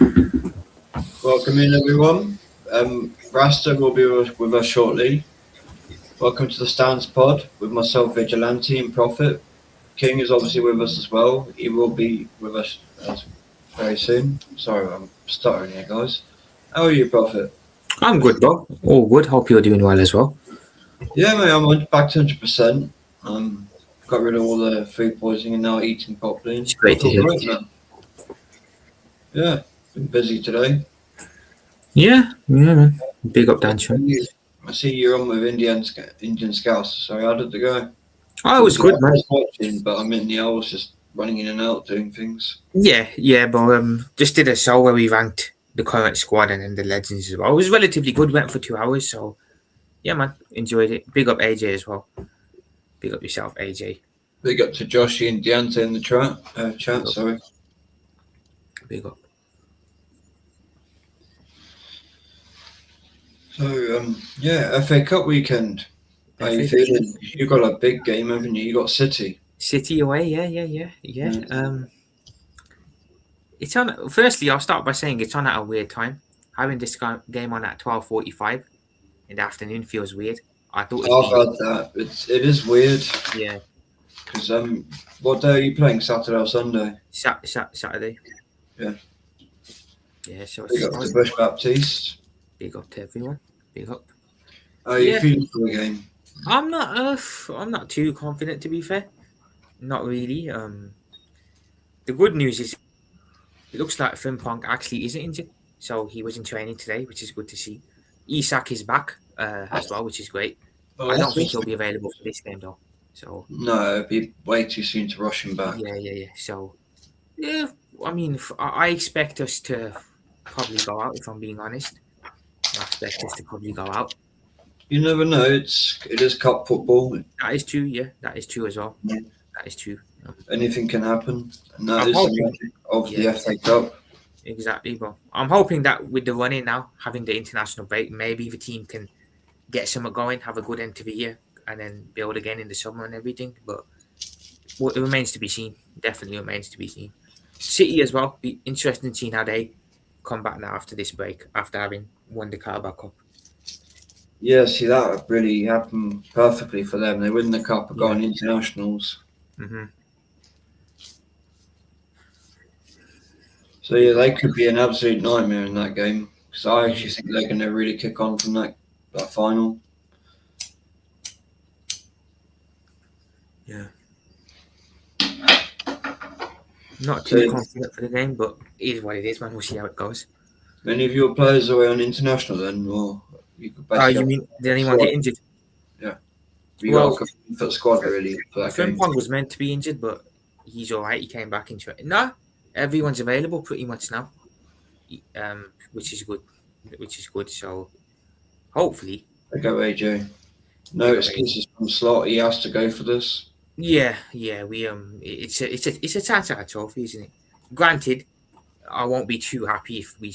Welcome in, everyone. Rasta will be with us shortly. Welcome to the Stands Pod with myself, Vigilante, and Prophet. King is obviously with us as well. He will be with us very soon. Sorry, I'm stuttering here, guys. How are you, Prophet? I'm good, bro. All good. Hope you're doing well as well. Yeah, mate, I'm back to 100%. Got rid of all the food poisoning and now eating properly. It's great I to feel hear. great now. Yeah, been busy today. Yeah, man. Big up, I Dan. see you're on with Indian Scouts. So how did it go? Oh, it was Obviously, I good, man. was watching, but I was just running in and out doing things. Yeah, but just did a show where we ranked the current squad and then the legends as well. It was relatively good. Went for 2 hours, so yeah, man. Enjoyed it. Big up AJ as well. Big up yourself, AJ. Big up to Joshy and Deontay in the chat. Big up. Sorry. Big up. So yeah, FA Cup weekend. How you FA feeling? You got a big game, haven't you? You got City. City away. Yeah. It's on. Firstly, I'll start by saying it's on at a weird time. Having this game on at 12:45 in the afternoon feels weird. I thought it'd I've be had that. It is weird yeah because what day are you playing? Saturday or Sunday? Saturday. Yeah. Yeah, so Big it's up to Bush Baptiste. big up to everyone. Big up. How are you Yeah, feeling for the game? I'm not too confident to be fair. Not really. The good news is it looks like Frimpong actually isn't injured, so he was in training today, which is good to see. Isak is back as well, which is great. Oh, I that's don't think awesome. he'll be available for this game though. So No, it'd be way too soon to rush him back. yeah. So yeah, I mean, I expect us to probably go out. If I'm being honest, I expect us to probably go out. You never know. It is cup football. That is true. Yeah, that is true as well. That is true. Anything can happen, and that I'm is the hoping. magic of the Yeah, FA Cup. exactly, bro. I'm hoping that with the running now, having the international break, maybe the team can get something going, have a good end to the year, and then build again in the summer and everything. But what it remains to be seen. Definitely remains to be seen. City as well. Be interesting seeing how they come back now after this break, after having won the Carabao Cup. Yeah, see that really happened perfectly for them. They win the cup and go Yeah. on internationals. hmm So yeah, Big up. they could be an absolute nightmare in that game because I actually Mhm. think they're going to really kick on from that final. Yeah. Not So too confident for the game, but it is what it is, man. We'll see how it goes. many of your players are away on international then, or you could Oh, basically you have mean did a anyone squad. get injured? Yeah, you got Well, like a foot squad really for that game. Frimpong was meant to be injured, but he's all right. He came back into it. No, everyone's available pretty much now, which is good. Which is good. So hopefully, They go AJ. No big up AJ. excuses from Slot. He has to go for this. Yeah. We it's a chance at a trophy, isn't it? Granted, I won't be too happy if we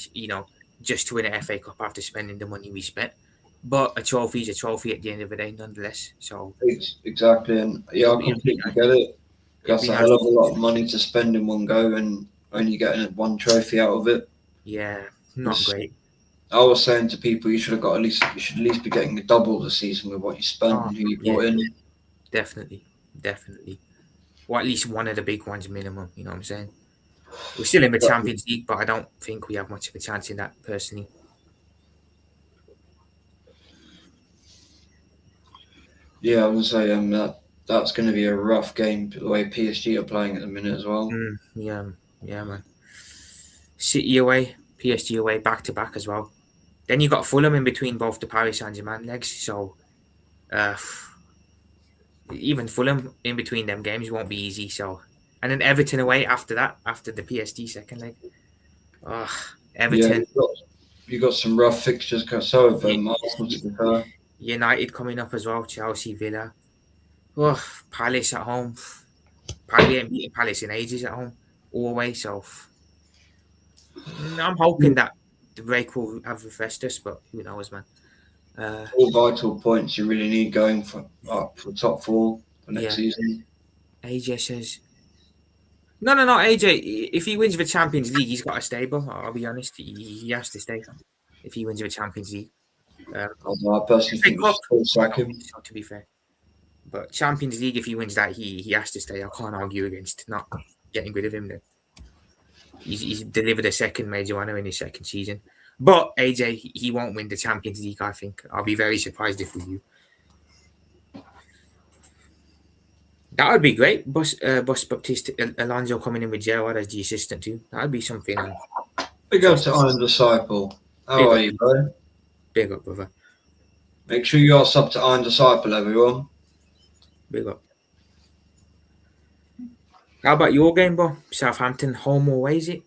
just to win an FA Cup after spending the money we spent. But a trophy is a trophy at the end of the day, nonetheless. So Exactly, and yeah, I it'll be completely nice. get it. It'll That's be a nice. hell of a lot of money to spend in one go, and only getting one trophy out of it. Yeah, not It's, great. I was saying to people, you should at least be getting double the season with what you spent Oh, and who you yeah, brought in. definitely. Or at least one of the big ones minimum. You know what I'm saying? We're still in the But Champions League, but I don't think we have much of a chance in that personally. yeah, I would say that's going to be a rough game the way PSG are playing at the minute as well. Yeah, man. City away, PSG away, back to back as well. Then you got Fulham in between both the Paris Saint Germain legs, so uh, even Fulham in between them games won't be easy. So, and then Everton away after that, after the PSG second leg. Oh, Yeah, Everton, you got some rough fixtures. So have U- Arsenal to be fair. United coming up as well. Chelsea, Villa. Oh, Palace at home. We ain't beaten Palace in ages at home, all away. So I'm hoping that the break will have refreshed us, but who knows, man. Uh, All vital points you really need going for top four for next yeah, season. AJ says No, no, no, AJ. If he wins the Champions League, he's got to stay, bro. I'll be honest. He has to stay if he wins the Champions League. I personally FA think we should Cup, still I sack don't think him. so, to be fair. But Champions League, if he wins that, he has to stay. I can't argue against not getting rid of him. Then he's delivered a second major winner in his second season. But AJ, he won't win the Champions League. I think I'll be very surprised if we do. That would be great. Bus Baptiste Alonso coming in with Gerard as the assistant too. That would be something. We go to Iron Disciple. How Big are up, you, bro? big up, brother. Make sure you are sub to Iron Disciple, everyone. Big up. How about your game, bro? Southampton home or away, is it?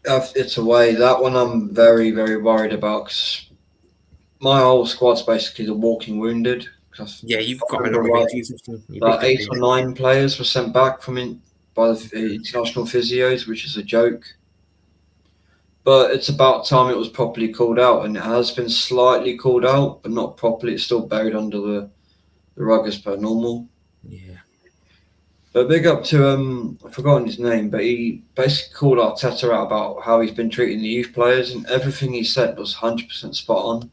It's away. That one I'm very, very worried about because my whole squad's basically the walking wounded. Yeah, you've got a remember lot of right, injuries. You picked about up 8 the- or 9 players were sent back by the international physios, which is a joke. But it's about time it was properly called out, and it has been slightly called out, but not properly. It's still buried under the rug as per normal. Yeah. But big up to I've forgotten his name, but he basically called Arteta out about how he's been treating the youth players, and everything he said was 100% spot on.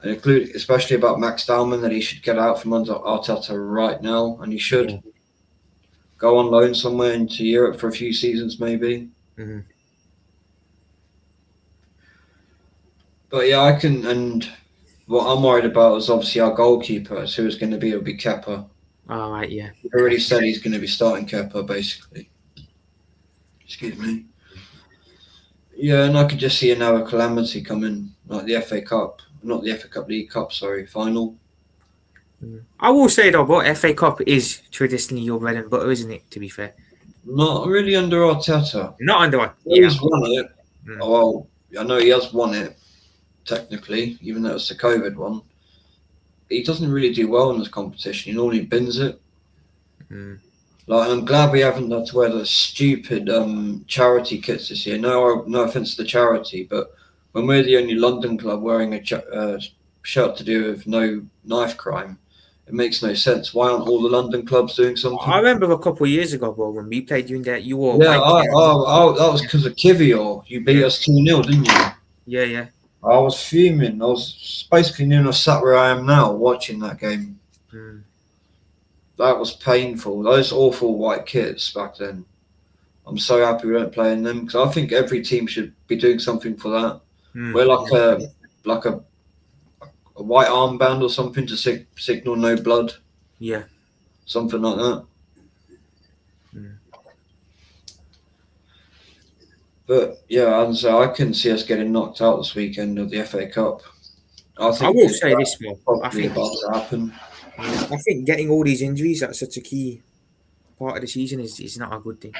And include especially about Max Dalman, that he should get out from under Arteta right now, and he should go on loan somewhere into Europe for a few seasons maybe. Mm-hmm. But yeah, and what I'm worried about is obviously our goalkeeper. Who is going to be? It'll be Kepa. All right, yeah. He already said he's going to be starting Kepa, basically. Excuse me. Yeah, and I could just see another calamity coming, like the FA Cup. Not the FA Cup, League Cup, sorry, final. I will say though, but FA Cup is traditionally your bread and butter, isn't it? To be fair, Not really under Arteta. not under one. He's won it. Mm. Well, I know he has won it, technically, even though it's the COVID one. He doesn't really do well in this competition. He normally bins it. Mm. Like, I'm glad we haven't had to wear the stupid charity kits this year. No offense to the charity, but when we're the only London club wearing a shirt to do with no knife crime, it makes no sense. Why aren't all the London clubs doing something? I remember a couple of years ago, bro, when we played you in that, you wore Yeah, white. that was because of Kivior. You beat us 2-0, didn't you? Yeah, yeah. I was fuming. I was basically near enough sat where I am now watching that game. Mm. That was painful. Those awful white kits back then. I'm so happy we don't play in them because I think every team should be doing something for that. Mm. We're like a white armband or something to signal no blood. Yeah. Something like that. Mm. But yeah, and so I can see us getting knocked out this weekend of the FA Cup. I will say this, bro. I probably think about to happen. I think getting all these injuries at such a key part of the season is not a good thing,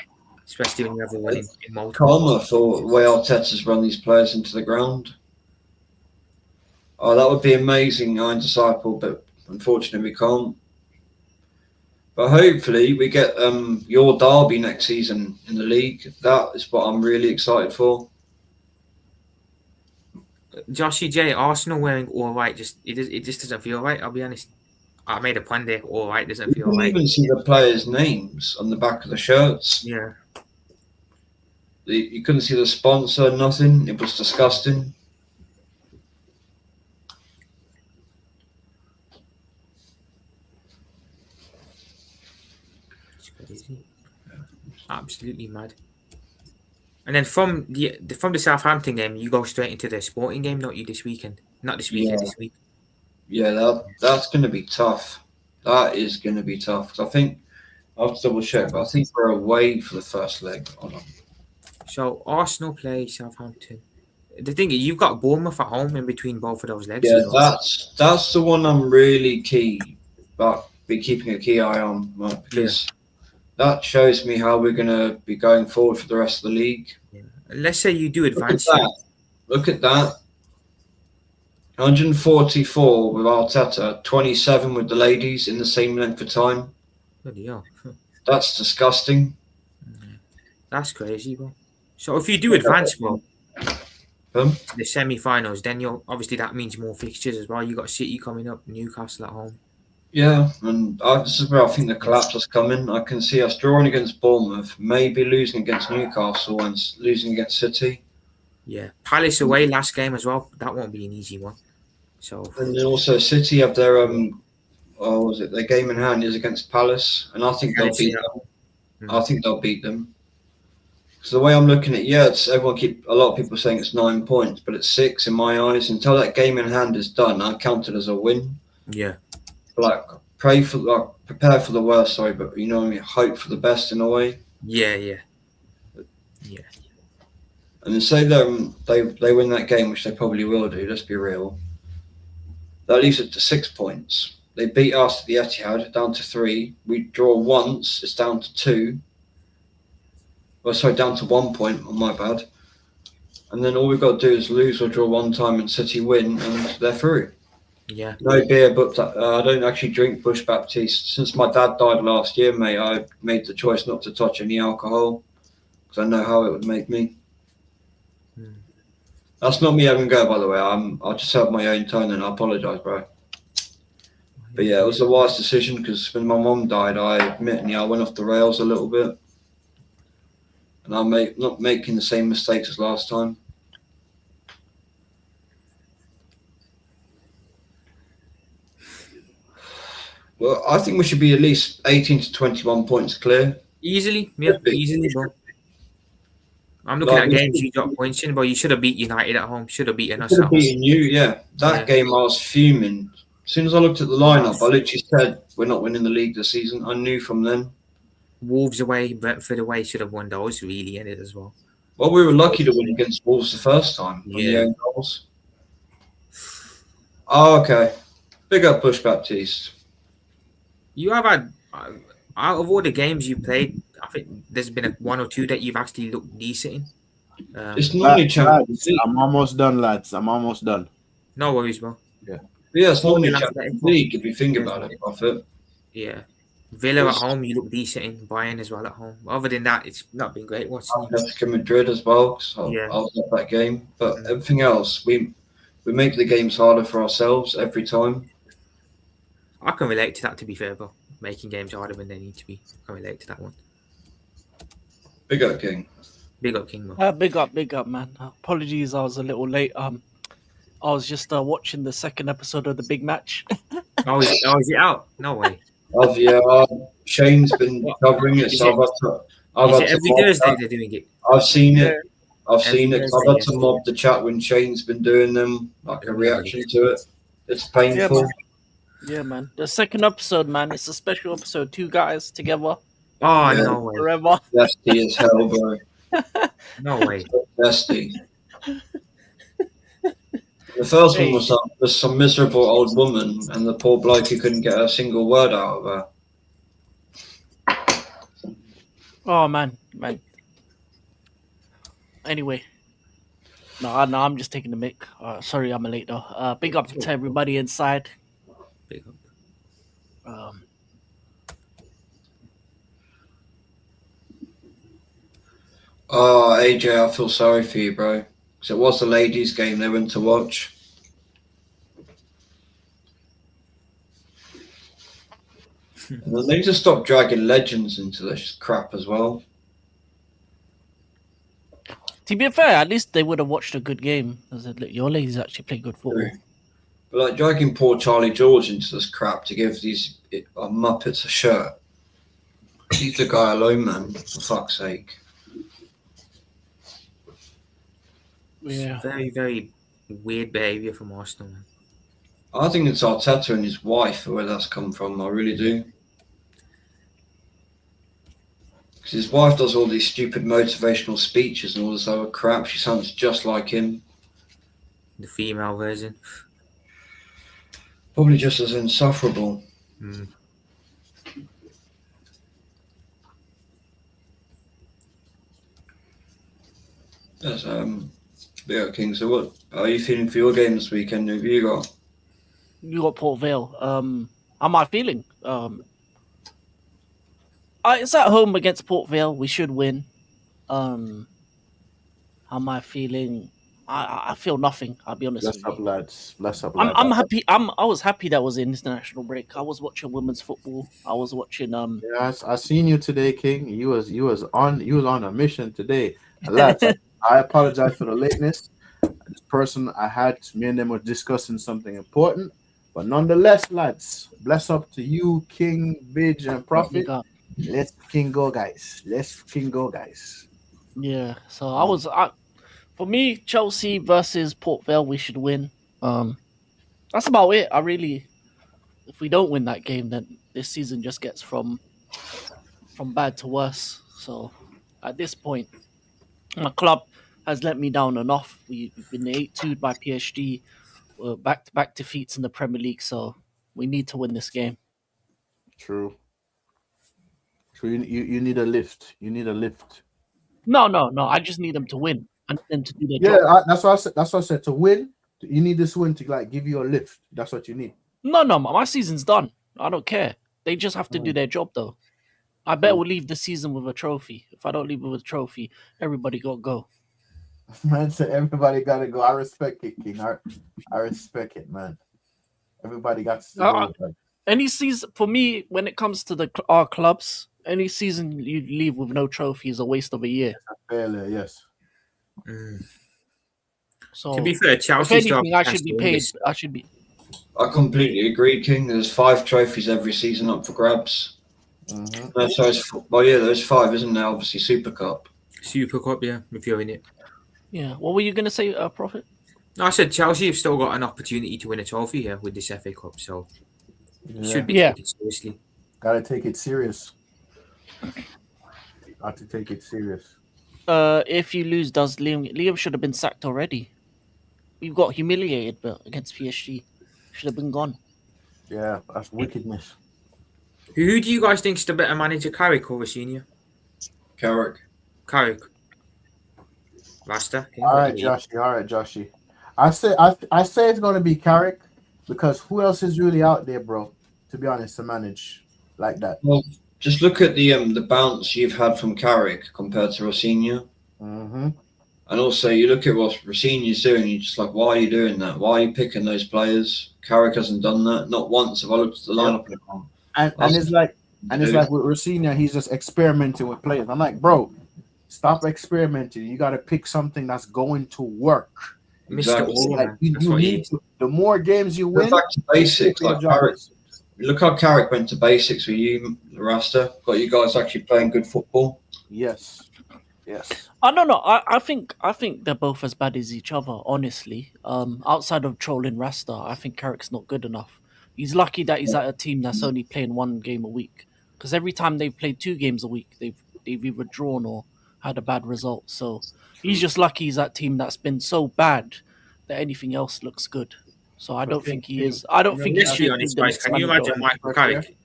especially when you have a win in multiple. Karma for the way Arteta's run these players into the ground. Oh, that would be amazing, Iron Disciple, but unfortunately we can't. But hopefully we get your derby next season in the league. That is what I'm really excited for. Joshy J, Arsenal wearing all white, it just doesn't feel right. I'll be honest. I made a pun there. All white doesn't You feel couldn't right. even see the players' names on the back of the shirts. Yeah. You couldn't see the sponsor, nothing. It was disgusting. It's crazy. Absolutely mad. And then from the Southampton game, you go straight into the Sporting game, don't you? This weekend, not this weekend. Yeah. This week. Yeah, that's going to be tough. That is going to be tough. 'Cause I think I'll have to double check, but I think we're away for the first leg. Hold on. So Arsenal play Southampton. The thing is, you've got Bournemouth at home in between both of those legs. Yeah, as well. that's the one I'm really be keeping a key eye on, right? Because that shows me how we're going to be going forward for the rest of the league. Yeah. Let's say you do advance. Look at that. 144 with Arteta, 27 with the ladies in the same length of time. Bloody hell. That's disgusting. That's crazy, bro. So if you do advance, bro, the semi-finals, then you'll obviously that means more fixtures as well. You got City coming up, Newcastle at home. Yeah, and this is where I think the collapse is coming. I can see us drawing against Bournemouth, maybe losing against Newcastle, and losing against City. Yeah, Palace away last game as well. That won't be an easy one. So And then also City have their what was it? Their game in hand is against Palace, and I think they'll Palace, beat yeah. them. I think they'll beat them. So the way I'm looking at, it's a lot of people saying it's 9 points, but it's 6 in my eyes. Until that game in hand is done, I count it as a win. Yeah, Like prepare for the worst. Sorry, but you know what I mean. Hope for the best in a way. yeah, yeah, yeah, And then say they win that game, which they probably will do. Let's be real. That leaves it to 6 points. They beat us at the Etihad down to 3. We draw once, it's down to 2. Well, sorry, down to 1 point. Oh, my bad. And then all we've got to do is lose or draw one time and City win, and they're through. yeah. No beer, but I don't actually drink Bush Baptiste. Since my dad died last year, mate, I made the choice not to touch any alcohol because I know how it would make me. That's not me having a go, by the way. I'll just have my own tone, and I apologise, bro. But yeah, it was a wise decision because when my mom died, I went off the rails a little bit, and I'm not making the same mistakes as last time. Well, I think we should be at least 18 to 21 points clear. Easily, yeah, easily, bro. I'm looking at games you got points in, but you should have beat United at home. Should have beaten us. Should have beaten you, yeah. That game, I was fuming. As soon as I looked at the lineup, I literally said, "We're not winning the league this season." I knew from then. Wolves away, Brentford away should have won those really in it as well. Well, we were lucky to win against Wolves the first time on the Yeah. own goals. Oh, okay. Big up Bush Baptiste. You have had out of all the games you played, I think there's been one or two that you've actually looked decent in. It's normally Champions League. I'm almost done, lads. I'm almost done. No worries, bro. Yeah. Yeah, it's normally Champions League if you think about it, Prophet. Yeah. Villa at home, you look decent in. Bayern as well at home. Other than that, it's not been great watching you. Atletico Madrid as well, so Yeah. I was at that game. But everything else, we make the games harder for ourselves every time. I can relate to that, to be fair, bro. Making games harder when they need to be. I can relate to that one. Big up, King. Big up, King, bro. Big up, man. Apologies, I was a little late. I was just watching the second episode of the big match. Is it out? No way. Shane's been covering it. So Is it every Thursday they're doing it? I've seen it. I've Every seen it. Thursday, I've had to mob the chat when Shane's been doing them, like a reaction to it. It's painful. Yeah, man. The second episode, man, it's a special episode. 2 guys together. Oh, no way. Forever. Nasty as hell, bro. No way. Nasty. The first one was some miserable old woman, and the poor bloke who couldn't get a single word out of her. Oh, man. Anyway. No, I'm just taking the mic. Sorry, I'm late, though. Big up to everybody inside. Big up. Oh, AJ, I feel sorry for you, bro. Because it was the ladies' game they went to watch. And they need to stop dragging legends into this crap as well. To be fair, at least they would have watched a good game. I said, look, your ladies actually play good football. But like dragging poor Charlie George into this crap to give these Muppets a shirt. Leave the guy alone, man. For fuck's sake. Yeah. Very, very weird behaviour from Arsenal, man. I think it's Arteta and his wife where that's come from. I really do. Because his wife does all these stupid motivational speeches and all this other crap. She sounds just like him. The female version. Probably just as insufferable. Yes, yeah, King. So what are you feeling for your game this weekend? Who have you got? You got Port Vale. How am I feeling? It's at home against Port Vale. We should win. How am I feeling? I feel nothing. I'll be honest Bless with up, you. lads. Bless up, I'm lads. happy. I was happy that was an international break. I was watching women's football. I was watching Yeah, I seen you today, King. You was on a mission today, lads. I apologize for the lateness. This person I had, me and them were discussing something important, but nonetheless, lads, bless up to you, King, Bidge, and big Prophet. up. Let's fucking go, guys. Let's fucking go, guys. Yeah. So for me, Chelsea versus Port Vale, we should win. That's about it. If we don't win that game, then this season just gets from bad to worse. So at this point, my club has let me down enough. We've been 8-2 by PSG, back to back defeats in the Premier League. So we need to win this game. True. True. You need a lift. You need a lift. No, no, no. I just need them to win. I need them to do their Yeah, job. that's what I said. That's what I said. To win, you need this win to like give you a lift. That's what you need. No, no. My season's done. I don't care. They just have to do Mm. their job, though. I bet True. we'll leave the season with a trophy. If I don't leave it with a trophy, everybody got to go. Man said everybody gotta go. I respect it, King. I respect it, man. Everybody got to Uh, go. Like, any season for me, when it comes to our clubs, any season you leave with no trophy is a waste of a year. failure, yes. So, To be fair, if Chelsea still have anything, a I chance should be to win paid. this. I should be. I completely agree, King. There's 5 trophies every season up for grabs. Mm-hmm. No, so there's 5, isn't there? Obviously, Super Cup. Super Cup, yeah, if you're in it. Yeah. What were you gonna say, Prophet? No, I said Chelsea have still got an opportunity to win a trophy here with this FA Cup, so it should be taken seriously. Gotta take it serious. Got to take it serious. If you lose, does Liam should have been sacked already? We've got humiliated, but against PSG, should have been gone. Yeah, that's wickedness. Who do you guys think is the better manager, Carrick or Rosenior? Carrick. Carrick. Rasta. All right, Joshy. I say it's gonna be Carrick because who else is really out there, bro? To be honest, to manage like that. Well, just look at the bounce you've had from Carrick compared to Rosinha. Mm-hmm. And also, you look at what Rosinha's doing, you're just like, why are you doing that? Why are you picking those players? Carrick hasn't done that. Not once have I looked at the lineup and gone, And it's like with Rosina, he's just experimenting with players. I'm like, bro, stop experimenting. You got to pick something that's going to work. Mr. Exactly. All, Like, man. you That's what he need is. the more games you Go win, back to basics. the Like job Carrick, is. look how Carrick went to basics with you, Rasta. Got you guys actually playing good football. Yes. I don't know. I think they're both as bad as each other. Honestly, outside of trolling Rasta, I think Carrick's not good enough. He's lucky that he's at a team that's only playing 1 game a week. Because every time they've played 2 games a week, they've either drawn or had a bad result. So he's just lucky he's at a team that's been so bad that anything else looks good. So I don't think he is. I don't think he Let's be should be honest, the guys. next Can you manager. imagine Michael Right Carrick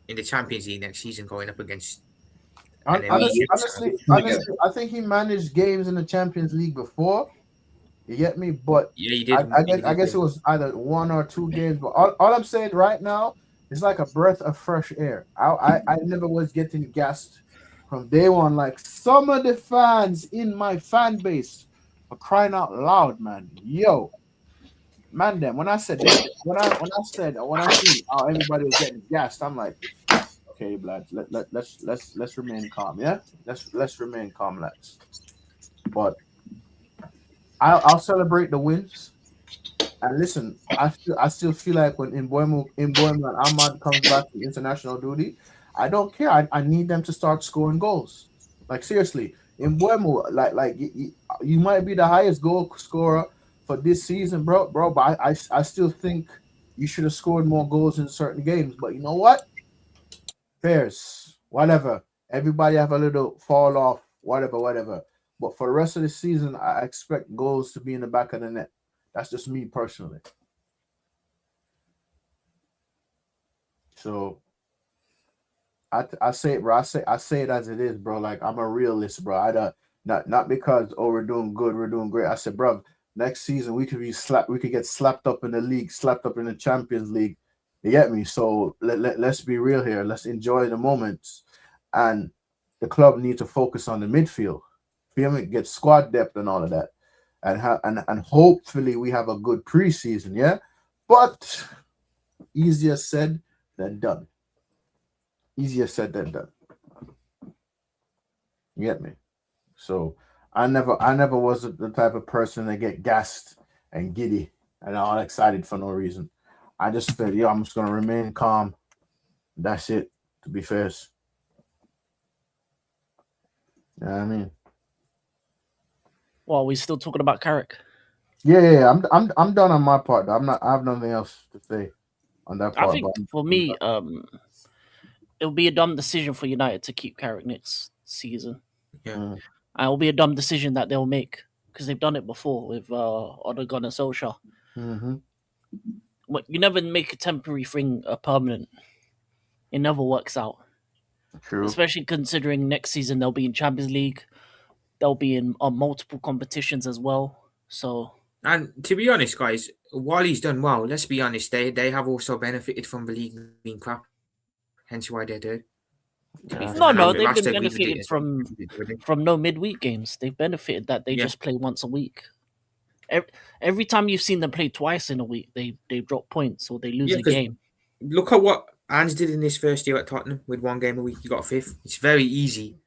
in the Champions League next season going up against? And then Honestly, I think he managed games in the Champions League before. You get me? But yeah, he did. I guess it was either 1 or 2 games. But all I'm saying right now is like a breath of fresh air. I never was getting gassed from day one. Like some of the fans in my fan base are crying out loud, man. Yo, man, them when I said that, when I see how everybody was getting gassed, I'm like, okay, blood. Let's remain calm. Yeah, let's remain calm, lads. But I'll celebrate the wins. And listen, I still feel like when Mboimo and Ahmad comes back to international duty, I don't care. I need them to start scoring goals. Like seriously, Mboimo, you might be the highest goal scorer for this season, bro. But I still think you should have scored more goals in certain games. But you know what? Fairs, whatever. Everybody have a little fall off, whatever. But for the rest of the season, I expect goals to be in the back of the net. That's just me personally. So I say it, bro. I say it as it is, bro. Like I'm a realist, bro. Not because we're doing good, we're doing great. I said, bro, next season we could get slapped up in the league, slapped up in the Champions League. You get me? So let's be real here. Let's enjoy the moments. And the club needs to focus on the midfield. Feel me? Get squad depth and all of that. and hopefully we have a good preseason, yeah. But easier said than done. Easier said than done. You get me? So I never was the type of person that get gassed and giddy and all excited for no reason. I just felt, yo, I'm just gonna remain calm. That's it. To be fair, you know what I mean. Well, we're still talking about Carrick. Yeah. I'm done on my part. I'm not. I have nothing else to say on that I part. think But for me, it would be a dumb decision for United to keep Carrick next season. Yeah. Mm, And it will be a dumb decision that they'll make because they've done it before with Odegaard and Solskjaer. mhm. You never make a temporary thing a permanent. It never works out, True. especially considering next season they'll be in Champions League. They'll be in multiple competitions as well. So And to be honest, guys, while he's done well, let's be honest, they have also benefited from the league being crap. Hence why they're they're to be Yeah, fair. no, And I no, think they've been Rasta agrees with it benefited as well. from no midweek games. They've benefited that they Yeah. just play once a week. Every time you've seen them play twice in a week, they drop points or they lose Yeah, a 'cause game. look at what Ange did in his first year at Tottenham with one game a week. You got fifth. It's very easy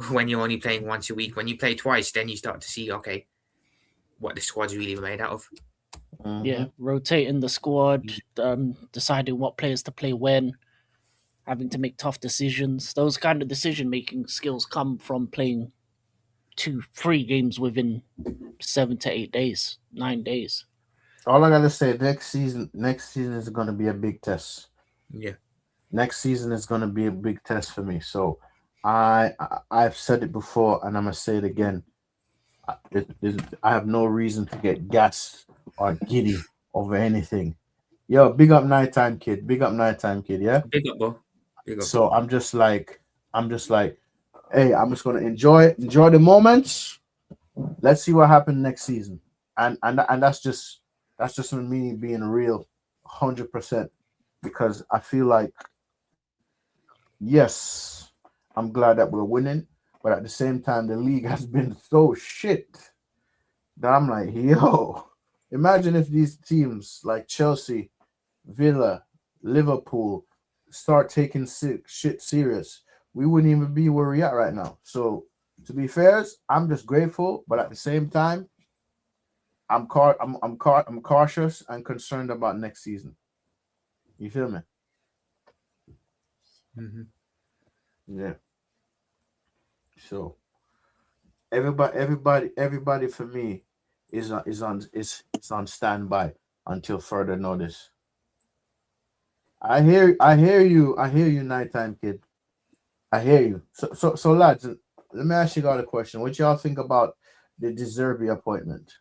when you're only playing once a week. When you play twice, then you start to see, okay, what the squad's really made out of. Yeah, mhm. rotating the squad, deciding what players to play when, having to make tough decisions. Those kind of decision making skills come from playing 2-3 games within 7 to 8 days, 9 days. All I gotta say, next season is gonna be a big test. Yeah. Next season is gonna be a big test for me. So I've said it before, and I'm gonna say it again. I have no reason to get gassed or giddy over anything. Yo, big up nighttime kid. Big up nighttime kid. Yeah. Big up, bro. Big up. So I'm just like, hey, I'm just gonna enjoy the moments. Let's see what happens next season. And that's just me being real, 100%. Because I feel like, yes, I'm glad that we're winning, but at the same time, the league has been so shit that I'm like, yo, imagine if these teams like Chelsea, Villa, Liverpool start taking shit serious. We wouldn't even be where we're at right now. So, to be fair, I'm just grateful, but at the same time, I'm cautious and concerned about next season. You feel me? Mm-hmm. Yeah. So everybody for me is on standby until further notice. I hear you, nighttime kid. I hear you. So lads, let me ask you all a question. What y'all think about the Deserby appointment?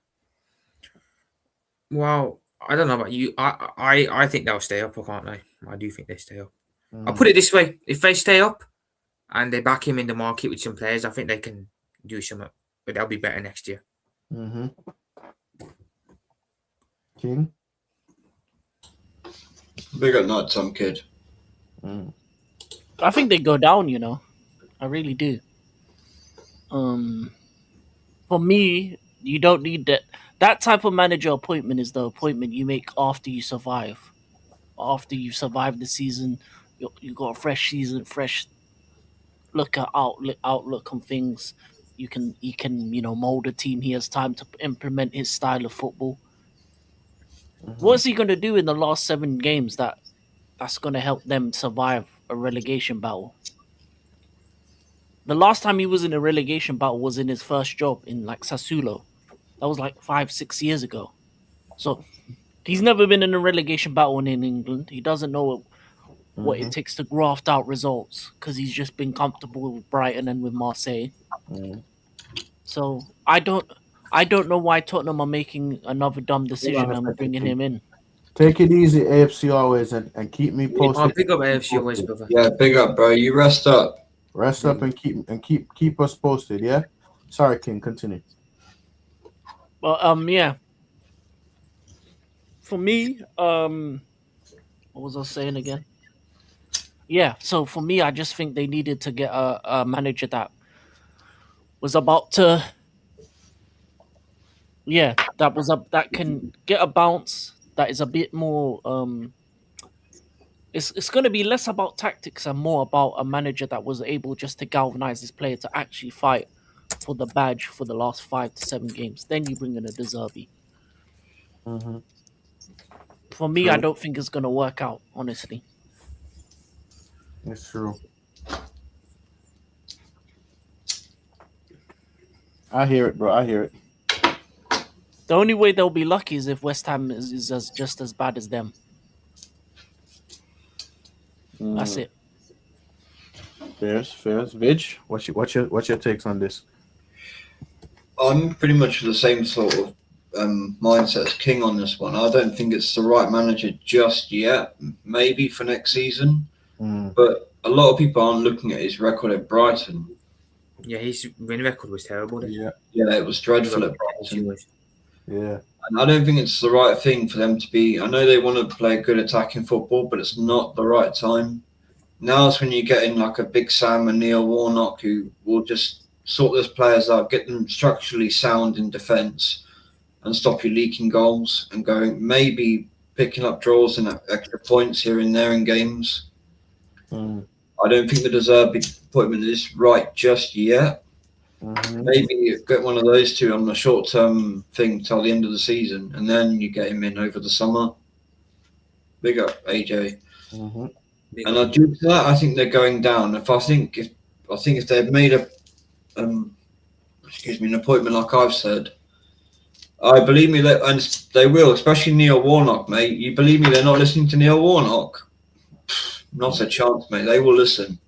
Well, I don't know about you. I think they'll stay up, can't they? I do think they stay up. I'll Mm, put it this way: if they stay up and they back him in the market with some players, I think they can do something. But they'll be better next year. mm-hmm. King. Big up not some kid. Mm, I think they go down, I really do. For me, you don't need that. That type of manager appointment is the appointment you make after you survive. After you survive the season, you got a fresh season, fresh look at outlook on things. He can mold a team. He has time to implement his style of football. mhm, What's he going to do in the last 7 games that's going to help them survive a relegation battle? The last time he was in a relegation battle was in his first job in like Sassuolo. That was like 5-6 years ago. So he's never been in a relegation battle in England. He doesn't know what it mhm, takes to graft out results because he's just been comfortable with Brighton and with Marseille. mhm. So I don't know why Tottenham are making another dumb Hold on decision a and second, bringing King. him in. Take it easy, AFC always, and keep me I'll posted. pick up AFC always, brother. Yeah, big up, bro. You rest up. Rest up and keep us posted. Yeah. Sorry, King. Continue. But yeah. For me, what was I saying again? Yeah, so for me, I just think they needed to get a manager that was about to Yeah, that can get a bounce. That is a bit more. It's going to be less about tactics and more about a manager that was able just to galvanize his player to actually fight for the badge for the last 5 to 7 games. Then you bring in a De Zerbi. Mm-hmm. For me, I True. don't think it's going to work out. Honestly, It's true. I hear it, bro. I hear it. the only way they'll be lucky is if West Ham is just as bad as them. That's it. Fairs. Vidge, what's your takes on this? I'm pretty much the same sort of mindset as King on this one. I don't think it's the right manager just yet. Maybe for next season, but a lot of people aren't looking at his record at Brighton. Yeah, his win record was terrible. Then. Yeah. Yeah, it was dreadful at Brighton. Yeah. And I don't think it's the right thing for them to be. I know they want to play good attacking football, but it's not the right time. Now it's when you get in like a Big Sam and Neil Warnock who will just sort those players out, get them structurally sound in defence, and stop you leaking goals and going maybe picking up draws and extra points here and there in games. I don't think the De Zerbi appointment is right just yet. Maybe get one of those two on the short-term thing till the end of the season, and then you get him in over the summer. Big up, AJ. And due to that, I think they're going down. If they had made an appointment like I've said, I believe me that, and they will, especially Neil Warnock, mate. You believe me? They're not listening to Neil Warnock. Not a chance, mate. They will listen.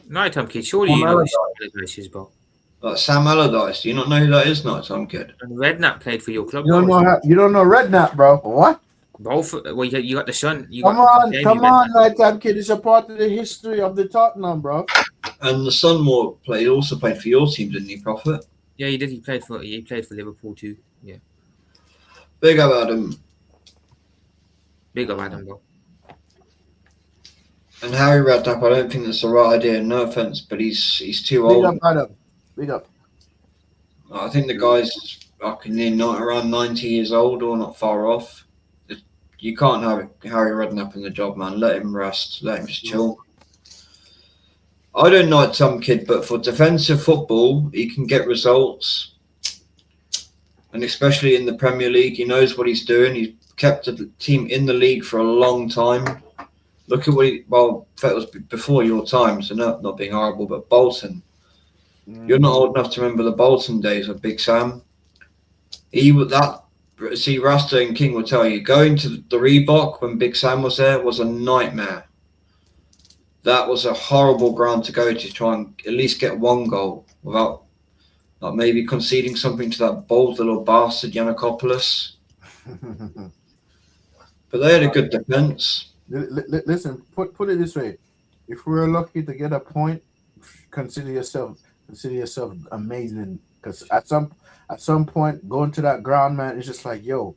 Nighttime Kid, surely you know Sam Allardyce as well. Like Sam Allardyce. Do you not know who that is, Nighttime Kid? And Redknapp played for your club. You don't know Redknapp, bro. What? Both. Well, you got the son. Come on, Nighttime Kid. It's a part of the history of the Tottenham, bro. And the son also played for your team, didn't he, Prophet? Yeah, he did. He played for Liverpool too. Yeah. Big up Adam. Big up Adam, bro. And Harry Redknapp, I don't think that's the right idea. No offense, but he's too old. Big up, Adam. Big up. I think the guy's around 90 years old or not far off. You can't have Harry Redknapp in the job, man. Let him rest. Let him just chill. I don't know some kid, but for defensive football, he can get results. And especially in the Premier League, he knows what he's doing. He's kept the team in the league for a long time. Look at that was before your time, so not being horrible, but Bolton. You're not old enough to remember the Bolton days of Big Sam. Rasta and King will tell you, going to the Reebok when Big Sam was there was a nightmare. That was a horrible ground to go to try and at least get one goal without maybe conceding something to that bold little bastard Yanakopoulos. But they had a good defense. Listen, put it this way: if we were lucky to get a point, consider yourself amazing. Because at some point, going to that ground, man, it's just like, yo,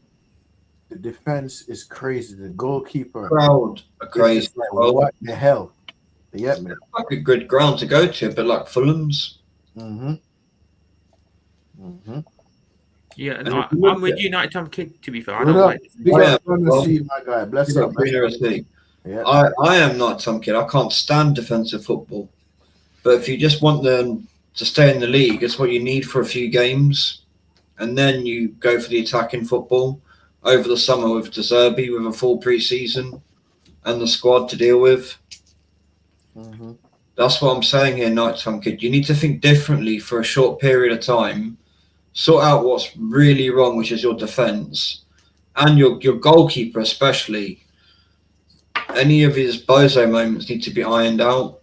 the defense is crazy. The goalkeeper Crowd are crazy. Like, what the hell? You get me? Like a good ground to go to, but like Fulham's. Yeah, and I'm with you, Nighttime Kid. To be fair, I don't my guy. Bless up. Yeah. I am not some kid. I can't stand defensive football. But if you just want them to stay in the league, it's what you need for a few games. And then you go for the attacking football over the summer with De Zerbi, with a full pre-season and the squad to deal with. That's what I'm saying here, Nighttime Kid. You need to think differently for a short period of time. Sort out what's really wrong, which is your defence and your goalkeeper especially. Any of his bozo moments need to be ironed out.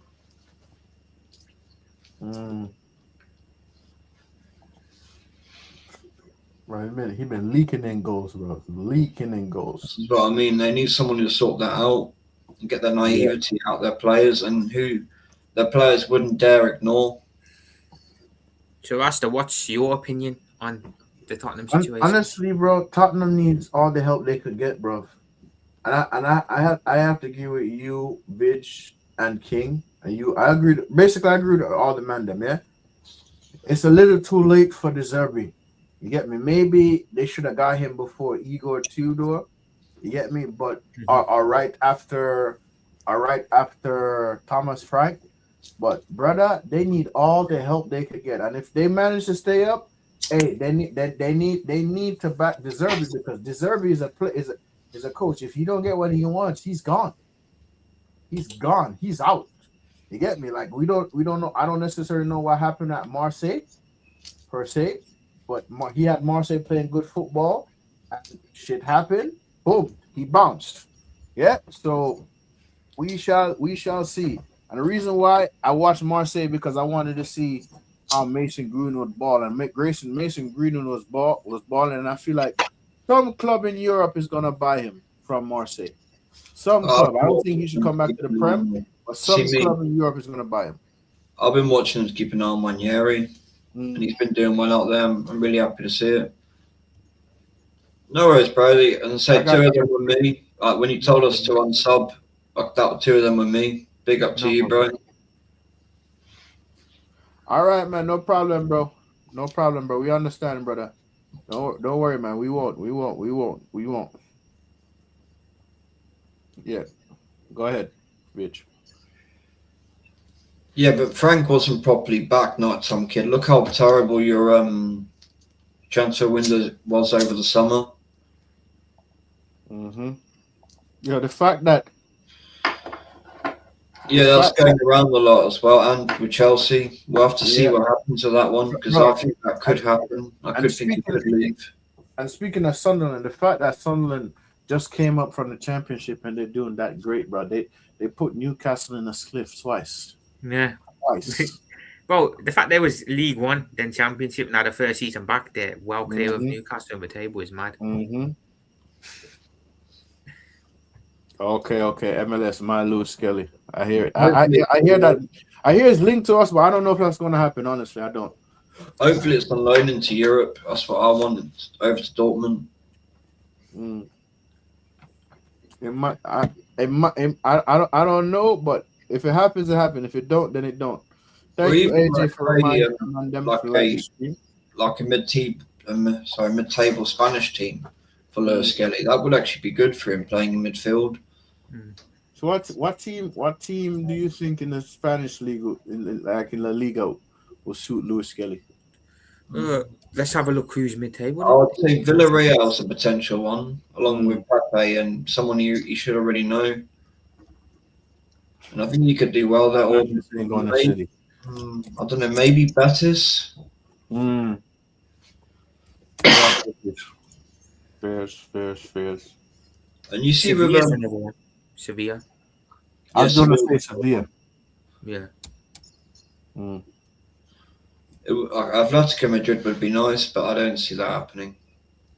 Right, he been leaking in goals, bro. Leaking in goals. This is what I mean. They need someone to sort that out and get their naivety out of their players and who their players wouldn't dare ignore. So, Rasta, what's your opinion on the Tottenham situation? Honestly, bro, Tottenham needs all the help they could get, bro. And I have to agree with you, Bitch and King, and you. I agree with all the man them, yeah. it's a little too late for De Zerbi. You get me? Maybe they should have got him before Igor Tudor. You get me? But are right after Thomas Frank. But brother, they need all the help they could get, and if they manage to stay up, hey, they need to back De Zerbi because De Zerbi is a coach. If he don't get what he wants, he's gone. He's gone. He's out. You get me? Like we don't know. I don't necessarily know what happened at Marseille per se, but he had Marseille playing good football, and shit happened. Boom, he bounced. Yeah. So we shall see. And the reason why I watched Marseille because I wanted to see how Mason Greenwood ball and Mason Greenwood was balling, and I feel like some club in Europe is gonna buy him from Marseille. Some club. I don't think he should come back to the Prem, but some club in Europe is gonna buy him. I've been watching him to keep an eye on Manieri, and he's been doing well out there. I'm really happy to see it. No worries, Brady. And I say two of them were me. Like when you told us to unsub, like that, two of them were me. Big up to you, bro. All right, man. No problem, bro. No problem, bro. We understand, brother. Don't worry, man. We won't. Yeah. Go ahead, bitch. Yeah, but Frank wasn't properly back, not some kid. Look how terrible your transfer window was over the summer. Yeah, the fact that. Yeah, that's going around a lot as well, and with Chelsea, we'll have to see what happens to that one because I think that could happen. I could think he could leave. And speaking of Sunderland, the fact that Sunderland just came up from the Championship and they're doing that great, bro. They put Newcastle in a cliff twice. Yeah. Twice. Well, the fact there was League One, then Championship, now the first season back, they're well clear of Newcastle on the table is mad. Okay. MLS, my Lewis Skelly. I hear it. I hear that. I hear it's linked to us, but I don't know if that's going to happen. Honestly, I don't. Hopefully, it's on loan into Europe. That's what I wanted over to Dortmund. It might. I don't know, but if it happens, it happens. If it don't, then it don't. Thank you, AJ, for reminding them like a mid-table Spanish team for Lewis Skelly. That would actually be good for him playing in midfield. So what team do you think in the Spanish league, in La Liga, will suit Lewis Skelly? Let's have a look who's mid-table. I would say Villarreal's a potential one, along with Pepe and someone you should already know. And I think you could do well there. Or maybe, I don't know, maybe Betis. Fairs. And you see with Sevilla. I was going to say Sevilla. Yeah. Atletico Madrid would be nice, but I don't see that happening.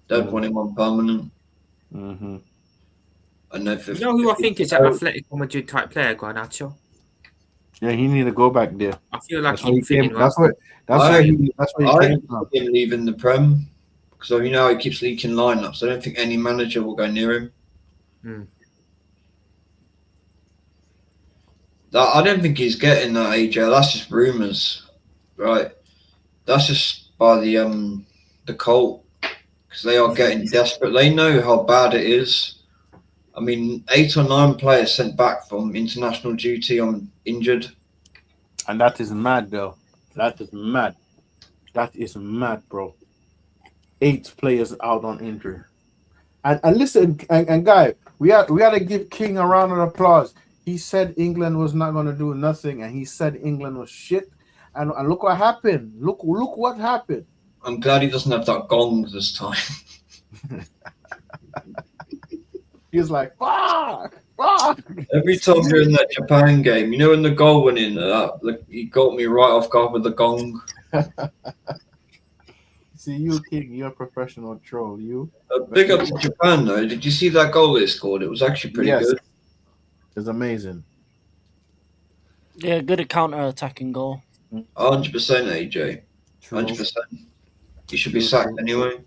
Don't want him on permanent. I know you know who I think is an Atletico Madrid type player, Garnacho? Yeah, he need to go back there. I feel like he came. That's where he came from. Him leaving the Prem because you know he keeps leaking lineups. I don't think any manager will go near him. I don't think he's getting that AJ. That's just rumours, right? That's just by the cult because they are getting desperate. They know how bad it is. I mean, 8 or 9 players sent back from international duty on injured. And that is mad, though. That is mad. That is mad, bro. 8 players out on injury. And listen, and guy, we had to give King a round of applause. He said England was not going to do nothing, and he said England was shit. And look what happened. Look what happened. I'm glad he doesn't have that gong this time. He's like, fuck. Every time you're in that Japan game, you know when the goal went in, he got me right off guard with the gong. See, you King, you're a professional troll. You. Big up to Japan, though. Did you see that goal they scored? It was actually pretty good. It was amazing. Yeah, good counter-attacking goal. 100% AJ. 100%. He should be sacked anyway.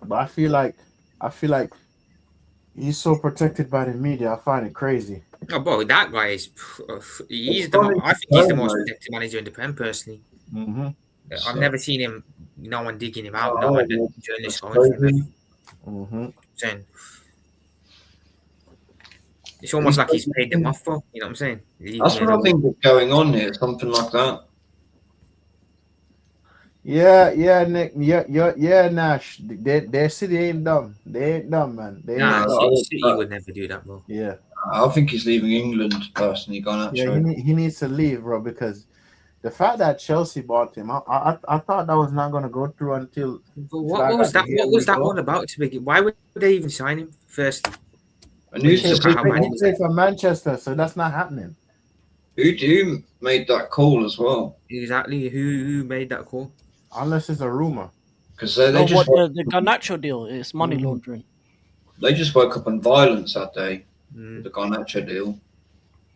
But I feel like He's so protected by the media. I find it crazy. Oh, bro, that guy is. He's It's the. funny I think to he's the know, most mate. protected manager in the Prem, personally. Mm-hmm. I've So, never seen him. No one digging him out. No oh, one yeah, journalists that's going for him. crazy. Mm-hmm. Saying it's almost He's like he's paid them off, bro. You know what I'm saying? Leave That's me what I alone. think is going on here. Something like that. Yeah, Nick. Yeah, Nash. Their city ain't dumb. They ain't dumb, man. They Nah, ain't No, dumb. City would never do that, bro. Yeah. I think he's leaving England personally. Yeah, Garnacho. he needs to leave, bro, because the fact that Chelsea bought him, I thought that was not gonna go through until But I what got was to that? here What we was that go. all about to begin? Why would they even sign him? Firstly, And when He you who's played, look to at he how played, bad say he he was. played for Manchester, so that's not happening. who made that call as well? Exactly. Who made that call? Unless it's a rumor. Because they Oh, just what the Garnacho deal? It's money Mhm. laundering. woke up on violence that day with Mm. the Garnacho deal.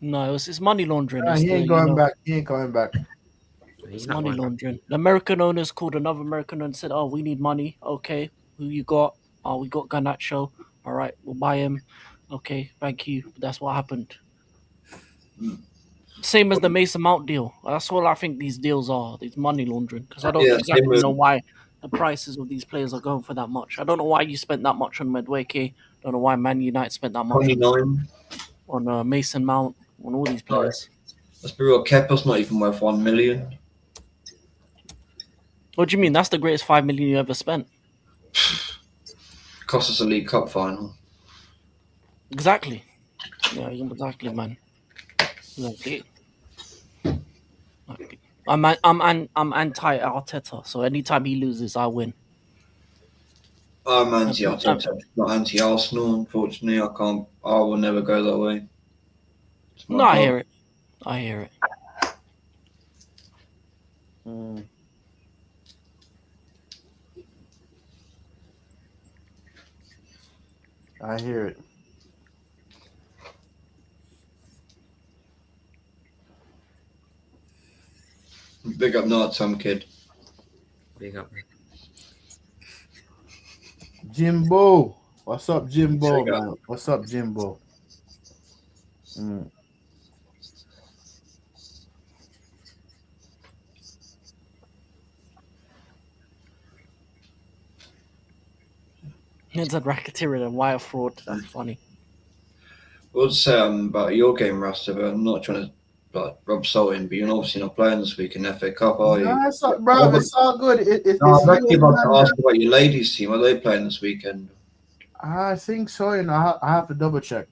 No, it's money laundering. Nah, It's he the ain't going back. He ain't going back. He's it's not money going back. laundering. The American owners called another American and said, "Oh, we need money. Okay, who you got? Oh, we got Garnacho. All right, we'll buy him. Okay, thank you." That's what happened. Mm. Same as the Mason Mount deal. That's all I think these deals are. These money laundering. Because I don't Yeah, same exactly with know why the prices of these players are going for that much. I don't know why you spent that much on Medweke. Don't know why Man United spent that much 29. on Mason Mount, on all these Right. players. Let's be real. Kepa's not even worth 1 million. What do you mean? That's the greatest 5 million you ever spent. Cost us a League Cup final. Exactly. Yeah, exactly, man. Exactly. Exactly. I'm anti Arteta, so anytime he loses, I win. I'm Um, anti Arteta, not anti Arsenal. Unfortunately, I can't. I will never go that way. It's my no, I club. hear it. I hear it. Mm. I hear it. Big up Nartom kid. Big up, man. Jimbo. What's up, Jimbo, Big up. man? What's up, Jimbo? Mm. It's a racketeering and wire fraud. That's funny. We'll say about your game, Rasta, but I'm not trying to rub salt in, but you're obviously not playing this week in FA Cup, are you? No, bro, it's all good. No, It's I'm you actually and about to London. ask about your ladies' team. Are they playing this weekend? I think so. You know, I have to double check.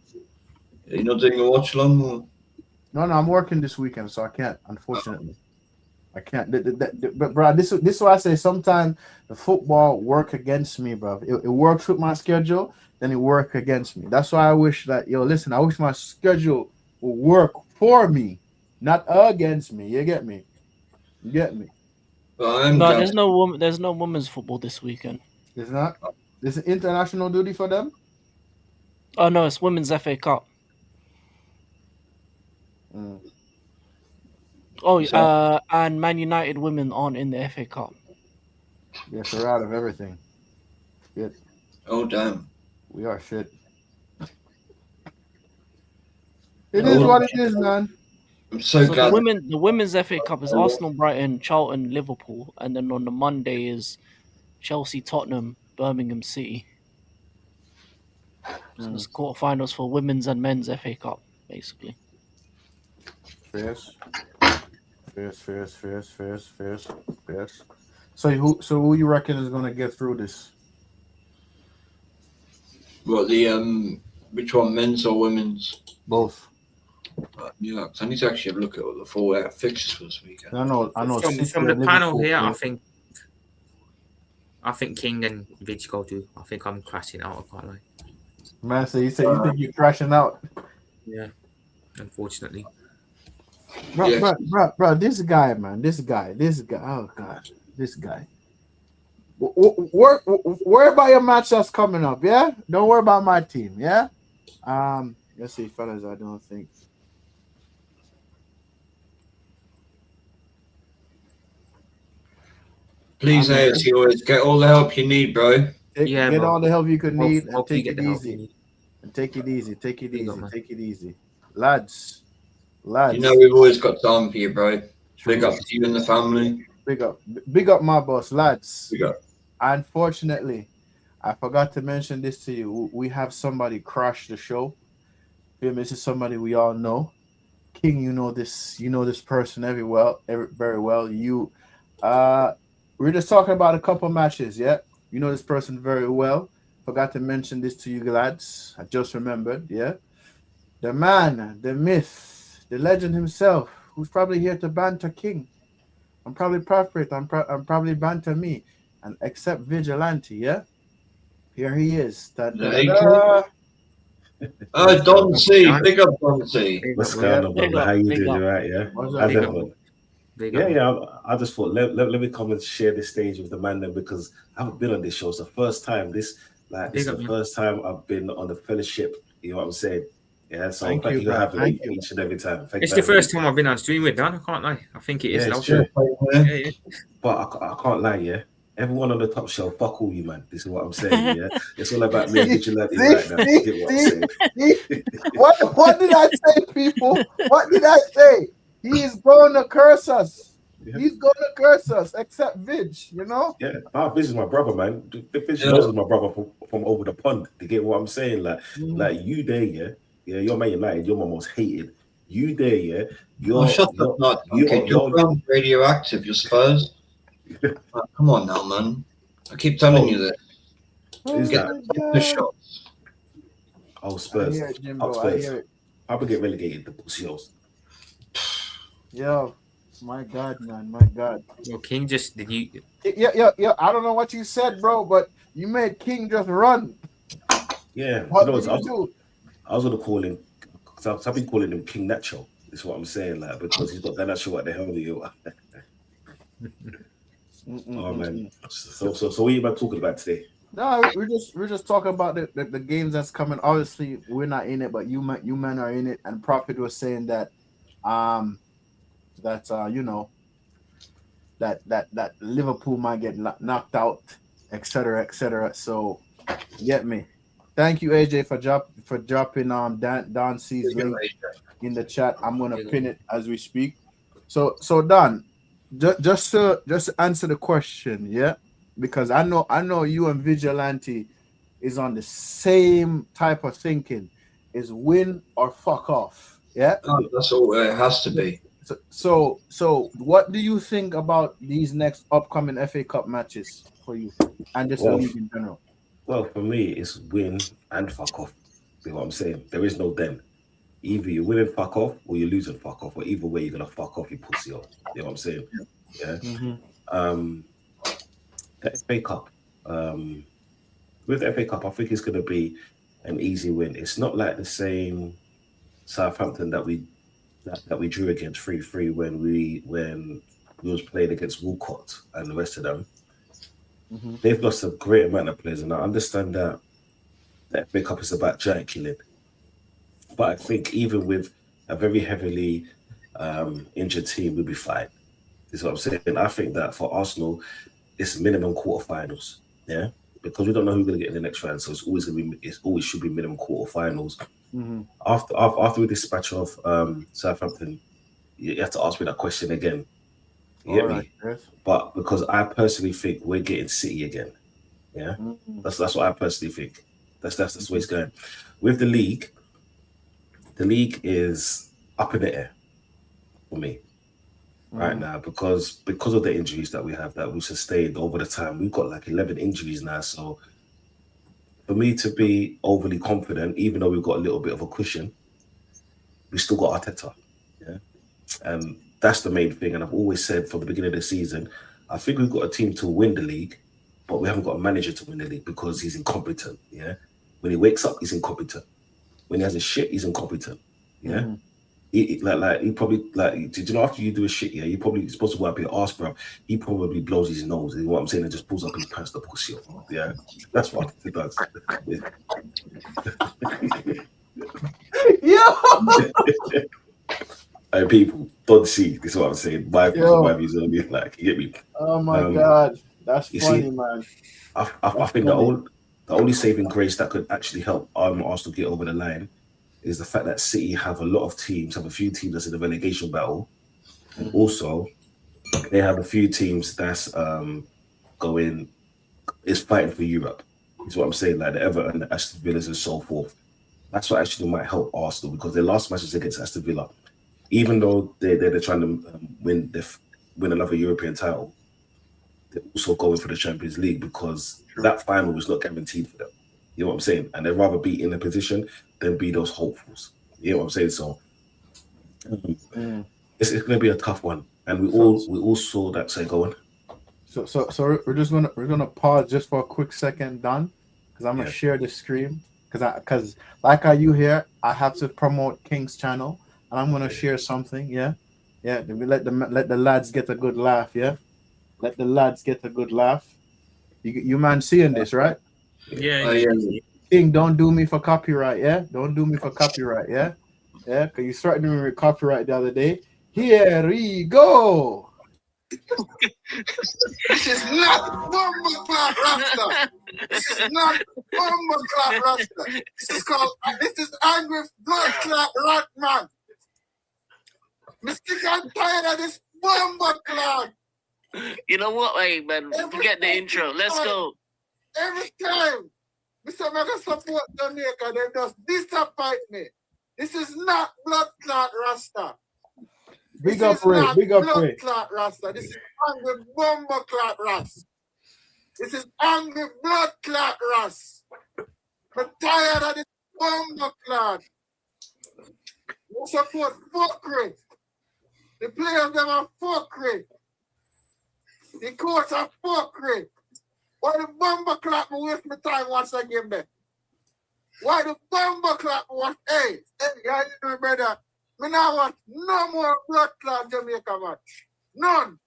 You're not doing a watch along? Or? No, I'm working this weekend, so I can't. Unfortunately, I can't. But bro, this is why I say sometimes the football work against me, bro. It works with my schedule, then it work against me. That's why I wish that listen. I wish my schedule would work for me, not against me. You get me? You get me? Well, I am No, glad. there's no women's football this weekend. It's not. It's an international duty for them. Oh no, it's women's FA Cup. Mm. Oh, So, and Man United women aren't in the FA Cup. Yes, we're out of everything. Shit, oh, damn. we are shit. It is Oh, what it is, man. I'm so So glad. the women's FA Cup is Arsenal, Brighton, Charlton, Liverpool, and then on the Monday is Chelsea, Tottenham, Birmingham City. So it's quarterfinals for women's and men's FA Cup, basically. Fierce. So who you reckon is gonna get through this? What, which one, men's or women's? Both. Yeah, 'cause I need to actually have a look at what the full fixtures for this weekend. I know. City From the and panel Liverpool here, play. I think King and Vidge go to. I think I'm crashing out. I can't lie. Man, so you think you're crashing out, Yeah, unfortunately. bro, Yes. bro. This guy, man. This guy. Oh god, this guy. Worry about your match that's coming up, yeah. Don't worry about my team, yeah. Let's see, fellas. I don't think. Please, I know. AS, you always get all the help you need, bro. Yeah, Get bro. all the help you could need and Hopefully, take get it the help you easy. need. And take it easy. Take it Big up, easy. man. Take it easy, lads. You know we've always got time for you, bro. Big True. up to you and the family. Big up, my boss, lads. Big up. Unfortunately, I forgot to mention this to you. We have somebody crash the show. This is somebody we all know. King, you know this. You know this person very well. We're just talking about a couple matches. Yeah, you know this person very well. Forgot to mention this to you, lads. I just remembered. Yeah, the man, the myth, the legend himself, who's probably here to banter King. I'm probably perfect. I'm probably banter me, and except vigilante. Yeah, here he is. Da, da, da, da. Don C. Don. Big up, Don C. Big What's up, going man. on, Big brother? up, How you big doing? up. You right? Yeah. What's up, How's Big bro? up. everyone? Big Yeah, up, man. yeah. I just thought let me come and share this stage with the man then because I haven't been on this show. It's the first time. This Big is up, the man. first time I've been on the fellowship. You know what I'm saying? Yeah. So Thank thank you, you for man. having Thank me you. each and every time. Thank It's you the for having first me. time I've been on stream with Dan. I can't lie. I think it is. Yeah, it's Low. true. Yeah, yeah. But I can't lie, yeah. Everyone on the top shelf, fuck all you, man. This is what I'm saying, yeah. It's all about me and vigilante right now. You get what I'm saying? What did I say, people? What did I say? He's going to curse us. Yeah. He's going to curse us, except Vig, you know? Yeah, this is my brother, man. This Yeah. knows is my brother from over the pond. To get what I'm saying, Mm. like you there, yeah. You're Man United. You're my most hated. You there, yeah. Oh, shut up, not kid. You're from radioactive. You're Spurs. Oh, come on now, man. I keep telling you this. Is Get that the shots. oh I Spurs? hear it, Jimbo. Up I Spurs. hear it. Probably get relegated. The pussios. Yo, my God, man. My God. Well, King just did you. Yeah. I don't know what you said, bro, but you made King just run. Yeah, What you know, did you do? I was gonna call him. Cause I've been calling him King Nacho. Is what I'm saying, like because he's got that Nacho. What the hell are you? Oh man. So what are you about talking about today? No, we're just talking about the games that's coming. Obviously, we're not in it, but you men are in it. And Prophet was saying that you know that Liverpool might get knocked out, etc., etc. So, get me. Thank you, AJ, for dropping Don C's link in the chat. I'm gonna pin it as we speak. So Don, just to answer the question, yeah, because I know you and Vigilante is on the same type of thinking, is win or fuck off, yeah. Oh, that's all it has to be. So what do you think about these next upcoming FA Cup matches for you and just the league in general? Well, for me, it's win and fuck off. You know what I'm saying? There is no then. Either you win and fuck off, or you lose and fuck off. Or either way, you're gonna fuck off, you pussy off. You know what I'm saying? Yeah. The FA Cup. With the FA Cup, I think it's gonna be an easy win. It's not like the same Southampton that we drew against 3-3 when we was playing against Walcott and the rest of them. They've lost a great amount of players, and I understand that the FA Cup is about giant killing. But I think even with a very heavily injured team, we'll be fine. Is what I'm saying. I think that for Arsenal, it's minimum quarterfinals. Yeah, because we don't know who's going to get in the next round, so it always should be minimum quarterfinals. After we dispatch off Southampton, you have to ask me that question again. You get me? Yes. But because I personally think we're getting City again. Yeah, that's what I personally think. That's the way it's going. With the league is up in the air for me right now because of the injuries that we have that we sustained over the time. We've got like 11 injuries now, so for me to be overly confident, even though we've got a little bit of a cushion, we still got Arteta. Yeah, and that's the main thing. And I've always said from the beginning of the season, I think we've got a team to win the league, but we haven't got a manager to win the league because he's incompetent. Yeah, when he wakes up, he's incompetent. When he has a shit, he's incompetent. Yeah, he probably did you know after you do a shit, yeah, you probably supposed to wipe your ass, bro. He probably blows his nose. You know what I'm saying? And just pulls up his pants to pussy up. Yeah, that's what he does. Yeah. Hey, people don't see this is what I'm saying. My views on me, like you get me. Oh my God, that's you funny, see, man. I think the the only saving grace that could actually help Arsenal get over the line is the fact that City have a few teams that's in the relegation battle, and also they have a few teams that's fighting for Europe. Is what I'm saying, like the Everton, the Aston Villas, and so forth. That's what actually might help Arsenal because their last match is against Aston Villa. Even though they're trying to win another European title, they're also going for the Champions League because that final was not guaranteed for them. You know what I'm saying? And they'd rather be in a position than be those hopefuls. You know what I'm saying? So it's going to be a tough one, and we all saw that. Say, go on. So we're gonna pause just for a quick second, Don, because I'm gonna share the screen because like how you here, I have to promote King's channel, and I'm gonna share something. Yeah. We let the lads get a good laugh. Yeah, let the lads get a good laugh. You man seeing this, right? Yeah. King, don't do me for copyright. Yeah, don't do me for copyright. Yeah, because you started doing me with copyright the other day. Here we go. This is not Bomber Clock Rasta. This is not Bomber Clock Rasta. This is Angry Blood Clot Rat Man. I'm tired of this Bomber Clock. You know what, hey man? Forget the intro. Let's go. Every time, Mr. Mega support Jamaica, they just disappoint me. This is not Blood Clot Rasta. Big up, Ray. Big up, Ray. Blood Clot Rasta. This is Angry Bomber Clot Rasta. This is Angry Blood Clot Rasta. I'm tired of this Bomber Clot. You support fuckery. The players them are fuckery. The coach are fuckery. Why the Bomber Clot me waste my time once I game there? Why the Bomber Clot me watch? Hey, how you doing, brother? Me now want no more Blood Clot Jamaica match. None.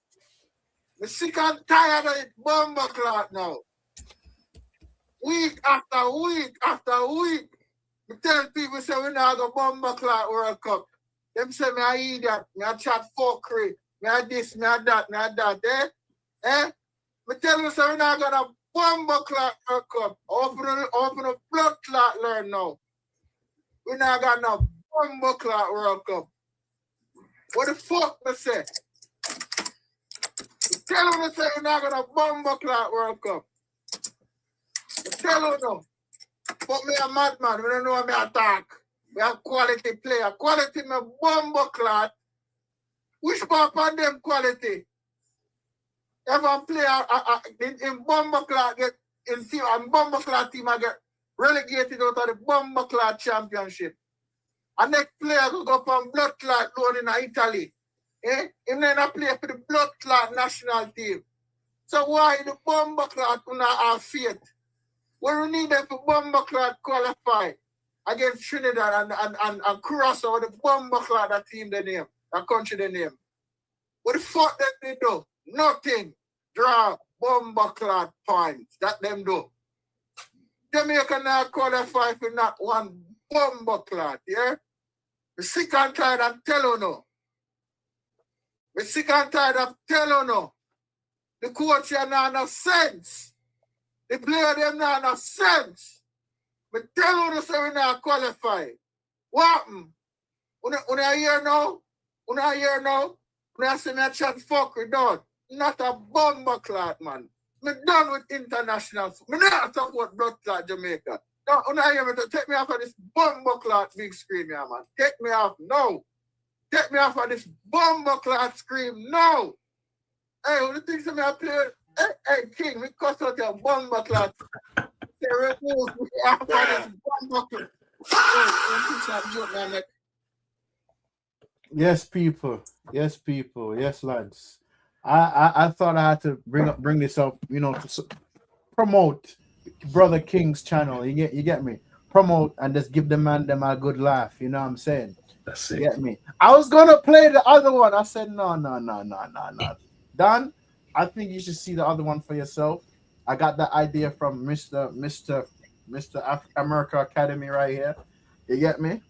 Me sick and tired of it Bomber Clot now. Week after week after week. Me tell people say we now go Bomber Clot World Cup. Them say me I idiot, me I chat fuckery, me I this, me I that, eh? Me tell you say we now got a Bomber Clot World Cup. Open a Blood Clot learn now. We now got no Bomber Clot World Cup. What the fuck me say? Tell them to say we're not gonna Bomber Clot World Cup. Tell them no. But me a madman, we don't know how me attack. We have quality player. Quality me Bomber Clot. Which part of them quality? If a player in Bomber Clot get in team and Bomber Clot team I get relegated out of the Bomber Clot Championship. And next player will go up on Blood Clot loan in Italy. Him then play for the Blood Clot national team. So why the Bomber Clot will not have faith? When we need them for Bomber Clot qualify against Trinidad and Curaçao, the Bomber Clot that team the name, that country the name. What the fuck that they do? Nothing. Draw Bomber Clot points. That them do. Jamaica now qualify for not one Bomber Clot, yeah? We're sick and tired of telling no. We're sick and tired of telling no. The coach here now no sense. The player them now no sense. But tell you say we not qualify. What happened? Una hear now? Una hear now? Una say me a chat fuckery done. Not a Bomber Clot, man. Me done with international. Me not talk about Blood Clot Jamaica. No, una hear me to take me off of this Bomber Clot big screen here, man. Take me off now. Take me off of this Bomber Clot scream now. Hey, what do you think me I play? Hey, King, we cut out your Bomber Clot. They remove me off of this Bomber Clot. Yes, people. Yes, people. Yes, lads. I thought I had to bring this up, you know, to promote Brother King's channel. You get me? Promote and just give the man them a good laugh. You know what I'm saying? That's it. You get me? I was gonna play the other one. I said no. Don, I think you should see the other one for yourself. I got that idea from Mr. America Academy right here. You get me?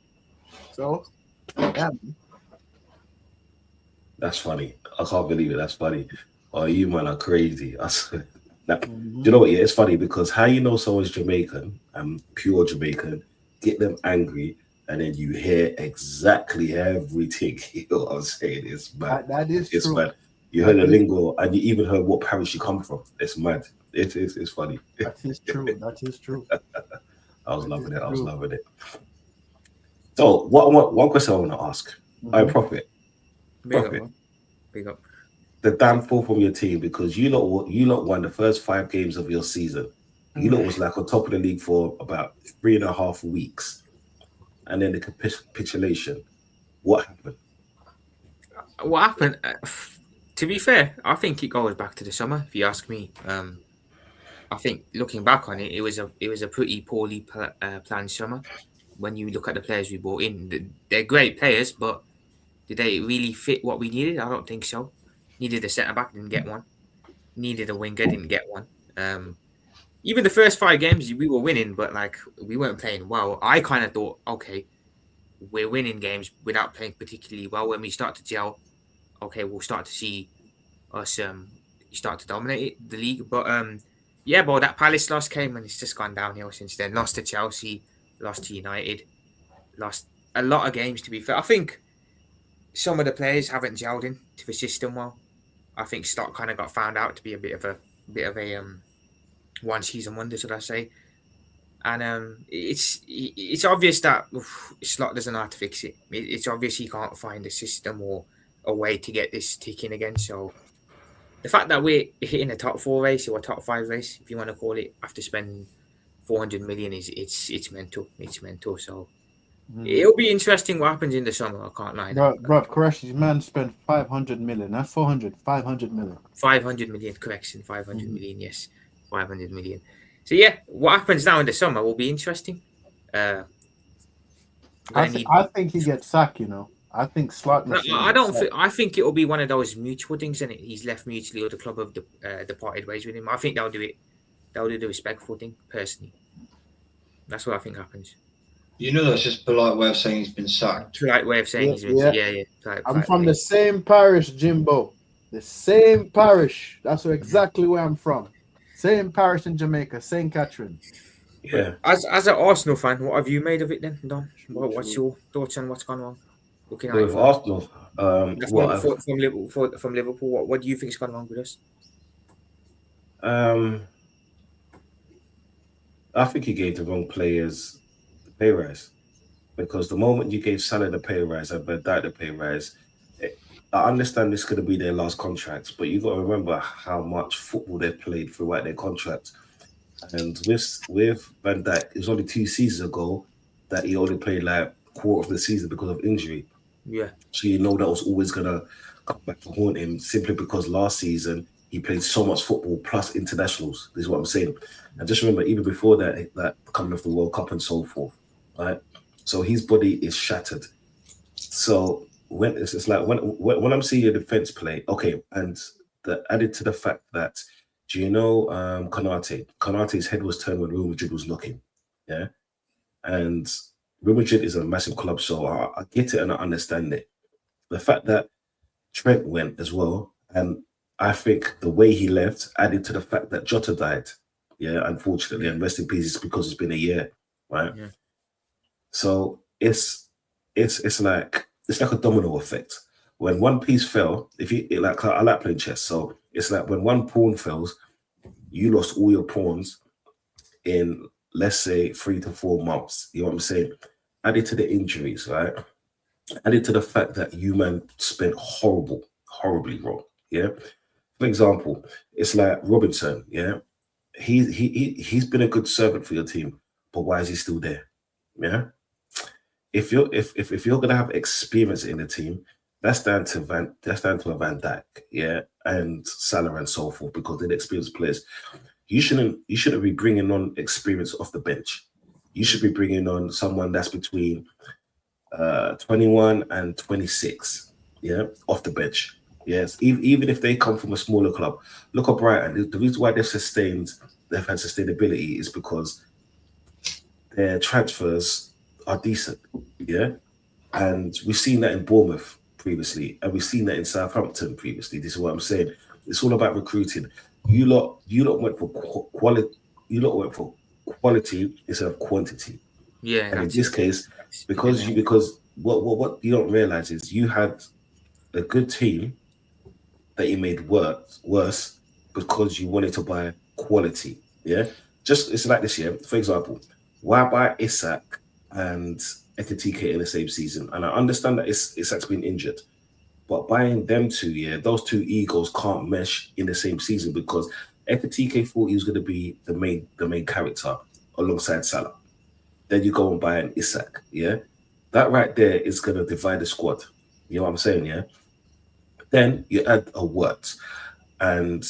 So, yeah. That's funny. I can't believe it. That's funny. Oh, you man are crazy. I swear. Like, do you know what? Yeah, it's funny because how you know someone's Jamaican, pure Jamaican, get them angry, and then you hear exactly everything. You know what I'm saying? It's mad. That is It's true. mad. You That heard the is, lingo, and you even heard what parish you come from. It's mad. It's funny. that is true. That is true. I was That loving is it. I was true. loving it. So, one question I want to ask. I Mhm. Prophet. Big up, Prophet. man. Big up. The downfall from your team because you lot won the first 5 games of your season. You lot was like on top of the league for about 3.5 weeks, and then the capitulation. What happened? What happened? To be fair, I think it goes back to the summer. If you ask me, I think looking back on it, it was a pretty poorly planned summer. When you look at the players we brought in, they're great players, but did they really fit what we needed? I don't think so. Needed a centre back, didn't get one. Needed a winger, didn't get one. Even the first 5 games we were winning, but like we weren't playing well. I kind of thought, okay, we're winning games without playing particularly well. When we start to gel, okay, we'll start to see us start to dominate the league. But yeah, but that Palace loss came and it's just gone downhill since then. Lost to Chelsea, lost to United, lost a lot of games. To be fair, I think some of the players haven't gelled in to the system well. I think Stock kind of got found out to be a bit of a one season wonder, should I say? And it's obvious that Slot doesn't know how to fix it. It's obvious he can't find a system or a way to get this ticking again. So the fact that we're hitting a top 4 race or a top 5 race, if you want to call it, after spending 400 million is it's mental. It's mental. So it'll be interesting what happens in the summer. I can't lie. Bro, correct. This man spent 500 million, not 400, 500 million. 500 million, correction, 500 million, yes. 500 million. So yeah, what happens now in the summer will be interesting. I think he gets sacked, you know. I think Slot machine. I don't think. I think it will be one of those mutual things, and he's left mutually, or the club have departed ways with him. I think they'll do it. They'll do the respectful thing. Personally, that's what I think happens. You know, that's just a polite way of saying he's been sacked. Polite way of saying he's been. Yeah. I'm from the same parish, Jimbo. The same parish. That's exactly where I'm from. Same parish in Jamaica, St. Catherine. Yeah. As an Arsenal fan, what have you made of it then, Don? What's your thoughts on what's gone wrong? Looking at With Arsenal, from Liverpool, what do you think's gone wrong with us? I think you gave the wrong players the pay rise because the moment you gave Salah the pay rise and Van Dijk the pay rise, I understand this is going to be their last contracts, but you got to remember how much football they've played throughout their contracts. And with Van Dijk, it was only 2 seasons ago that he only played like quarter of the season because of injury. Yeah. So you know that was always gonna come back to haunt him simply because last season he played so much football plus internationals. This is what I'm saying. And just remember, even before that coming off the World Cup and so forth, right? So his body is shattered. So when it's like when I'm seeing a defense play, okay, and added to the fact that, do you know Konate? Konate's head was turned when Real Madrid was knocking, yeah, and Real Madrid is a massive club, so I get it and I understand it. The fact that Trent went as well, and I think the way he left added to the fact that Jota died, yeah, unfortunately, and rest in peace because it's been a year, right? Yeah. So it's like a domino effect. When one piece fell, I like playing chess, so it's like when one pawn fails, you lost all your pawns in, let's say, 3 to 4 months. You know what I'm saying? Added to the injuries, right? Added to the fact that you man spent horribly wrong. Yeah. For example, it's like Robinson. Yeah, he's been a good servant for your team, but why is he still there? Yeah. If you're gonna have experience in the team, that's down to a Van Dijk, yeah, and Salah and so forth, because they're experienced players. You shouldn't be bringing on experience off the bench. You should be bringing on someone that's between 21 and 26, yeah, off the bench. Yes, even if they come from a smaller club. Look at Brighton. The reason why they've had sustainability is because their transfers are decent, yeah, and we've seen that in Bournemouth previously, and we've seen that in Southampton previously. This is what I'm saying. It's all about recruiting. You lot went for quality. You lot went for quality instead of quantity. Yeah, And in that's this it. case, Speaking there. because what you don't realize is you had a good team that you made worse because you wanted to buy quality. Yeah, just it's like this. Yeah, for example, why buy Isak and Ekitike in the same season? And I understand that Isak's been injured, but buying them two, yeah, those two egos can't mesh in the same season because Ekitike thought he was going to be the main character alongside Salah. Then you go and buy an Isak, yeah. That right there is going to divide the squad. You know what I'm saying, yeah. Then you add a what, and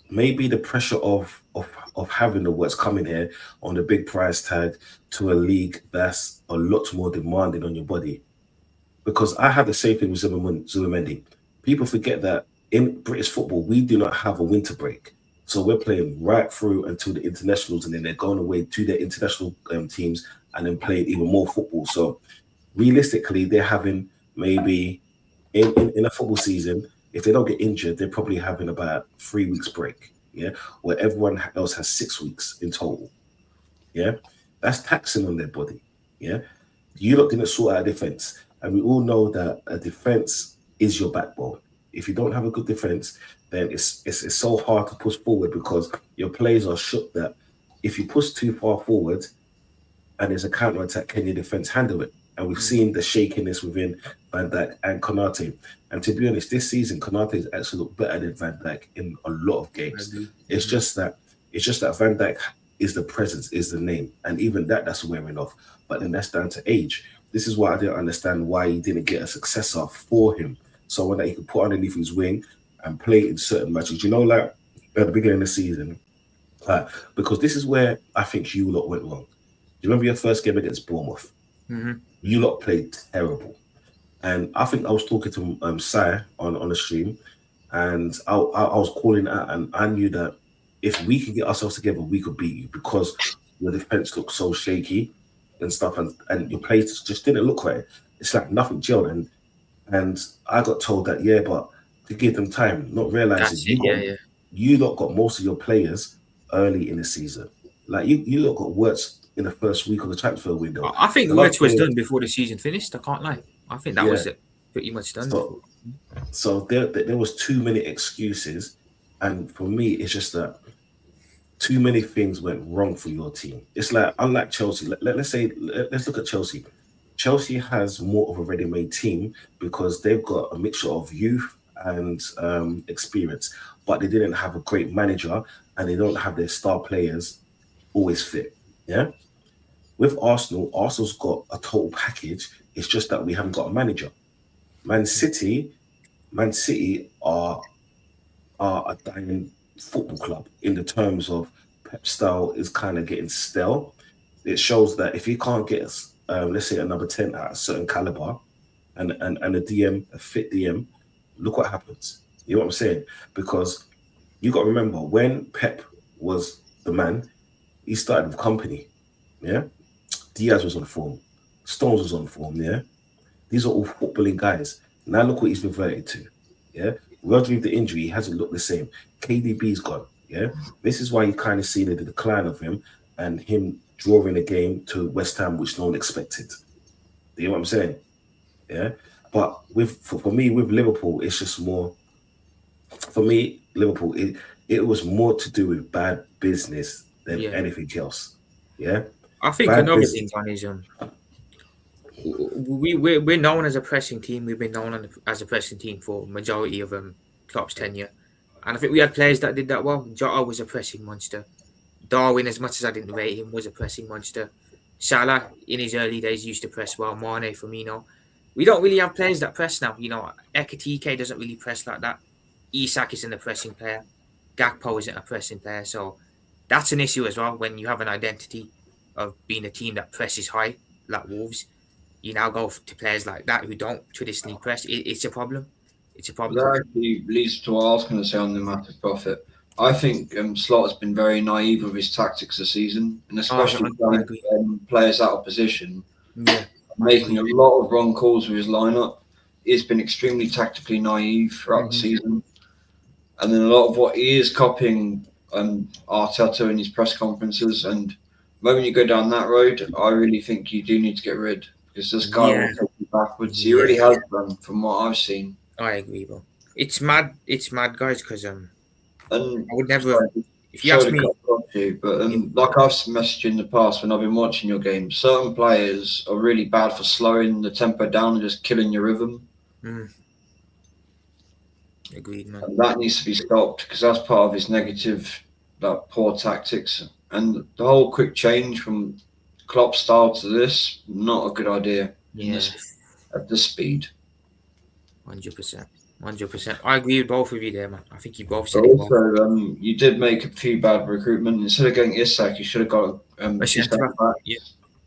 maybe the pressure of having the words coming here on the big price tag to a league that's a lot more demanding on your body. Because I have the same thing with Zubimendi. People forget that in British football, we do not have a winter break. So we're playing right through until the internationals, and then they're going away to their international teams and then playing even more football. So realistically, they're having maybe in a football season, if they don't get injured, they're probably having about 3 weeks break. Yeah, where everyone else has 6 weeks in total. Yeah, that's taxing on their body. Yeah, you lot didn't sort out defense, and we all know that a defense is your backbone. If you don't have a good defense, then it's so hard to push forward because your players are shook that if you push too far forward, and there's a counter attack, can your defense handle it? And we've seen the shakiness within Van Dijk and Konate. And to be honest, this season Konate has actually looked better than Van Dijk in a lot of I games. agree. It's just that Van Dijk is the presence, is the name, and even that's wearing off. But then that's down to age. This is why I didn't understand why he didn't get a successor for him, someone that he could put underneath his wing and play in certain matches. You know, like at the beginning of the season, because this is where I think you lot went wrong. Do you remember your first game against Bournemouth? Hmm. You lot played terrible. And I think I was talking to Sai on the stream, and I was calling out, and I knew that if we could get ourselves together, we could beat you because your defense looked so shaky and stuff, and your plays just didn't look right. It's like nothing gelled, and I got told that but to give them time, not realizing That's it. Yeah, yeah. you lot got most of your players early in the season. Like you lot got works in the first week of the transfer window. I think A lot of Wirtz was players, done before the season finished. I can't lie. I think that yeah. was pretty much done So before. so there was too many excuses, and for me, it's just that too many things went wrong for your team. It's like unlike Chelsea. Let's look at Chelsea. Chelsea has more of a ready-made team because they've got a mixture of youth and experience, but they didn't have a great manager and they don't have their star players always fit. Yeah. With Arsenal, Arsenal's got a total package. It's just that we haven't got a manager. Man City, Man City are a dying football club in the terms of Pep style is kind of getting stale. It shows that if you can't get us, let's say a number 10 at a certain caliber and a fit DM, look what happens. You know what I'm saying? Because you got to remember when Pep was the man, he started with company. Yeah. Diaz was on form. Stones was on form. Yeah. These are all footballing guys. Now look what he's reverted to. Yeah. Rodri with the injury, he hasn't looked the same. KDB's gone. Yeah. This is why you kind of seen the decline of him and him drawing a game to West Ham, which no one expected. You know what I'm saying? Yeah. But for me, with Liverpool, it's just more for me, Liverpool, it was more to do with bad business than Yeah. anything else. Yeah. I think Bad another business. thing on is we're known as a pressing team. We've been known as a pressing team for majority of Klopp's tenure, and I think we had players that did that well. Jota was a pressing monster. Darwin, as much as I didn't rate him, was a pressing monster. Salah, in his early days, used to press well. Mane, Firmino. We don't really have players that press now. You know, Ekitike doesn't really press like that. Isak isn't a pressing player. Gakpo isn't a pressing player. So that's an issue as well when you have an identity of being a team that presses high, like Wolves. You now go to players like that who don't traditionally press. It's a problem. It's a problem. That actually leads to what I was going to say on the massive profit. I think Slot has been very naive with his tactics this season, and especially I agree. players out of position, Yeah, making a lot of wrong calls with his lineup. He's been extremely tactically naive throughout the season. And then a lot of what he is copying Arteta in his press conferences. And when you go down that road, I really think you do need to get rid, because this guy will take you backwards. He really has done, from what I've seen. I agree, bro. It's mad, guys, because And I would never. If you sorry ask to me, cut across you, but like I've messaged you in the past when I've been watching your games, certain players are really bad for slowing the tempo down and just killing your rhythm. Agreed, man. And that needs to be stopped, because that's part of his negative, like, poor tactics. And the whole quick change from Klopp style to this, not a good idea. Yeah, At this speed. 100%. 100%. I agree with both of you there, man. I think you both But said it well. also, you did make a few bad recruitment. Instead of getting Isak, you should have got A centre-back. Yeah.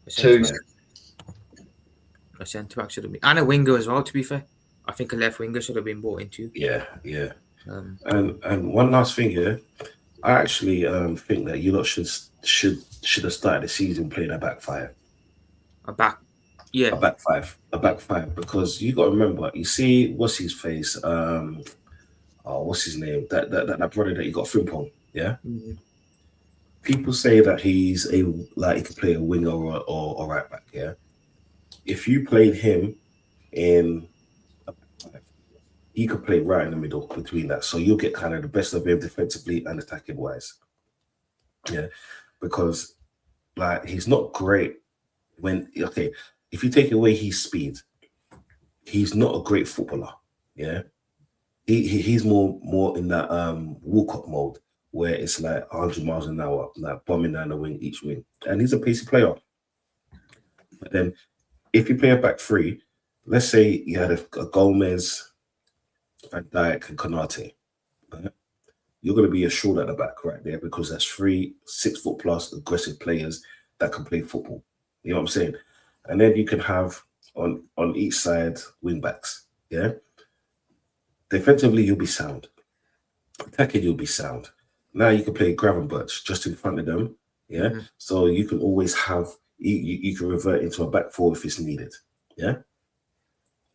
Two. A centre-back should have been. And a winger as well, to be fair. I think a left winger should have been brought in too. Yeah. And one last thing here. I actually think that you lot should have started the season playing a back five. A back five, because you got to remember, you see, what's his face? What's his name? That brother that you got Frimpong, yeah. Mm-hmm. People say that he could play a winger or right back, yeah. If you played him in a back five, he could play right in the middle between that, so you'll get kind of the best of him defensively and attacking wise, yeah. Because like he's not great if you take away his speed, he's not a great footballer. Yeah, he's more in that Walcott mode where it's like 100 miles an hour, like bombing down the wing each wing, and he's a pacey player. But then, if you play a back three, let's say you had a Gomez, Van Dijk, and Konate, right? You're going to be assured at the back right there, because that's 3 6-foot plus aggressive players that can play football. You know what I'm saying? And then you can have on each side wing backs. Yeah. Defensively, you'll be sound. Attacking, you'll be sound. Now you can play Gravenberch just in front of them. Yeah. Mm-hmm. So you can always have you can revert into a back four if it's needed. Yeah.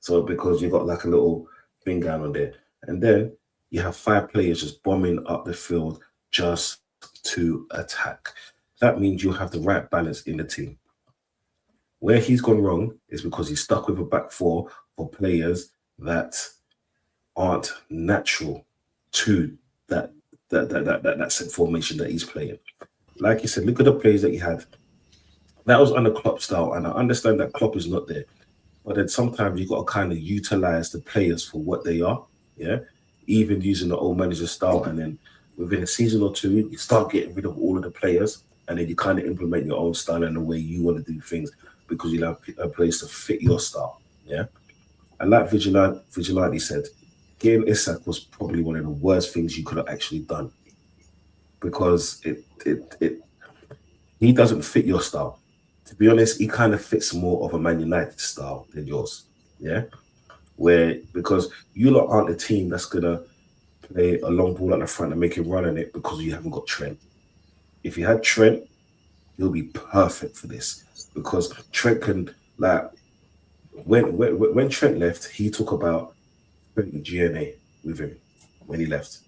So because you've got like a little thing going on there, and then you have 5 players just bombing up the field just to attack. That means you have the right balance in the team. Where he's gone wrong is because he's stuck with a back four for players that aren't natural to that set formation that he's playing. Like you said, look at the players that he had. That was under Klopp style, and I understand that Klopp is not there. But then sometimes you've got to kind of utilize the players for what they are. Yeah, even using the old manager style, and then within a season or two, you start getting rid of all of the players, and then you kind of implement your own style and the way you want to do things, because you have a place to fit your style. Yeah. And like Vigilante said, getting Isak was probably one of the worst things you could have actually done, because he doesn't fit your style. To be honest, he kind of fits more of a Man United style than yours. Yeah. Because you lot aren't a team that's gonna play a long ball at the front and make him run on it, because you haven't got Trent. If you had Trent, he'll be perfect for this, because Trent can, like, when Trent left, he took about 30 GNA with him when he left.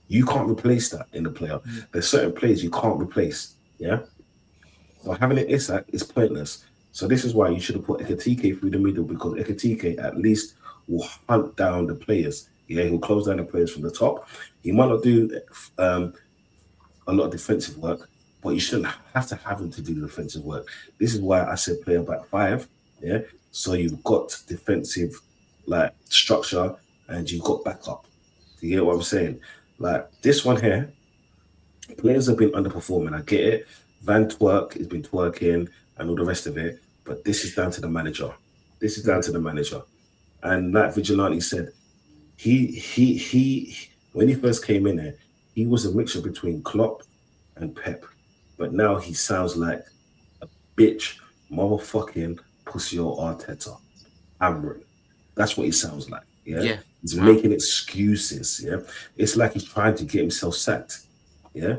You can't replace that in the player. There's certain players you can't replace. Yeah. So having an Isak is pointless. So this is why you should have put Ekatike through the middle, because Ekatike at least will hunt down the players. Yeah, he'll close down the players from the top. He might not do a lot of defensive work, but you shouldn't have to have him to do the defensive work. This is why I said play a back five. Yeah, so you've got defensive like structure and you've got backup. Do you get what I'm saying? Like this one here, players have been underperforming. I get it. Van Twerk has been twerking and all the rest of it, but this is down to the manager. This is down to the manager. And like Vigilante said, he when he first came in there, he was a mixture between Klopp and Pep, but now he sounds like a bitch, motherfucking pussy or Arteta, Amrin. That's what he sounds like. Yeah, he's making excuses. Yeah, it's like he's trying to get himself sacked. Yeah,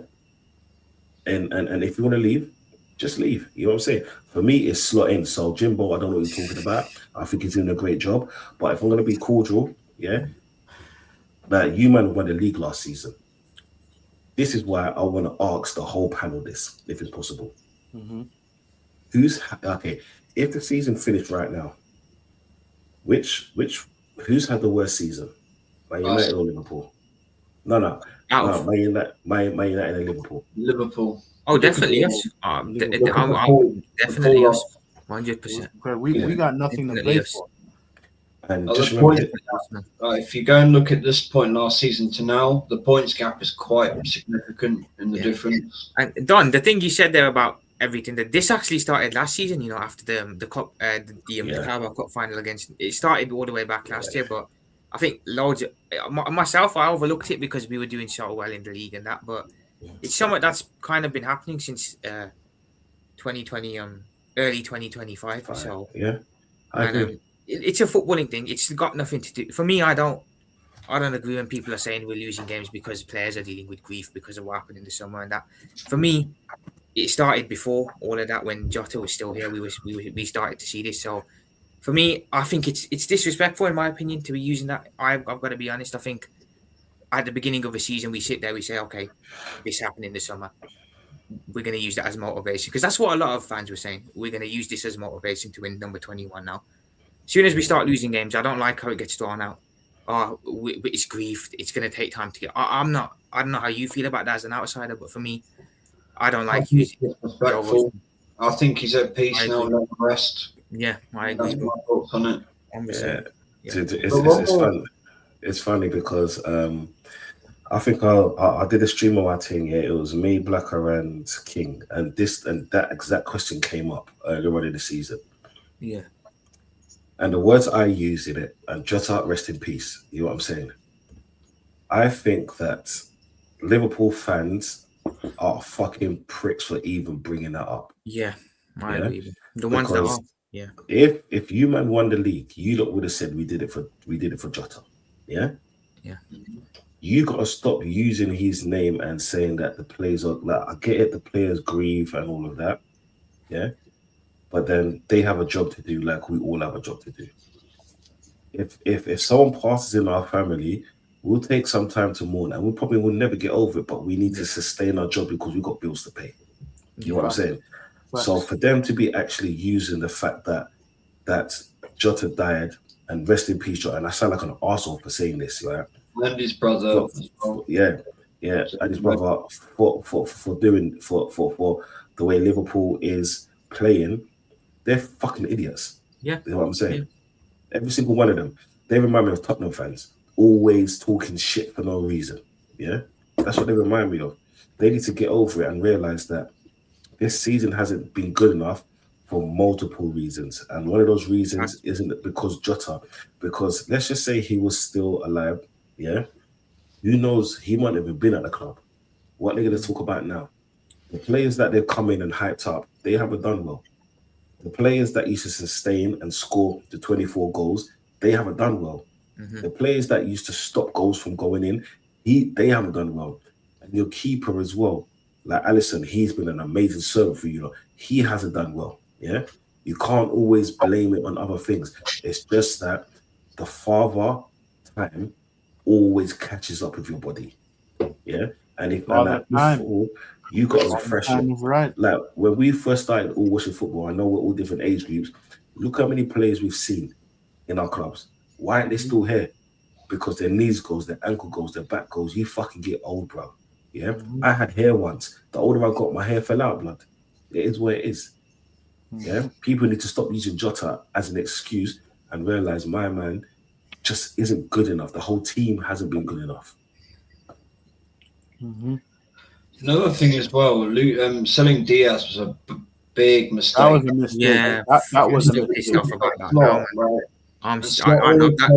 and if you want to leave, just leave. You know what I'm saying? For me, it's slot in. So Jimbo, I don't know what he's talking about. I think he's doing a great job. But if I'm going to be cordial, yeah, Like, you man won the league last season. This is why I want to ask the whole panel this, if it's possible. Mm-hmm. Who's okay? If the season finished right now, who's had the worst season? Man United or Liverpool? No. Man United and Liverpool. Liverpool. Oh, definitely yes. Definitely yes. 100%. We got nothing to Definitely play yes. for. And At just the remember, point, if you go and look at this point last season to now, the points gap is quite significant in the difference. And Don, the thing you said there about everything, that this actually started last season, you know, after the cup, the Carabao Cup final against. It started all the way back last year, but I think loads of, myself, I overlooked it because we were doing so well in the league and that, but it's something that's kind of been happening since 2020, early 2025. So I agree. It's a footballing thing. It's got nothing to do. For me, I don't agree when people are saying we're losing games because players are dealing with grief because of what happened in the summer and that. For me, it started before all of that. When Jota was still here, we started to see this. So for me, I think it's disrespectful in my opinion to be using that. I've got to be honest. I think at the beginning of a season, we sit there, we say, okay, this happened in the summer. We're going to use that as motivation because that's what a lot of fans were saying. We're going to use this as motivation to win number 21 now. As soon as we start losing games, I don't like how it gets thrown out. Oh, it's grief. It's going to take time to get. I don't know how you feel about that as an outsider, but for me, I don't like using Respectful. I think he's at peace now. Let him rest. Yeah, I agree. That's my thoughts on it. It's fun. It's funny because I think I did a stream on my thing. Yeah, it was me, Blacker, and King, and that exact question came up earlier on in the season. Yeah. And the words I used in it, and Jota, rest in peace. You know what I'm saying? I think that Liverpool fans are fucking pricks for even bringing that up. Yeah, I agree. The ones that are. Yeah. If you man won the league, you lot would have said we did it for Jota. Yeah. Yeah. You got to stop using his name and saying that the players are like, I get it, the players grieve and all of that. Yeah. But then they have a job to do, like we all have a job to do. If someone passes in our family, we'll take some time to mourn, and we probably will never get over it, but we need to sustain our job because we've got bills to pay. You know what I'm saying? Right. So for them to be actually using the fact that Jota died, and rest in peace, Jota, and I sound like an arsehole for saying this, right? And his brother. And his brother for doing for the way Liverpool is playing. They're fucking idiots. Yeah. You know what I'm saying? Yeah. Every single one of them. They remind me of Tottenham fans. Always talking shit for no reason. Yeah? That's what they remind me of. They need to get over it and realize that this season hasn't been good enough for multiple reasons. And one of those reasons isn't because Jota. Because let's just say he was still alive. Yeah? Who knows? He might have even been at the club. What they're going to talk about now? The players that they've come in and hyped up, they haven't done well. The players that used to sustain and score the 24 goals, they haven't done well. Mm-hmm. The players that used to stop goals from going in, they haven't done well. And your keeper as well, like Alisson, he's been an amazing servant for you. He hasn't done well. Yeah, you can't always blame it on other things. It's just that the father time always catches up with your body. Yeah, and if before, you got to refresh it. Right. Like when we first started all watching football, I know we're all different age groups. Look how many players we've seen in our clubs. Why aren't they still here? Because their knees goes, their ankle goes, their back goes. You fucking get old, bro. Yeah. I had hair once. The older I got, my hair fell out, blood. It is what it is. Yeah. People need to stop using Jota as an excuse and realize my man just isn't good enough. The whole team hasn't been good enough. Mm-hmm. Another thing as well, selling Diaz was a big mistake. That was a mistake. Yeah, that was a mistake. I know that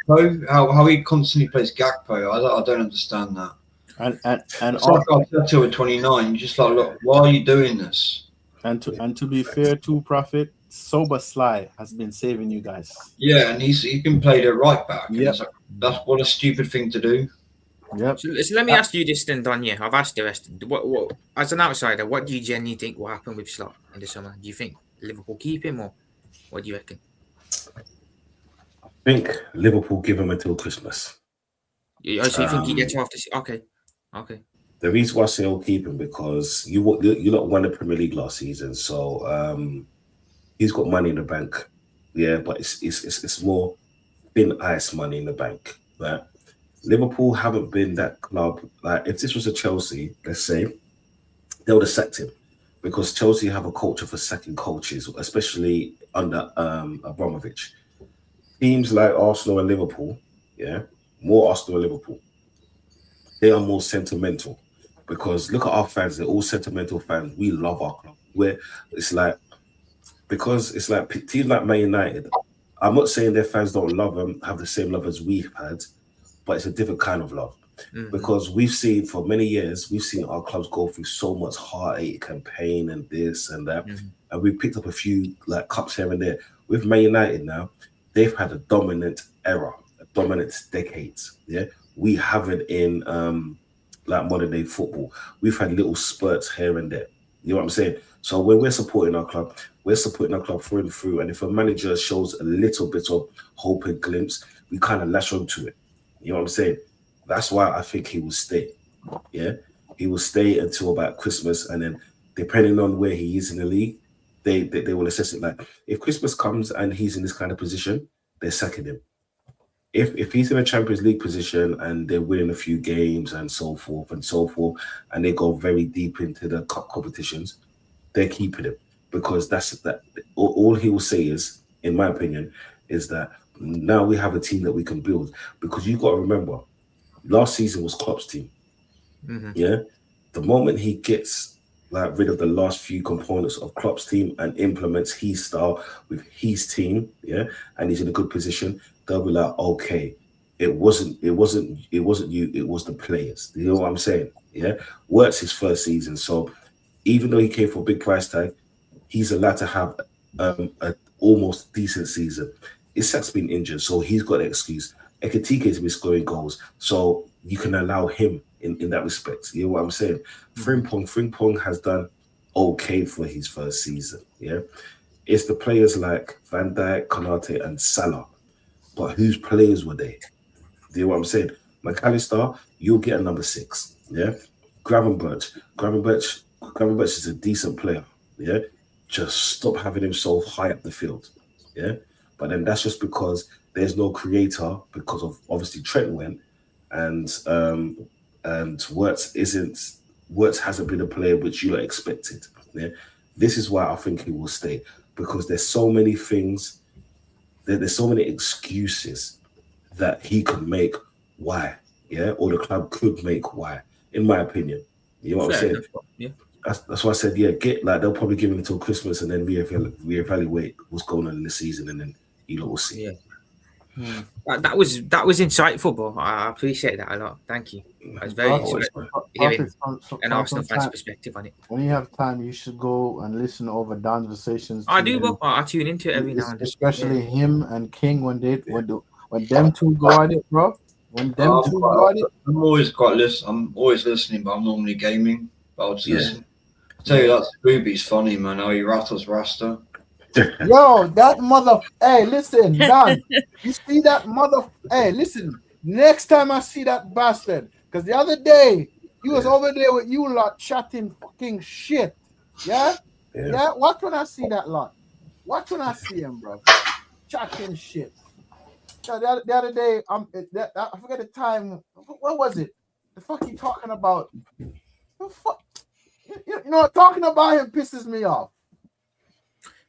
guy. How he constantly plays Gakpo, I don't understand that. And it's like Arteta at 29. You're just like, look, why are you doing this? And to be fair to Prophet, Sober Sly has been saving you guys. Yeah, and he's been played at right back. Yeah, that's what a stupid thing to do. Yep. So let me ask you this then, Don. Yeah, I've asked the rest. What as an outsider, what do you genuinely think will happen with Slot in the summer? Do you think Liverpool keep him, or what do you reckon? I think Liverpool give him until Christmas. So you think he gets off this? Okay. The reason why I say he'll keep him because you lot won the Premier League last season, so he's got money in the bank. Yeah, but it's more thin ice money in the bank, right? Liverpool haven't been that club. Like if this was a Chelsea, let's say, they would have sacked him because Chelsea have a culture for sacking coaches, especially under Abramovich. Teams like Arsenal and Liverpool, yeah, more Arsenal and Liverpool, they are more sentimental because look at our fans, they're all sentimental fans. We love our club. Where it's like because it's like teams like Man United. I'm not saying their fans don't love them, have the same love as we've had, but it's a different kind of love. Because we've seen for many years, we've seen our clubs go through so much heartache and pain and this and that. And we've picked up a few like cups here and there. With Man United now, they've had a dominant era, a dominant decades. Yeah. We haven't in like modern day football. We've had little spurts here and there. You know what I'm saying? So when we're supporting our club, we're supporting our club through and through. And if a manager shows a little bit of hope and glimpse, we kind of lash onto it. You know what I'm saying? That's why I think he will stay. Yeah, he will stay until about Christmas, and then depending on where he is in the league, they will assess it. Like if Christmas comes and he's in this kind of position, they're sacking him. If he's in a Champions League position and they're winning a few games and so forth, and they go very deep into the cup competitions, they're keeping him because that's that. All he will say is, in my opinion, is that now we have a team that we can build because you've got to remember. Last season was Klopp's team. Yeah. The moment he gets like rid of the last few components of Klopp's team and implements his style with his team, yeah, and he's in a good position, they'll be like, okay, it wasn't you, it was the players. You know what I'm saying? Yeah. Works his first season. So even though he came for a big price tag, he's allowed to have an almost decent season. Isak's been injured, so he's got an excuse. Ekitike's been scoring goals, so you can allow him in that respect. You know what I'm saying? Frimpong has done okay for his first season. Yeah, it's the players like Van Dijk, Konate, and Salah. But whose players were they? Do you know what I'm saying? McAllister, you'll get a number 6. Yeah, Gravenberch is a decent player. Yeah, just stop having him so high up the field. Yeah, but then that's just because there's no creator because of obviously Trent went and Wirtz hasn't been a player which you expected. Yeah, this is why I think he will stay because there's so many things, there's so many excuses that he could make why, yeah, or the club could make why, in my opinion. You know what I'm saying? Yeah. That's why I said, yeah, they'll probably give him until Christmas and then reevaluate what's going on in the season and then you will see. Yeah. That was insightful, bro. I appreciate that a lot. Thank you. I was very hearing an Arsenal fan's perspective on it. When you have time, you should go and listen over Don's conversations. I do, bro. I tune into it every now and then. Especially him and King when them two go at it, bro. When them two go at it. I'm always listening, but I'm normally gaming. But I'll just listen. I tell you, that Ruby's funny, man. How he rattles Rasta. Yo, that mother. Hey, listen, Don. You see that mother? Hey, listen. Next time I see that bastard, because the other day he was over there with you lot chatting fucking shit. Yeah. Watch when I see that lot. Watch when I see him, bro. Chatting shit. So the other day, I forget the time. What was it? The fuck he talking about? The fuck. You know, talking about him pisses me off.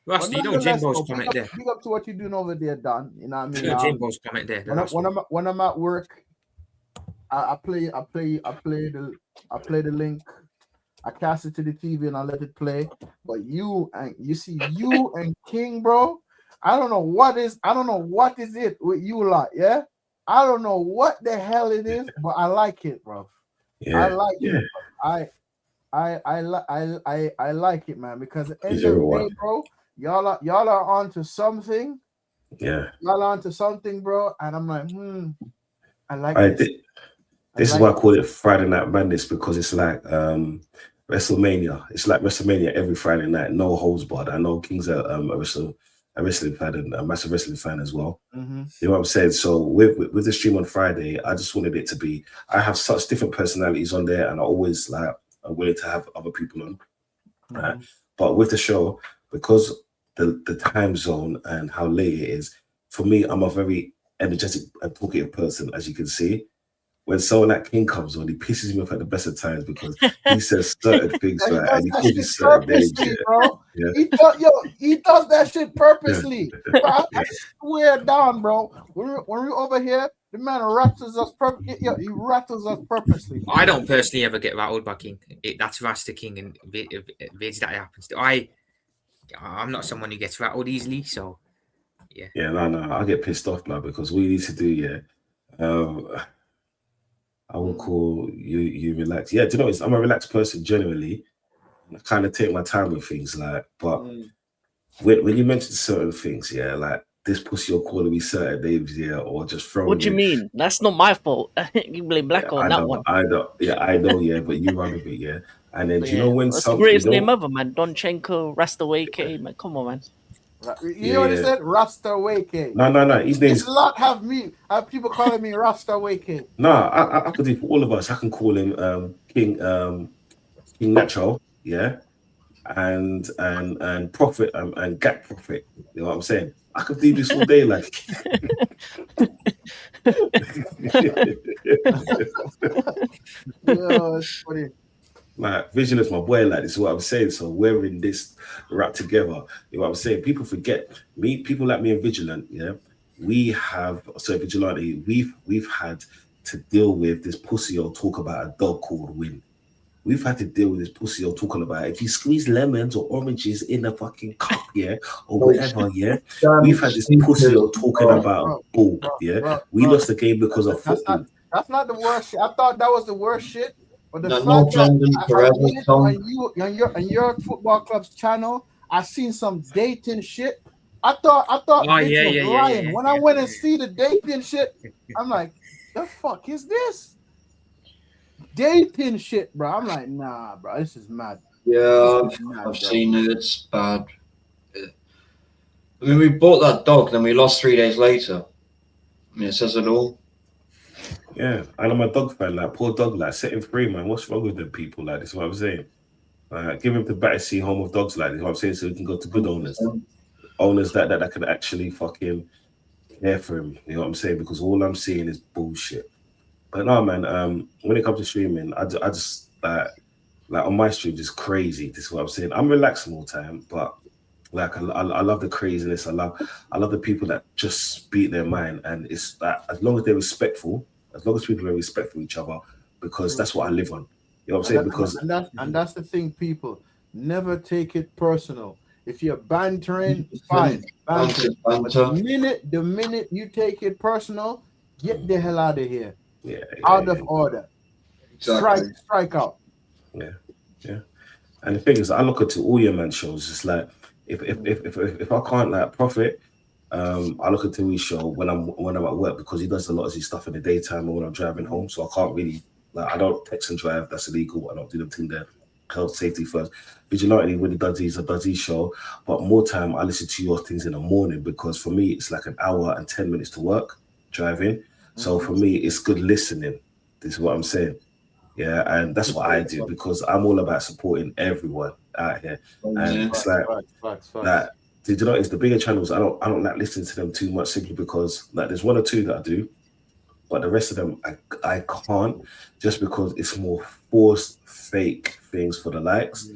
Rusty, you know Jimbo's comment there. Big up to what you're doing over there, Don. You know what I mean? You know Jimbo's comment there. When I'm at work, I play the link. I cast it to the TV and I let it play. But you and King, bro. I don't know what is it with you lot. Yeah, I don't know what the hell it is, but I like it, bro. Yeah, I like it. I like it, man. Because at the end of the day, bro. Y'all are onto something. Yeah. Y'all are onto something, bro. And I'm like, I like this. This is why I call it Friday Night Madness, because it's like WrestleMania. It's like WrestleMania every Friday night, no holds barred. I know King's a a wrestling fan and a massive wrestling fan as well. Mm-hmm. You know what I'm saying? So with the stream on Friday, I just wanted it to be. I have such different personalities on there, and I always like I'm willing to have other people on. Right? But with the show, because the time zone and how late it is, for me, I'm a very energetic and talkative person, as you can see. When someone like King comes on, he pisses me off at the best of times because he says certain things, He right, does and he that calls me shit certain names. purposely, Yeah. bro. Yeah. He does that shit purposely. Bro, I Yeah. swear down, bro. When we're over here, the man rattles us he rattles us purposely. Bro. I don't personally ever get rattled by King. That's Rasta King and Vids that happens to. I'm not someone who gets rattled easily, so yeah. Yeah, no, I get pissed off, blood, because what you need to do, yeah. I will call you relax. Yeah, do you know what? I'm a relaxed person generally. I kind of take my time with things, like, but when you mention certain things, yeah, like this pussy you're calling me certain names, yeah, or just throwing What do you in. mean? That's not my fault. You blame Black on that one. I know, yeah, but you run with it, yeah. And then do you know when that's the some greatest name ever, man. Donchenko, Rastaway, man. Come on, man. You know what he said? Rasta Wake. No. His name's This lot have people calling me Rasta Wake. no. I could do for all of us. I can call him King Nacho, yeah, and Prophet and Gap Prophet. You know what I'm saying? I could do this all day, like. Yo, it's funny. Like Vigilance, my boy, like this is what I'm saying. So we're in this rap together. You know what I'm saying? People forget people like me and Vigilant, yeah. Vigilante, we've had to deal with this pussy or talk about a dog called Win. We've had to deal with this pussy or talking about if you squeeze lemons or oranges in a fucking cup, yeah, or whatever, yeah. We've had this pussy or talking about a bull, yeah. We lost the game because of football. That's not the worst shit. I thought that was the worst shit. But the fact North that London forever, Tom. on your football club's channel, I seen some dating shit. I thought Mitch was lying. When I went and see the dating shit, I'm like, the fuck is this? Dating shit, bro. I'm like, nah, bro, this is mad. Yeah, I've seen it. It's bad. I mean, we bought that dog, then we lost 3 days later. I mean, it says it all. Yeah, and I'm a dog fan. Like, poor dog, like, set him free, man. What's wrong with them people? Like, this is what I'm saying. Give him to Battersea home of dogs, like, this is what I'm saying, so he can go to good owners. Owners that can actually fucking care for him. You know what I'm saying? Because all I'm seeing is bullshit. But no, man, when it comes to streaming, I just like on my streams, it's crazy. This is what I'm saying. I'm relaxing all the time, but like I love the craziness. I love the people that just speak their mind, and it's that as long as they're respectful, as long as people are respectful of each other, because that's what I live on. You know what I'm saying? Because that's the thing, people never take it personal. If you're bantering, fine, banter. The minute you take it personal, get the hell out of here. Out of order. Exactly. Strike out. Yeah. And the thing is, I look into all your man shows. It's like if I can't like profit, I look into his show when I'm at work, because he does a lot of his stuff in the daytime or when I'm driving home. So I can't really I don't text and drive. That's illegal. I don't do the thing there. Health safety first. Vigilante, when he does his show, but more time I listen to your things in the morning, because for me it's like an hour and 10 minutes to work driving. So for me it's good listening. This is what I'm saying. Yeah, and that's what I do, because I'm all about supporting everyone out here. And it's like that. Did you notice the bigger channels? I don't like listening to them too much, simply because like there's one or two that I do, but the rest of them I can't, just because it's more forced fake things for the likes.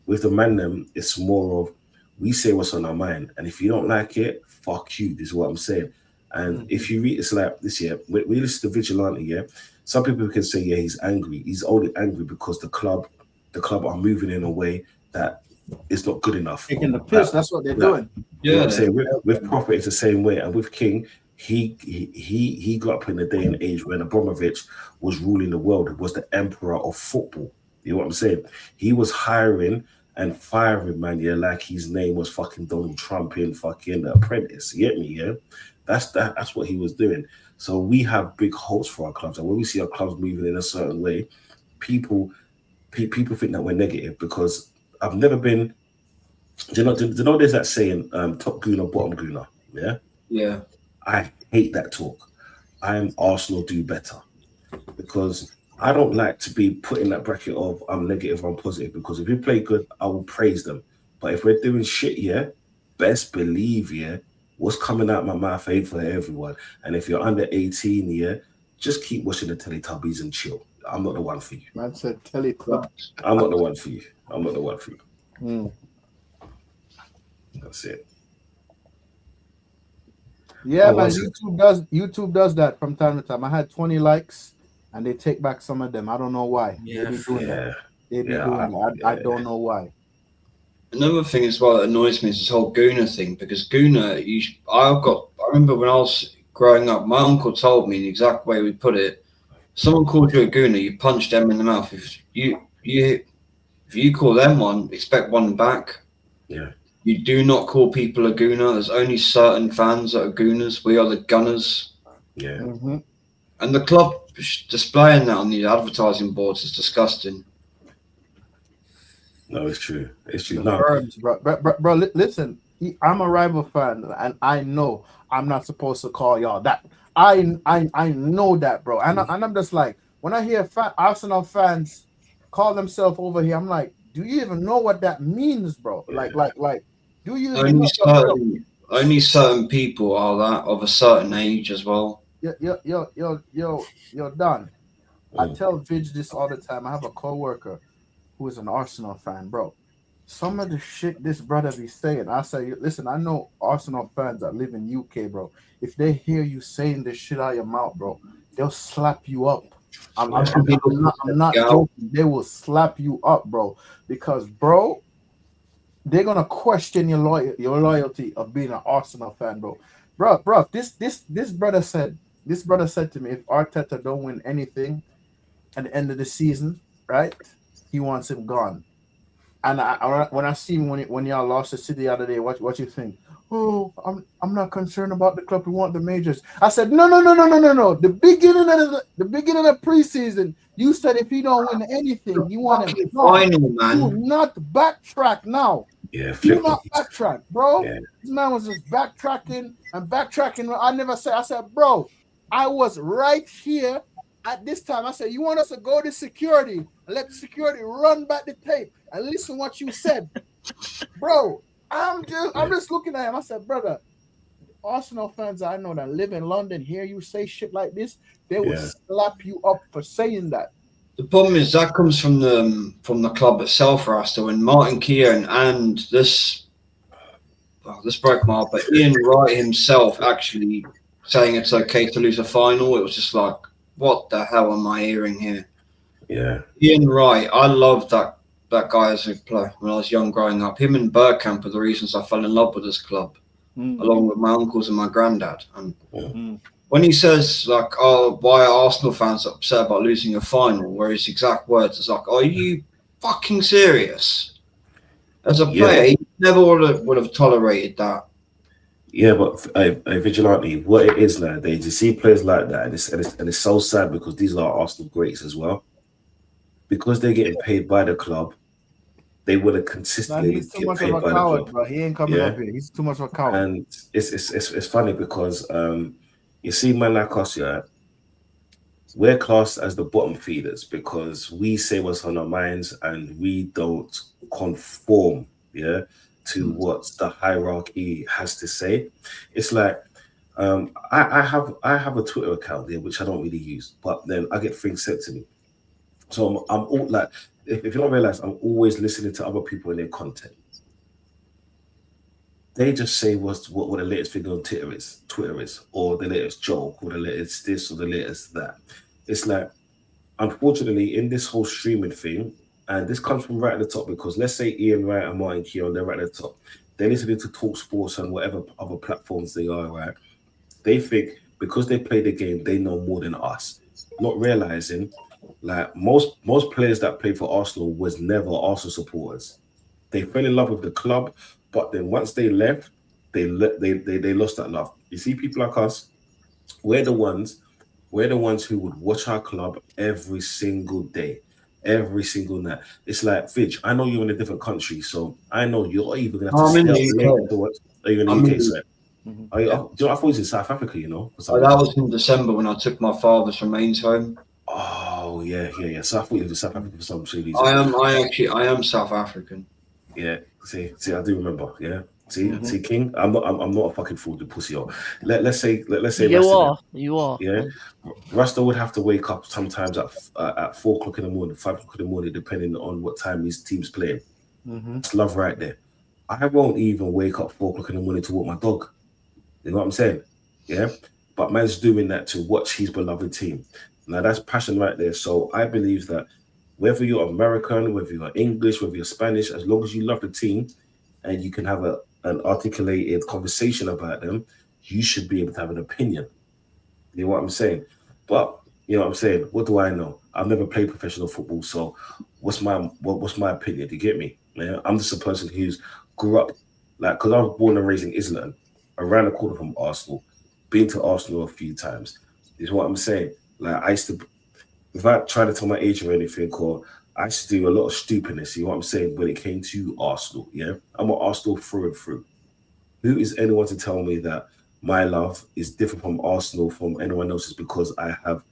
With the man them, it's more of we say what's on our mind, and if you don't like it, fuck you. This is what I'm saying. And if you read, it's like this year, we listen to Vigilante, yeah. Some people can say, yeah, he's angry. He's only angry because the club are moving in a way that is not good enough. Taking the piss, that's what they're doing. You know what I'm saying? With Prophet, it's the same way, and with King, he grew up in a day and age when Abramovich was ruling the world. It was the emperor of football. You know what I'm saying? He was hiring and firing, man, yeah, like his name was fucking Donald Trump in fucking The Apprentice. You get me, yeah? That's what he was doing. So we have big hopes for our clubs, and when we see our clubs moving in a certain way, people think that we're negative, because I've never been Do you know there's that saying, top gooner, bottom gooner? Yeah. Yeah. I hate that talk. I'm Arsenal do better because I don't like to be put in that bracket of I'm negative, I'm positive. Because if we play good, I will praise them. But if we're doing shit, yeah, best believe, yeah, what's coming out my mouth ain't for everyone. And if you're under 18, yeah, just keep watching the Teletubbies and chill. I'm not the one for you. Man said Teletubbies. I'm not the one for you. I'm not the one for you. Mm. That's it. Yeah, Oh, man. what's it? YouTube does that from time to time. I had 20 likes, and they take back some of them. I don't know why. Yeah, They be doing that. Yeah. They be Yeah, doing that. I don't know why. Another thing as well that annoys me is this whole Gooner thing, because Gooner, I remember when I was growing up, my uncle told me the exact way we put it. Someone called you a Gooner, you punch them in the mouth. If you call them one, expect one back. Yeah. You do not call people a Gooner. There's only certain fans that are Gooners. We are the Gunners. Yeah. Mm-hmm. And the club displaying that on the advertising boards is disgusting. No, it's true. It's true. The No. Birds, bro, listen. I'm a rival fan, and I know I'm not supposed to call y'all that. I know that, bro. And I'm just like, when I hear Arsenal fans call themselves over here, I'm like, do you even know what that means, bro? Yeah. Like, do you even Only certain people are that of a certain age as well. Yo, Don. I Mm. tell Vidge this all the time. I have a coworker who is an Arsenal fan, bro. Some of the shit this brother be saying, I say, listen, I know Arsenal fans that live in UK, bro. If they hear you saying this shit out of your mouth, bro, they'll slap you up. I'm not joking. They will slap you up, bro, because, bro, they're gonna question your loyalty of being an Arsenal fan, bro. Bro, this brother said to me, if Arteta don't win anything at the end of the season, right, he wants him gone. And when I see him when y'all lost the City the other day, what you think? Oh, I'm not concerned about the club. We want the majors. I said no. The beginning of preseason, you said if he don't win anything, you want him gone. Final, man. Do not backtrack now. Yeah. Do not backtrack, bro. Yeah. This man was just backtracking. I never said. I said, bro, I was right here at this time. I said, you want us to go to security and let the security run back the tape and listen what you said, bro. I'm just looking at him. I said, brother, Arsenal fans I know that live in London hear you say shit like this, they will slap you up for saying that. The problem is that comes from the club itself, Rasta. When Martin Keown and this broke my heart, but Ian Wright himself actually saying it's okay to lose a final, it was just like, what the hell am I hearing here? Yeah. Ian Wright, I loved that guy as a player when I was young growing up. Him and Bergkamp are the reasons I fell in love with this club, along with my uncles and my granddad. And when he says, like, oh, why are Arsenal fans upset about losing a final, where his exact words is like, are you fucking serious? As a player, he never would have tolerated that. Yeah, but Vigilante, what it is nowadays, you see players like that, and it's so sad because these are Arsenal greats as well. Because they're getting paid by the club, they would have consistently he's too get much paid of a by coward, the club. bro. He ain't coming up here. He's too much of a coward. And it's funny because you see man like us, yeah, we're classed as the bottom feeders because we say what's on our minds and we don't conform, yeah, to what the hierarchy has to say. It's like I have a Twitter account there which I don't really use, but then I get things sent to me. So I'm all like, if you don't realize, I'm always listening to other people and their content. They just say what the latest thing on Twitter is, or the latest joke, or the latest this, or the latest that. It's like, unfortunately, in this whole streaming thing, and this comes from right at the top, because let's say Ian Wright and Martin Keown, they're right at the top. They're listening to Talk Sports and whatever other platforms they are, right? They think because they play the game, they know more than us, not realizing like most players that played for Arsenal was never Arsenal supporters. They fell in love with the club, but then once they left, they lost that love. You see, people like us, we're the ones who would watch our club every single day. every single night. It's like, Fitch, I know you're in a different country, so I know you're either gonna have to I'm in stay up the late UK. to watch. Are you in the I'm UK in, side? Mhm. Are you, Yeah. do you know, I thought it was in South Africa, you know, for some that reason. was in December when I took my father's remains home. Oh yeah. So I thought it was in South Africa for some reason. I am South African. Yeah, see, I do remember. Yeah, Mhm. see, King, I'm not a fucking fool to pussy up. Let's say You Rasta then. are. You are. Yeah, Rasta would have to wake up sometimes at 4 o'clock in the morning, 5 o'clock in the morning, depending on what time his team's playing. Mhm. That's love right there. I won't even wake up 4 o'clock in the morning to walk my dog. You know what I'm saying? Yeah, but man's doing that to watch his beloved team. Now that's passion right there. So I believe that whether you're American, whether you're English, whether you're Spanish, as long as you love the team and you can have an articulated conversation about them, you should be able to have an opinion. You know what I'm saying? But you know what I'm saying? What do I know? I've never played professional football, so what's my opinion? Do you get me? Yeah, I'm just a person who's grew up like because I was born and raised in Islington, around the corner from Arsenal, been to Arsenal a few times. Is what I'm saying. Like I used to, without trying to tell my age or anything, or I used to do a lot of stupidness. You know what I'm saying? When it came to Arsenal, yeah, I'm an Arsenal through and through. Who is anyone to tell me that my love is different from Arsenal from anyone else's because I have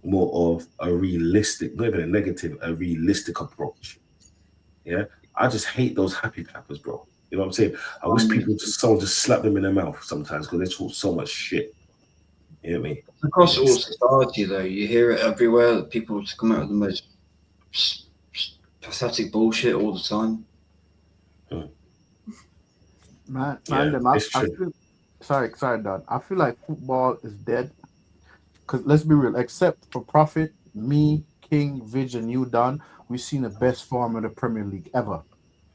more of a realistic, not even a negative, a realistic approach. Yeah. I just hate those happy clappers, bro. You know what I'm saying? I wish someone just slap them in their mouth sometimes because they talk so much shit. You know what I mean? Across Yeah. all society, though, you hear it everywhere. That people come out with the most pathetic bullshit all the time. Man, Yeah, them, it's I true. feel sorry, Don. I feel like football is dead. Cause let's be real, except for Prophet, me, King, Vidge, and you, Don, we've seen the best form of the Premier League ever.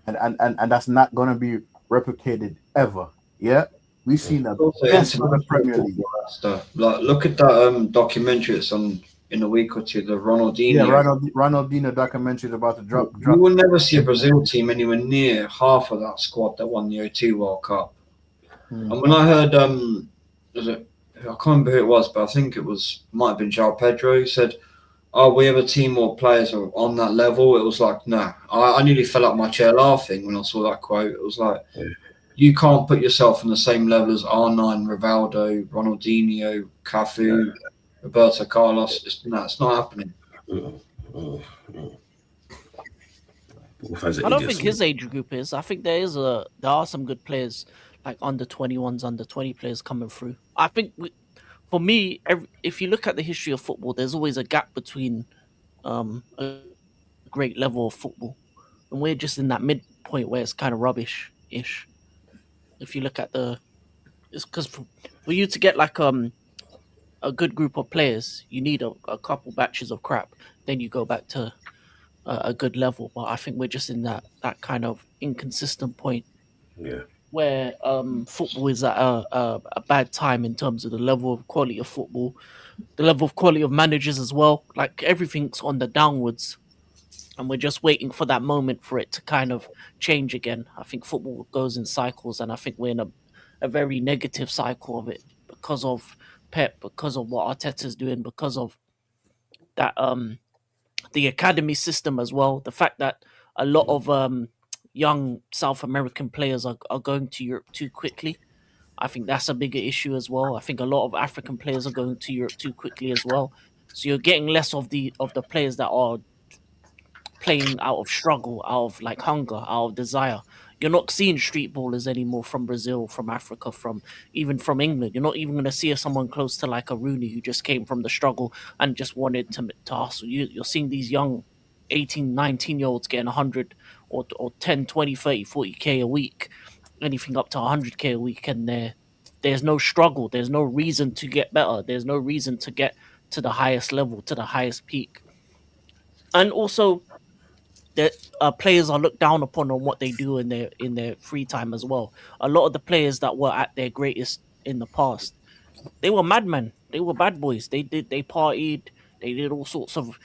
And that's not gonna be replicated ever. Yeah? We've seen the Also, best of the international Premier League. football and stuff. Like, look at that documentary that's on in a week or two. The Yeah, Ronaldinho. Ronaldinho documentary is about to drop. You will never see a Brazil team anywhere near half of that squad that won the '02 World Cup. Hmm. And when I heard, was it, I can't remember who it was, but I think it might have been João Pedro who said, "Oh, we have a team or players are on that level." It was like, no, I nearly fell out my chair laughing when I saw that quote. It was like, you can't put yourself on the same level as R9, Rivaldo, Ronaldinho, Cafu, Roberto Carlos. It's not happening. I don't think his age group is. I think there are some good players like under 21s, under 20 players coming through. I think for me, if you look at the history of football, there's always a gap between a great level of football, and we're just in that midpoint where it's kind of rubbish-ish. If you look at it's because for you to get like a good group of players, you need a couple batches of crap. Then you go back to a good level. But I think we're just in that kind of inconsistent point. Yeah. Where football is at a bad time in terms of the level of quality of football, the level of quality of managers as well. Like everything's on the downwards, and we're just waiting for that moment for it to kind of change again. I think football goes in cycles, and I think we're in a very negative cycle of it because of Pep, because of what Arteta's doing, because of that the academy system as well. The fact that a lot of young South American players are going to Europe too quickly. I think that's a bigger issue as well. I think a lot of African players are going to Europe too quickly as well. So you're getting less of the players that are playing out of struggle, out of like hunger, out of desire. You're not seeing street ballers anymore from Brazil, from Africa, from even from England. You're not even going to see someone close to like a Rooney who just came from the struggle and just wanted to hustle. You're seeing these young 18, 19-year-olds getting 100 or 10, 20, 30, 40K a week, anything up to 100K a week. And there's no struggle. There's no reason to get better. There's no reason to get to the highest level, to the highest peak. And also, that players are looked down upon on what they do in their free time as well. A lot of the players that were at their greatest in the past, they were madmen. They were bad boys. They partied. They did all sorts of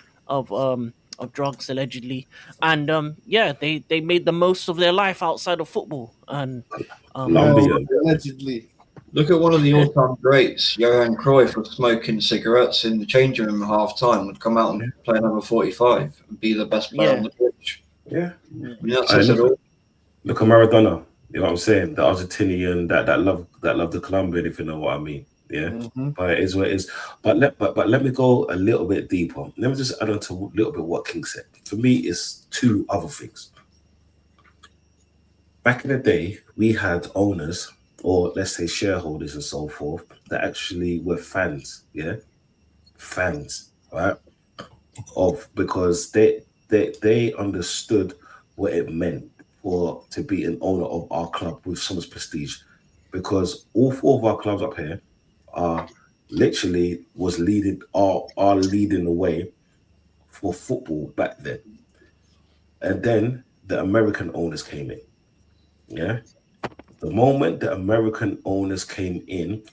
drugs allegedly, and yeah, they made the most of their life outside of football. And Colombian. Allegedly. Look at one of the all-time greats, Johan Cruyff, was smoking cigarettes in the changing room at half-time, would come out and play number 45 and be the best player on the pitch. Yeah. I mean, that Hey, says it all. look at Maradona. You know what I'm saying? The Argentinian that love the Colombian, if you know what I mean. Yeah. Mhm. But it is what it is. But let me go a little bit deeper. Let me just add on to a little bit what King said. For me, it's two other things. Back in the day, we had owners, or let's say shareholders and so forth, that actually were fans. Yeah, fans, right? Because they understood what it meant for to be an owner of our club with so much prestige. Because all four of our clubs up here are literally are leading the way for football back then. And then the American owners came in. Yeah. The moment the American owners came in,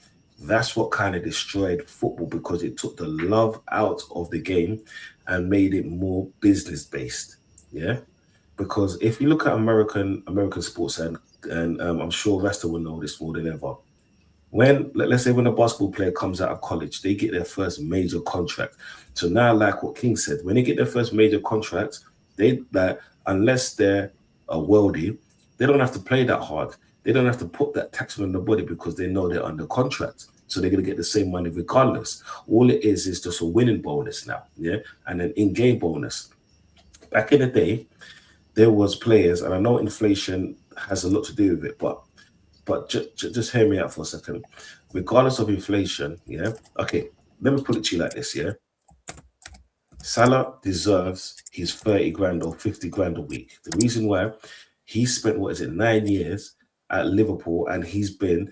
that's what kind of destroyed football because it took the love out of the game and made it more business based. Yeah. Because if you look at American sports, and I'm sure Rasta will know this more than ever. When let's say when a basketball player comes out of college, they get their first major contract. So now, like what King said, when they get their first major contract, they that unless they're wealthy, they don't have to play that hard. They don't have to put that tax on the body because they know they're under contract. So they're gonna get the same money regardless. All it is just a winning bonus now, yeah, and an in-game bonus. Back in the day, there was players, and I know inflation has a lot to do with it, but just hear me out for a second. Regardless of inflation, yeah. Okay, let me put it to you like this, yeah. Salah deserves his 30 grand or 50 grand a week. The reason why he spent 9 years at Liverpool and he's been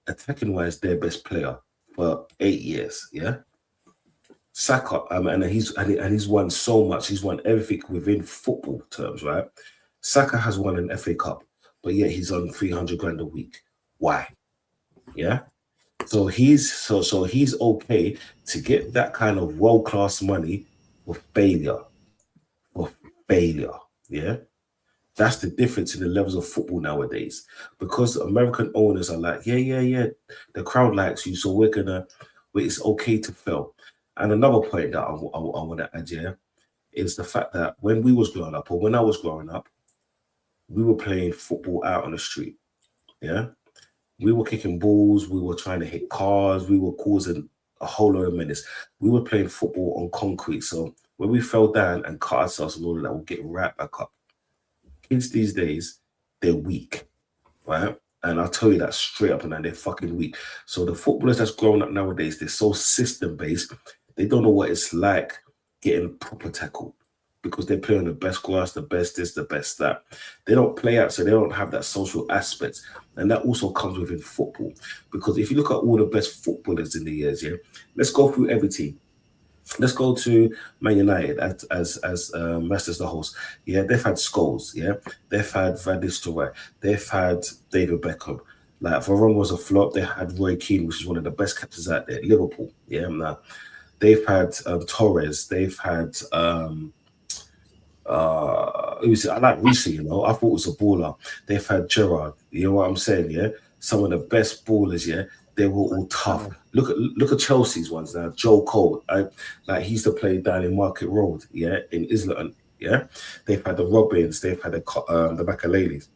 attacking wise their best player for 8 years, yeah. Saka, and he's won so much. He's won everything within football terms, right? Saka has won an FA Cup, but yet he's on 300 grand a week. Why? Yeah. So he's okay to get that kind of world class money for failure. For failure. Yeah. That's the difference in the levels of football nowadays. Because American owners are like, yeah. The crowd likes you, so it's okay to fail. And another point that I want to add here is the fact that when we was growing up, or when I was growing up, we were playing football out on the street. Yeah. We were kicking balls, we were trying to hit cars, we were causing a whole lot of menace. We were playing football on concrete. So when we fell down and cut ourselves and all of that, we'll get right back up. Kids these days, they're weak, right? And I'll tell you that straight up and down, they're fucking weak. So the footballers that's growing up nowadays, they're so system-based, they don't know what it's like getting proper tackle because they play on the best grass, the best this, the best that. They don't play out, so they don't have that social aspect. And that also comes within football. Because if you look at all the best footballers in the years, yeah, let's go through every team. Let's go to Man United as Masters the host. Yeah, they've had Scholes, yeah. They've had Van Nistelrooy. They've had David Beckham. Like, Varane was a flop. They had Roy Keane, which is one of the best captains out there. Liverpool, yeah. Now, they've had Torres. They've had I like Reece, you know. I thought it was a baller. They've had Gerrard, you know what I'm saying, yeah. Some of the best ballers, yeah. They were all tough. Look at Chelsea's ones now. Joe Cole, like he used to play down in Market Road, yeah, in Islington, yeah. They've had the Robins, they've had the Makaleles.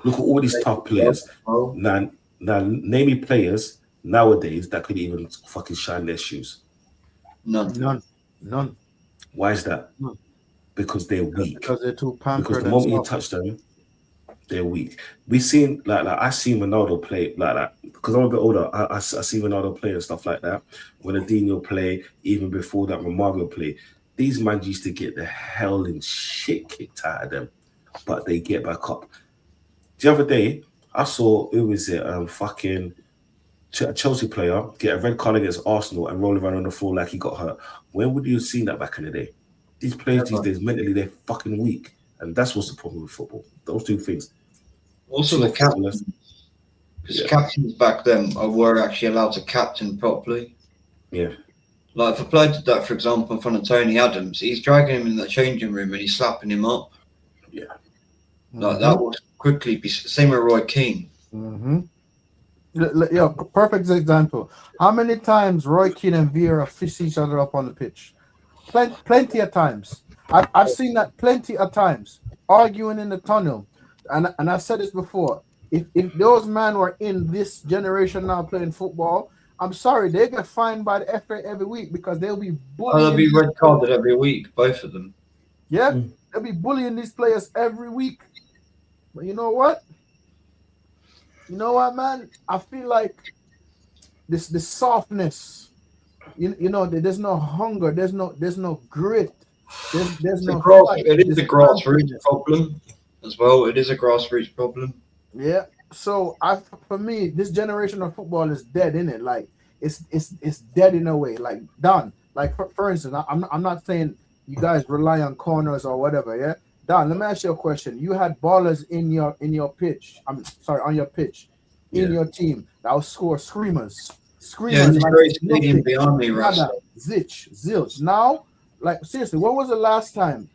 Look at all these tough players. Now name me players nowadays that could even fucking shine their shoes. None. Why is that? None. Because they're weak. Because they're too pampered. Because the moment you touch them, they're weak. We seen like I seen Ronaldo play like that because I'm a bit older. I see Ronaldo play and stuff like that. When Adinho play, even before that, when Mario play, these men used to get the hell and shit kicked out of them, but they get back up. The other day, I saw fucking a Chelsea player get a red card against Arsenal and roll around on the floor like he got hurt. When would you have seen that back in the day? These players these days, mentally, they're fucking weak. And that's what's the problem with football. Those two things. Also, the captains. Because captains back then were actually allowed to captain properly. Yeah. Like, if a player did that, for example, in front of Tony Adams, he's dragging him in the changing room and he's slapping him up. Yeah. Like, that will quickly be... Same with Roy Keane. Mm-hmm. Yo, perfect example. How many times Roy Keane and Vieira fist each other up on the pitch? Plenty of times. I've seen that plenty of times. Arguing in the tunnel. And I've said this before. If those men were in this generation now playing football, I'm sorry, they get fined by the FA every week because they'll be Oh, they'll bullying. be red carded every week, both of them. Yeah, Mm. they'll be bullying these players every week. But you know what? You know what, man? I feel like this softness. You know, there's no hunger, there's no grit, there's no fight. It is This a grassroots passiveness. problem as well. It is a grassroots problem. Yeah. So for me, this generation of football is dead, in it. Like it's dead in a way. Like done. Like for instance, I'm not saying you guys rely on corners or whatever. Yeah. Don, let me ask you a question. You had ballers in your pitch. I'm sorry, on your pitch, in Yeah. your team that would score screamers. Yeah, and Screamers this like great it's stadium nothing. behind me, Russ. Nada, zilch. Now, like seriously, when was the last time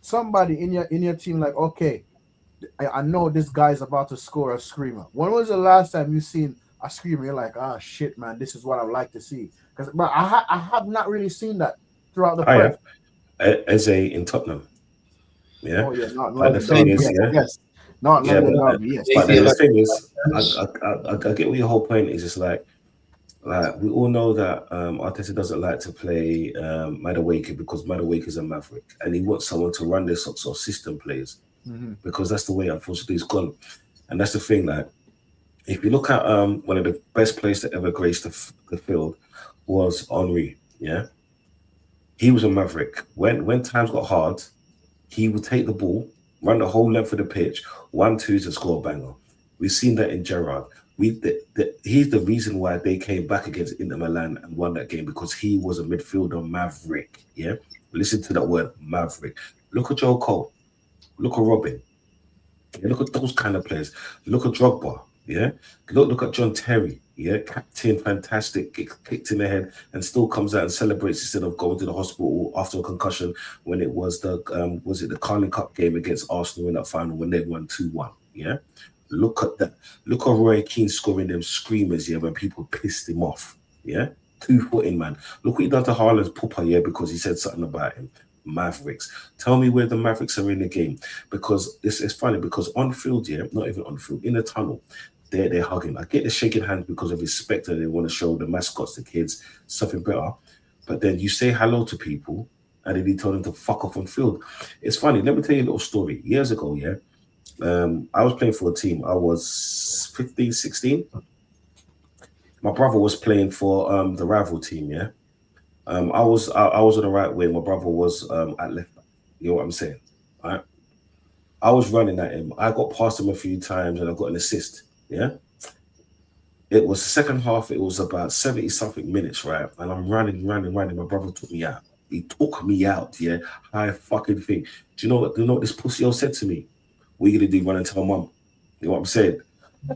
somebody in your team like, okay, I know this guy's about to score a screamer. When was the last time you seen a screamer? You're like, ah, shit, man, this is what I would like to see. Because, but I have not really seen that throughout the I press. have Eze in Tottenham. Yeah, Oh yeah, not but the London thing Derby. is, Yes, yeah, yes, not yeah, London Derby. Yes. but then Yeah, the like- thing is, I get what your whole point is. It's like we all know that Arteta doesn't like to play Madueke because Madueke is a maverick, and he wants someone to run this sort of system plays Mm-hmm. because that's the way, unfortunately, it's gone. And that's the thing. Like, if you look at one of the best players to ever grace the field was Henry. Yeah, he was a maverick. When times got hard, he would take the ball, run the whole length of the pitch, 1-2 to score a banger. We've seen that in Gerrard. He's the reason why they came back against Inter Milan and won that game because he was a midfielder maverick. Yeah, listen to that word, maverick. Look at Joe Cole. Look at Robin. Yeah, look at those kind of players. Look at Drogba. Yeah, look at John Terry. Yeah, captain, fantastic, kicked in the head, and still comes out and celebrates instead of going to the hospital after a concussion. When it was the Carling Cup game against Arsenal in that final when they won 2-1. Yeah, look at that. Look at Roy Keane scoring them screamers. Yeah, when people pissed him off. Yeah, 2-footing man. Look what he done to Haaland's pooper. Yeah, because he said something about him. Mavericks. Tell me where the Mavericks are in the game because it's funny because on field, yeah, not even on field, in the tunnel, they're hugging. I get the shaking hands because of respect and they want to show the mascots, the kids, something better. But then you say hello to people and then you tell them to fuck off on field. It's funny. Let me tell you a little story. Years ago, yeah, I was playing for a team. I was 15, 16. My brother was playing for the rival team, yeah. I was on the right wing. My brother was at left back. You know what I'm saying? All right. I was running at him. I got past him a few times and I got an assist. Yeah. It was second half. It was about 70 something minutes, right? And I'm running. My brother took me out. He took me out. Yeah. I fucking think. Do you know what this pussy said to me? What are you gonna do? Run and tell mum? You know what I'm saying?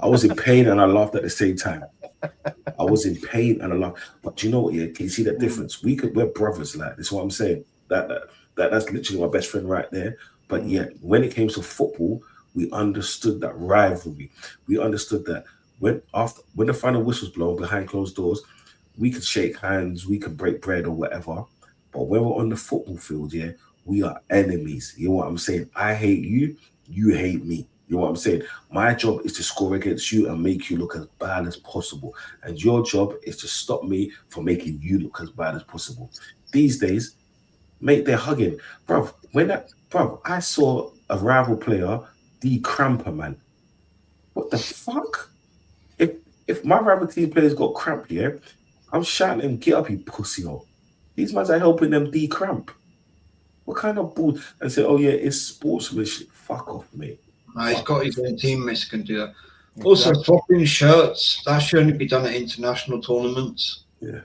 I was in pain and I laughed at the same time. I was in pain and I laughed. But do you know what? Yeah, can you see that difference? We're brothers, like this. Is what I'm saying. That's literally my best friend right there. But yeah, when it came to football, we understood that rivalry. We understood that when the final whistle's blown behind closed doors, we could shake hands, we could break bread or whatever. But when we're on the football field, yeah, we are enemies. You know what I'm saying? I hate you, you hate me. You know what I'm saying? My job is to score against you and make you look as bad as possible. And your job is to stop me from making you look as bad as possible. These days, mate, they're hugging. Bruv, I saw a rival player de-cramp a man. What the fuck? If my rival team players got cramp, yeah, I'm shouting at him, get up, you pussy hole. These mans are helping them de-cramp. What kind of bull? And say, oh yeah, it's sportsmanship. Fuck off, mate. He's got his own teammates can do that. Also, swapping shirts, that should only be done at international tournaments. Yeah.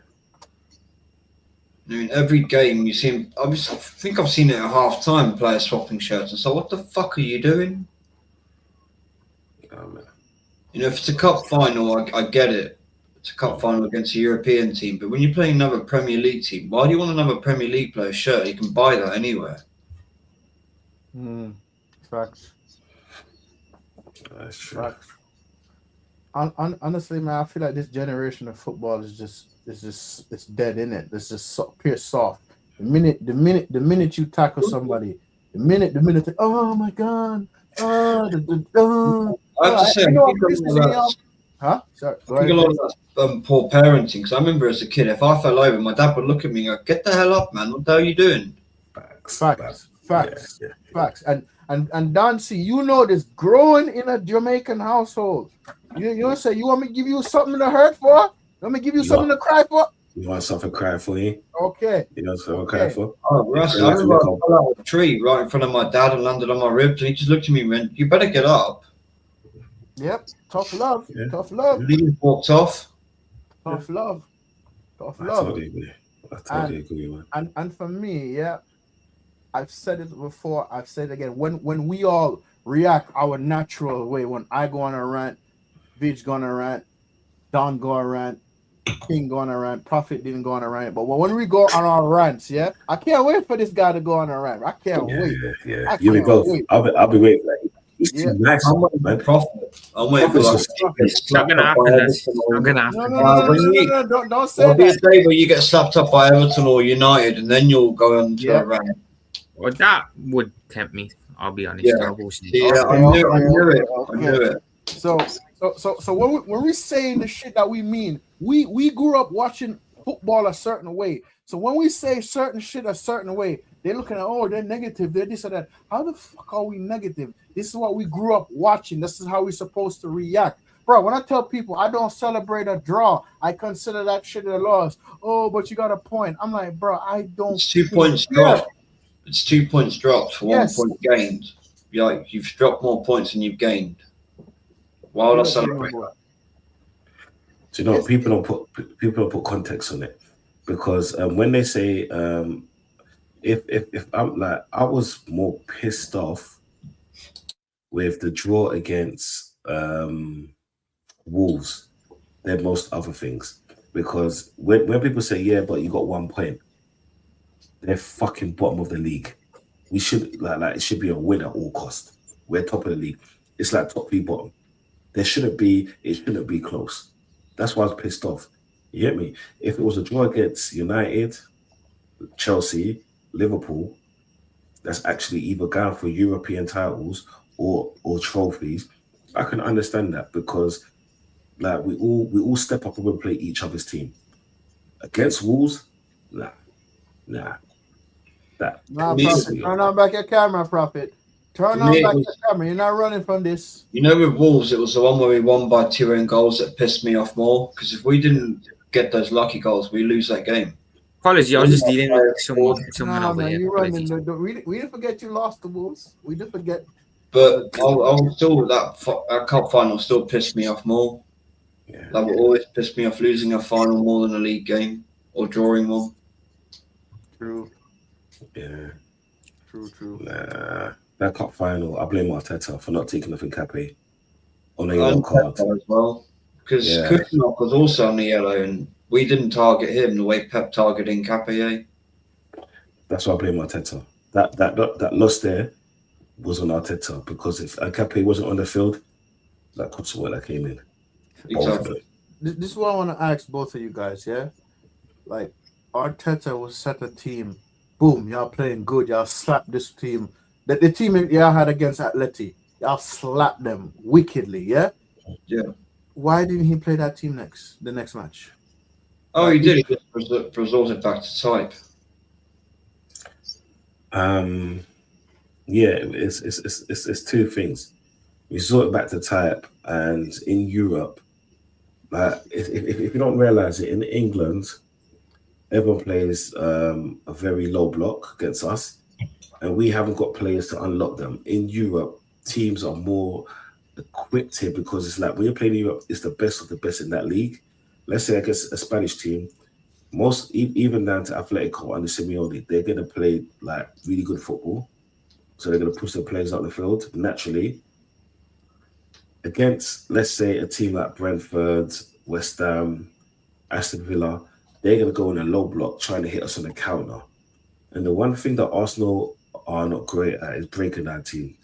I mean, every game you see him, I think I've seen it at half time, players swapping shirts. And so, what the fuck are you doing? Oh, man. You know, if it's a cup final, I get it. It's a cup final against a European team. But when you're playing another Premier League team, why do you want another Premier League player shirt? You can buy that anywhere. Facts. That's true. Facts. Honestly, man, I feel like this generation of football is it's dead in it. It's just pure soft. The minute you tackle somebody, oh my god, I have to say, I I know I'm think a lot pissing of you off. that's, Huh? Sorry, I go think a ahead, lot Jay. of that's poor parenting. Because I remember as a kid, if I fell over, my dad would look at me and go, "Get the hell up, man! What the hell are you doing?" Facts. Facts, Yeah, facts, yeah. facts. And Dancy, you know this growing in a Jamaican household. You say you want me to give you something to hurt for? You want me to give you You something want to cry for? you want something crying for you? Okay, You know something crying okay. for? Oh, If Russ, you I like to remember I look up, fell out of a tree right in front of my dad and landed on my ribs, and he just looked at me and went, "You better get up." Yep. Tough love. yeah, Tough love. And he just walked off. Tough love. Tough I love. totally agree. I And totally agree, man. and for me, yeah, I've said it before, I've said it again. When we all react our natural way, when I go on a rant, Vich go on a rant, Don go on a rant, King go on a rant, Prophet didn't go on a rant. But when we go on our rants, yeah, I can't wait for this guy to go on a rant. I can't Yeah, wait. yeah. I You be can't both. wait. I'll be waiting for that. He's Yeah. too nice, I'm waiting for man. Prophet. I'm waiting for Prophet's like just to get It's not slapped gonna up by happen, lads. Everton It's not or gonna No, happen. no, no, no, no, when no, no, you no. Don't say there'll be a that. day where you get slapped up by Everton or United, and then you'll go on to a Yeah. rant. Well, that would tempt me. I'll be honest. Yeah. I will say. See, I Okay, knew, I okay, knew okay, it. I okay. knew it. So when we saying the shit that we mean, we grew up watching football a certain way. So when we say certain shit a certain way, they're looking at, oh, they're negative, they're this or that. How the fuck are we negative? This is what we grew up watching. This is how we're supposed to react. Bro, when I tell people I don't celebrate a draw, I consider that shit a loss. Oh, but you got a point. I'm like, bro, I don't It's 2 fucking points care. dropped. It's 2 points dropped for Yes. 1 point gained. You've dropped more points than you've gained. Why would I celebrate that? Do you know Yes. people don't put context on it because when they say if I'm like I was more pissed off with the draw against Wolves than most other things because when people say yeah but you got 1 point, they're fucking bottom of the league. We should like it should be a win at all cost. We're top of the league. It's like top v bottom. It shouldn't be close. That's why I was pissed off. You get me? If it was a draw against United, Chelsea, Liverpool, that's actually either going for European titles or trophies, I can understand that because like we all step up and we play each other's team. Against Wolves, nah. That Nah, Me- pisses Prophet. me off. Turn on back your camera, Prophet. Turn For on me, it back was, your camera. You're not running from this. with Wolves, it was the one where we won by 2 own goals that pissed me off more. Because if we didn't get those lucky goals, we lose that game. Apology. I was just All dealing our with players scored. someone Nah, over man, here. you running. Apologies. We didn't forget you lost the Wolves. We didn't forget. But I was still that cup final still pissed me off more. Yeah. That will always piss me off losing a final more than a league game or drawing one. True, Yeah. true. Nah. That cup final, I blame Arteta for not taking off Nkape on a And yellow card. Pep as well. Because Yeah. Kuznov was also on the yellow and we didn't target him the way Pep targeted Nkape. That's why I blame Arteta. That loss there was on Arteta because if Nkape wasn't on the field, that could swear that came in. Both of Exactly. them. This is what I want to ask both of you guys. Yeah, like Arteta will set a team. Boom, y'all playing good. Y'all slap this team. The team y'all had against Atleti, y'all slap them wickedly. Yeah. Yeah. Why didn't he play that team the next match? Oh, he did. He just resorted back to type. Yeah, it's two things. Resort back to type, and in Europe, if you don't realize it, in England, everyone plays a very low block against us, and we haven't got players to unlock them. In Europe, teams are more equipped here because it's like when you're playing in Europe, it's the best of the best in that league. Let's say against a Spanish team, even down to Atletico under Simeone, they're gonna play like really good football. So they're gonna push their players out the field naturally. Against, let's say, a team like Brentford, West Ham, Aston Villa, they're gonna go in a low block trying to hit us on the counter. And the one thing that Arsenal are not great at is breaking that team.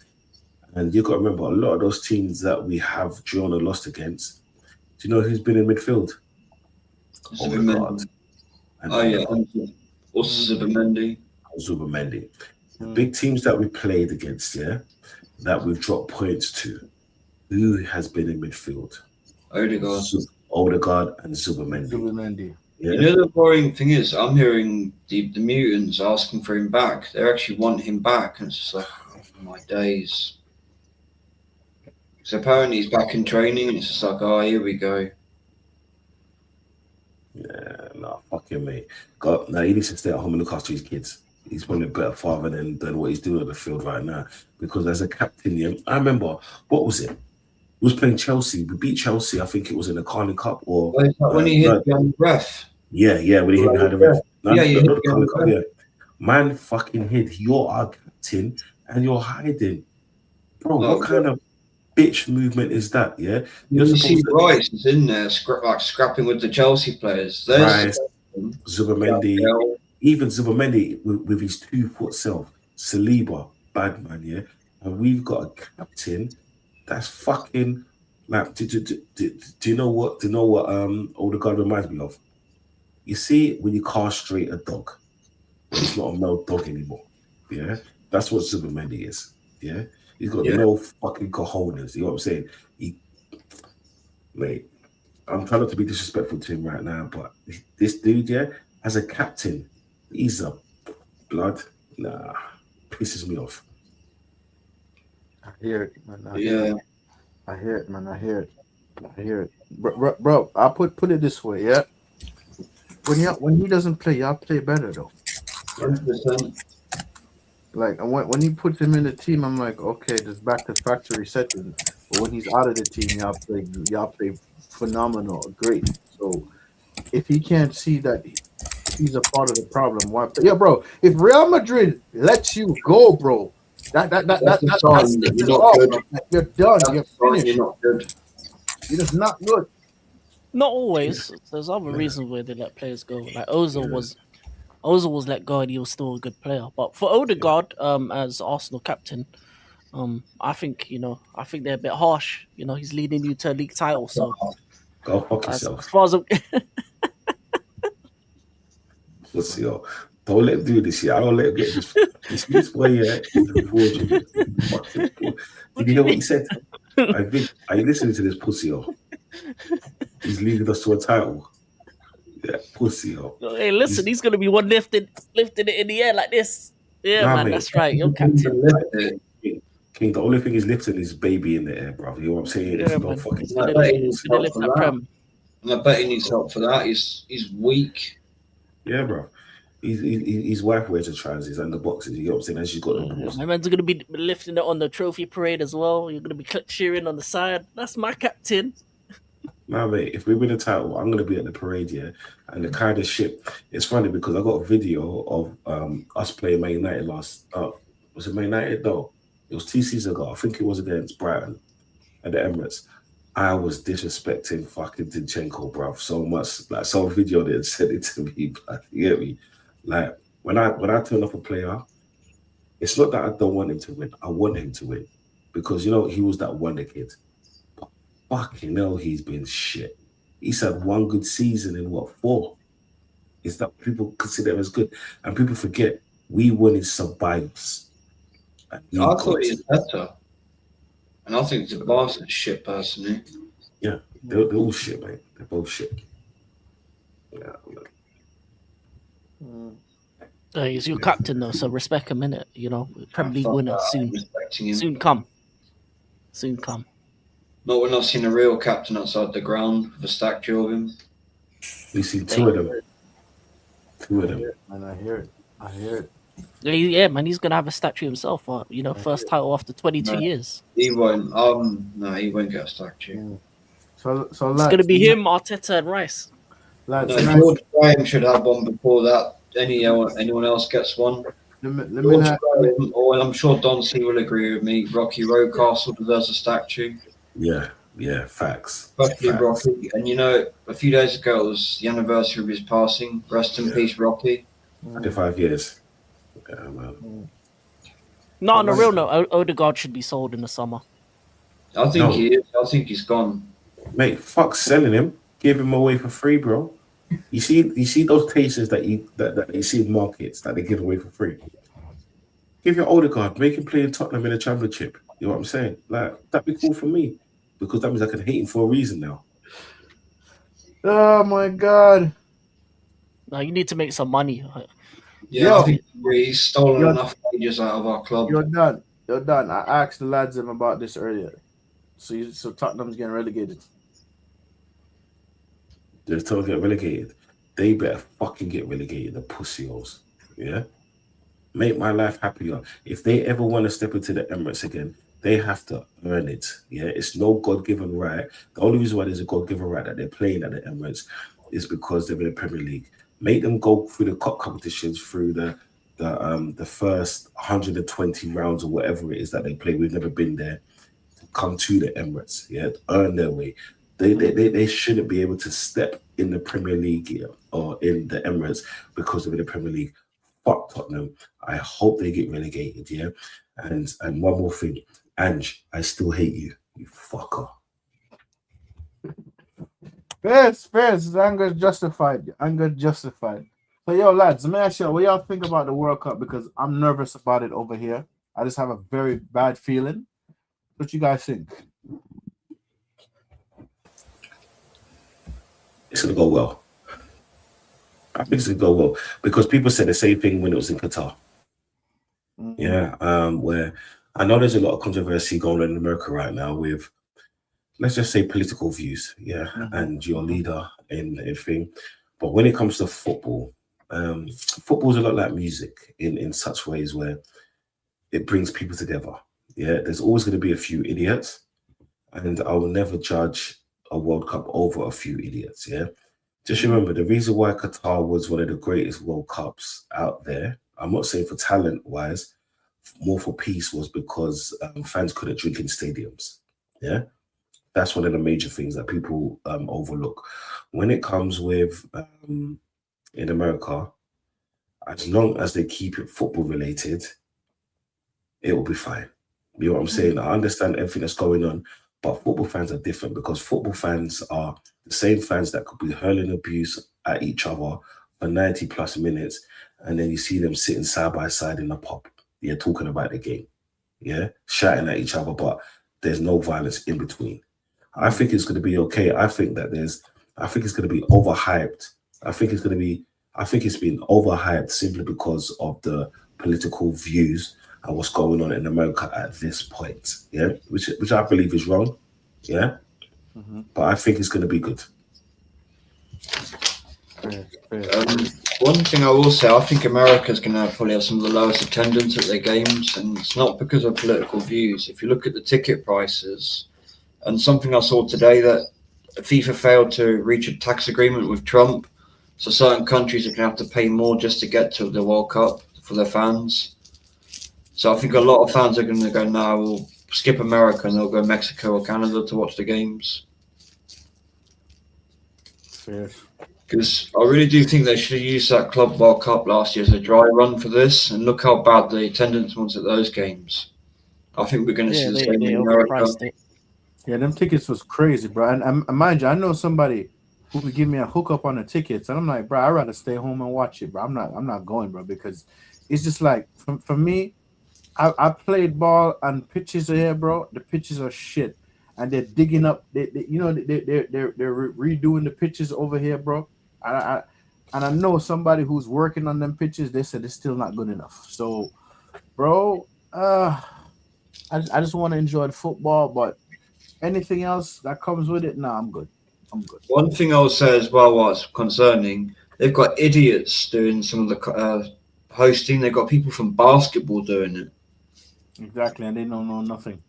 And you've got to remember, a lot of those teams that we have drawn or lost against, Do you know who's been in midfield? Zubimendi. And Oh yeah, Odegaard. also Zubimendi. Zubimendi. The big teams that we played against, yeah, that we've dropped points to, who has been in midfield? Odegaard. Odegaard and Zubimendi. Zubimendi. Yeah. You know the worrying thing is, I'm hearing the mutants asking for him back. They actually want him back, and it's just like, oh my days. So apparently he's back in training, and it's just like, oh, here we go. Yeah, no, fuck him, mate. No, he needs to stay at home and look after his kids. He's probably a better father than what he's doing on the field right now. Because as a captain, yeah, I remember, what was it? He was playing Chelsea. We beat Chelsea. I think it was in the Carling Cup or When he hit the ref. Yeah, when he hit behind the ref. Yeah, he hit not the Carling Cup. ref. Yeah, man, fucking hit. You're our captain and you're hiding, bro. No, what kind of bitch movement is that? Yeah, you see, Rice is in there, scrapping with the Chelsea players. There's Zubimendi, even Zubimendi with his 2-foot self, Saliba, bad man, yeah. And we've got a captain that's fucking like. Do you know what? Odegaard reminds me of? You see, when you castrate a dog, it's not a male dog anymore. Yeah, that's what Zubimendi is. Yeah, he's got no fucking cojones. You know what I'm saying? Mate, I'm trying not to be disrespectful to him right now, but this dude, yeah, as a captain, he's a blood. Nah, pisses me off. I hear it, man. I hear it, man. I hear it. Bro, I'll put it this way, yeah. When he doesn't play, y'all play better though. 100%. Like when he puts him in the team, I'm like, okay, just back to factory setting. But when he's out of the team, y'all play phenomenal, great. So if he can't see that he's a part of the problem, why play? Yeah, bro. If Real Madrid lets you go, bro, that's you're not good. You're done. You're finished. You're not good. You're just not good. Not always. There's other reasons where they let players go. Like Ozil was let go and he was still a good player. But for Odegaard, as Arsenal captain, I think they're a bit harsh. You know, he's leading you to a league title. So go fuck yourself. As far as Let's see, don't let him do this here. I don't let him get this way. Yeah, did you hear what he said? Are you listening to this pussy? He's leading us to a title. Yeah, pussy. Hey, listen, he's gonna be one lifting it in the air like this. Yeah, man, that's right. You're captain. King, the only thing he's lifting is baby in the air, bro. You know what I'm saying? Yeah, don't fucking. I bet he needs help for that. He's weak. Yeah, bro. His wife wears the trousers and the boxes. You know what I'm saying? And she's got the balls. My man's gonna be lifting it on the trophy parade as well. You're gonna be cheering on the side. That's my captain. Nah, mate, if we win a title, I'm going to be at the parade, yeah? And the kind of shit, it's funny because I got a video of us playing Man United was it Man United? No, it was 2 seasons ago. I think it was against Brighton at the Emirates. I was disrespecting fucking Zinchenko, bruv, so much. Like, some video that said it to me, but you get me? Like, when I turn off a player, it's not that I don't want him to win. I want him to win. Because, you know, he was that wonder kid. Fucking hell, he's been shit. He's had one good season in 4? Is that people consider him as good? And people forget we won in sub-bios. I thought he was better. And I think the boss is shit, personally. Yeah, they're all shit, mate. They're both shit. Yeah. He's your captain though, so respect him, innit? You know, Premier League winner soon. Soon come. Not when I've seen a real captain outside the ground with a statue of him. We've seen 2 of them. 2 of them. And I hear it. Yeah, man, he's gonna have a statue himself. First title after 22 years. He won't. He won't get a statue. So it's gonna be him, Arteta, and Rice. George Graham should have one before that. Anyone else gets one. Or I'm sure Don C will agree with me. Rocky Rocastle deserves a statue. Yeah, facts. Especially Rocky. And a few days ago it was the anniversary of his passing. Rest in peace, Rocky. 25 years. Yeah, man. No, on a real note, Odegaard should be sold in the summer. I think he is. I think he's gone. Mate, fuck selling him. Give him away for free, bro. You see those tasters that you see in markets that they give away for free. Give your Odegaard, make him play in Tottenham in a championship. You know what I'm saying? Like that'd be cool for me because that means I can hate him for a reason now. Oh my god. Now you need to make some money. Yeah, Yo. I think he's stolen Yo. enough wages out of our club. You're done. You're done. I asked the lads them about this earlier. So Tottenham's getting relegated. They're told to get relegated. They better fucking get relegated, the pussy-holes. Yeah? Make my life happier. If they ever want to step into the Emirates again, they have to earn it. Yeah, it's no God-given right. The only reason why there's a God-given right that they're playing at the Emirates is because they're in the Premier League. Make them go through the cup competitions through the first 120 rounds or whatever it is that they play. We've never been there. Come to the Emirates, yeah, earn their way. They shouldn't be able to step in the Premier League here or in the Emirates because they're in the Premier League. Fuck Tottenham. I hope they get relegated, yeah. And one more thing, Ange, I still hate you, you fucker. Fairs. Anger justified. Anger justified. So yo, lads, let me ask you, what y'all think about the World Cup? Because I'm nervous about it over here. I just have a very bad feeling. What you guys think? It's gonna go well. I think it's gonna go well because people said the same thing when it was in Qatar. Mhm. Yeah, where I know there's a lot of controversy going on in America right now with, let's just say, political views, yeah, and your leader in thing. But when it comes to football, football's a lot like music in such ways where it brings people together. Yeah, there's always going to be a few idiots, and I will never judge a World Cup over a few idiots. Yeah, just remember the reason why Qatar was one of the greatest World Cups out there. I'm not saying for talent wise, more for peace, was because fans couldn't drink in stadiums. Yeah, that's one of the major things that people overlook. When it comes with in America, as long as they keep it football related, it will be fine. You know what I'm saying? I understand everything that's going on, but football fans are different because football fans are the same fans that could be hurling abuse at each other for 90 plus minutes, and then you see them sitting side by side in a pub, yeah, talking about the game, yeah, shouting at each other, but there's no violence in between. I think it's going to be okay. I think it's going to be overhyped. I think it's been overhyped simply because of the political views and what's going on in America at this point. Yeah, which I believe is wrong. Yeah, but I think it's going to be good. One thing I will say, I think America's going to probably have some of the lowest attendance at their games, and it's not because of political views. If you look at the ticket prices, and something I saw today that FIFA failed to reach a tax agreement with Trump, so certain countries are going to have to pay more just to get to the World Cup for their fans. So I think a lot of fans are going to go, no, we'll skip America and they'll go Mexico or Canada to watch the games. Because I really do think they should have used that Club World Cup last year as a dry run for this, and look how bad the attendance was at those games. I think we're going to see the same in America. Yeah, them tickets was crazy, bro. And mind you, I know somebody who could give me a hookup on the tickets, and I'm like, bro, I'd rather stay home and watch it, bro. I'm not going, bro, because it's just like for me, I played ball and pitches are here, bro. The pitches are shit, and they're digging up. They're redoing the pitches over here, bro. And I know somebody who's working on them pitches. They said it's still not good enough. So, bro, I just want to enjoy the football, but anything else that comes with it, I'm good. One thing I will say as well, what's concerning, they've got idiots doing some of the hosting. They've got people from basketball doing it. Exactly, and they don't know nothing.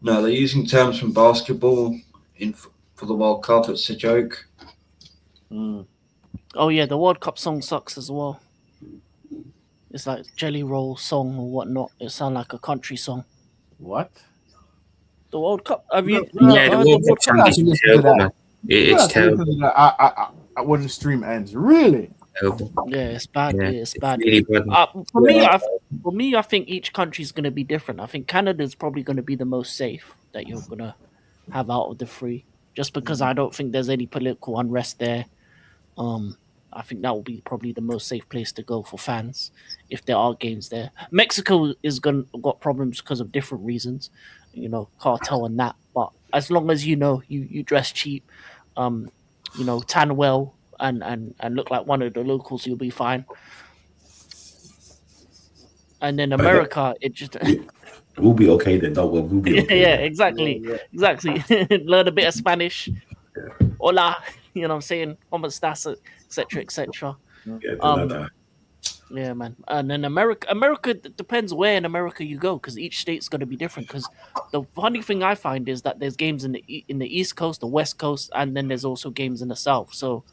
No, they're using terms from basketball for the World Cup. It's a joke. Oh yeah, the World Cup song sucks as well. It's like Jelly Roll song or whatnot. It sounds like a country song. What? The World Cup? Have you? Yeah, the World Cup song is terrible, man. It's terrible. I when the stream ends, really? Terrible. Yeah, it's bad. Yeah, It's bad. really bad. For me, I think each country's going to be different. I think Canada's probably going to be the most safe that you're going to have out of the three. just because I don't think there's any political unrest there. Um, I think that will be probably the most safe place to go for fans if there are games there. Mexico is got problems because of different reasons, cartel and that. But as long as you dress cheap, um, tan well and look like one of the locals, you'll be fine. And then I know- America, it just we'll be okay then. Don't worry, we'll be okay. yeah, Then. exactly, Yeah, exactly. Learn a bit of Spanish. Hola, you know what I'm saying? ¿Cómo estás? Etc. Etc. Yeah, de Um, nada. yeah, man. And then America depends where in America you go because each state's going to be different. Because the funny thing I find is that there's games in the East Coast, the West Coast, and then there's also games in the South. So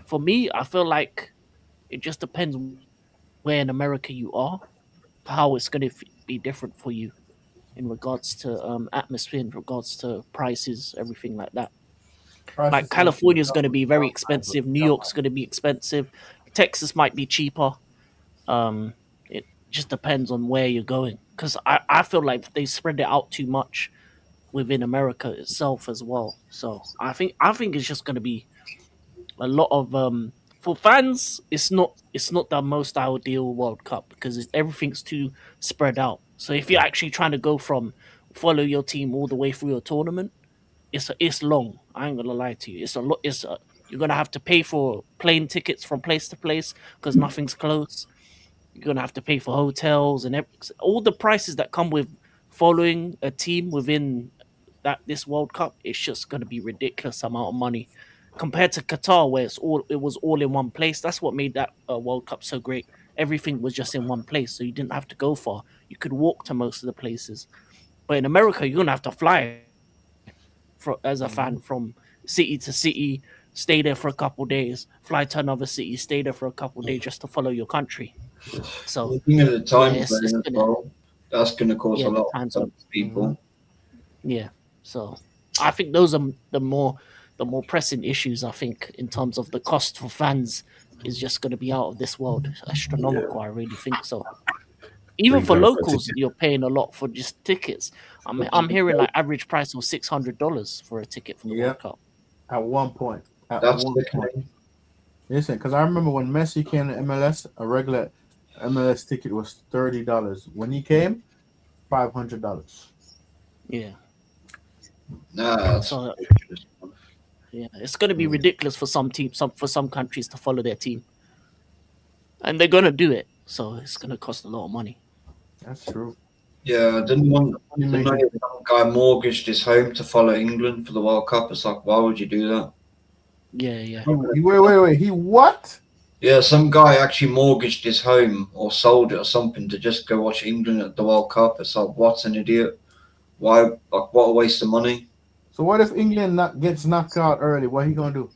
for me, I feel like it just depends where in America you are, how it's going to be different for you in regards to atmosphere, in regards to prices, everything like that. Like prices seem to be California is going to be very down, expensive. New down. York's going to be expensive. Texas might be cheaper. It just depends on where you're going. Because I feel like they spread it out too much within America itself as well. So I think it's just going to be a lot of for fans. It's not the most ideal World Cup because everything's too spread out. So if you're actually trying to go from follow your team all the way through a tournament, it's long. I ain't gonna lie to you. It's a lot. You're gonna have to pay for plane tickets from place to place because nothing's close. You're gonna have to pay for hotels and all the prices that come with following a team within this World Cup. It's just gonna be ridiculous amount of money compared to Qatar, where it was all in one place. That's what made that World Cup so great. Everything was just in one place, so you didn't have to go far. You could walk to most of the places. But in America, you're gonna have to fly as a fan from city to city, stay there for a couple days, fly to another city, stay there for a couple days just to follow your country. So Looking at the yeah, time it's zone as gonna well, that's going to cause yeah a the lot time zone. of people. Yeah, so I think those are the more pressing issues. I think in terms of the cost for fans is just going to be out of this world, astronomical. I really think so. Even for £3 for a locals, ticket. you're paying a lot for just tickets. I'm hearing like average price was $600 for a ticket for the Yeah, World Cup. at one point. At That's one point. sickening. Listen, because I remember when Messi came to MLS, a regular MLS ticket was $30. When he came, $500. Yeah. Nah, that's So ridiculous. yeah, it's going to be ridiculous for some teams, for some countries to follow their team, and they're going to do it. So it's going to cost a lot of money. That's true. Yeah, didn't know some guy mortgaged his home to follow England for the World Cup. It's like, why would you do that? Yeah. Wait. He what? Yeah, some guy actually mortgaged his home or sold it or something to just go watch England at the World Cup. It's like, what's an idiot? Why? Like, what a waste of money. So what if England gets knocked out early? What he gonna do?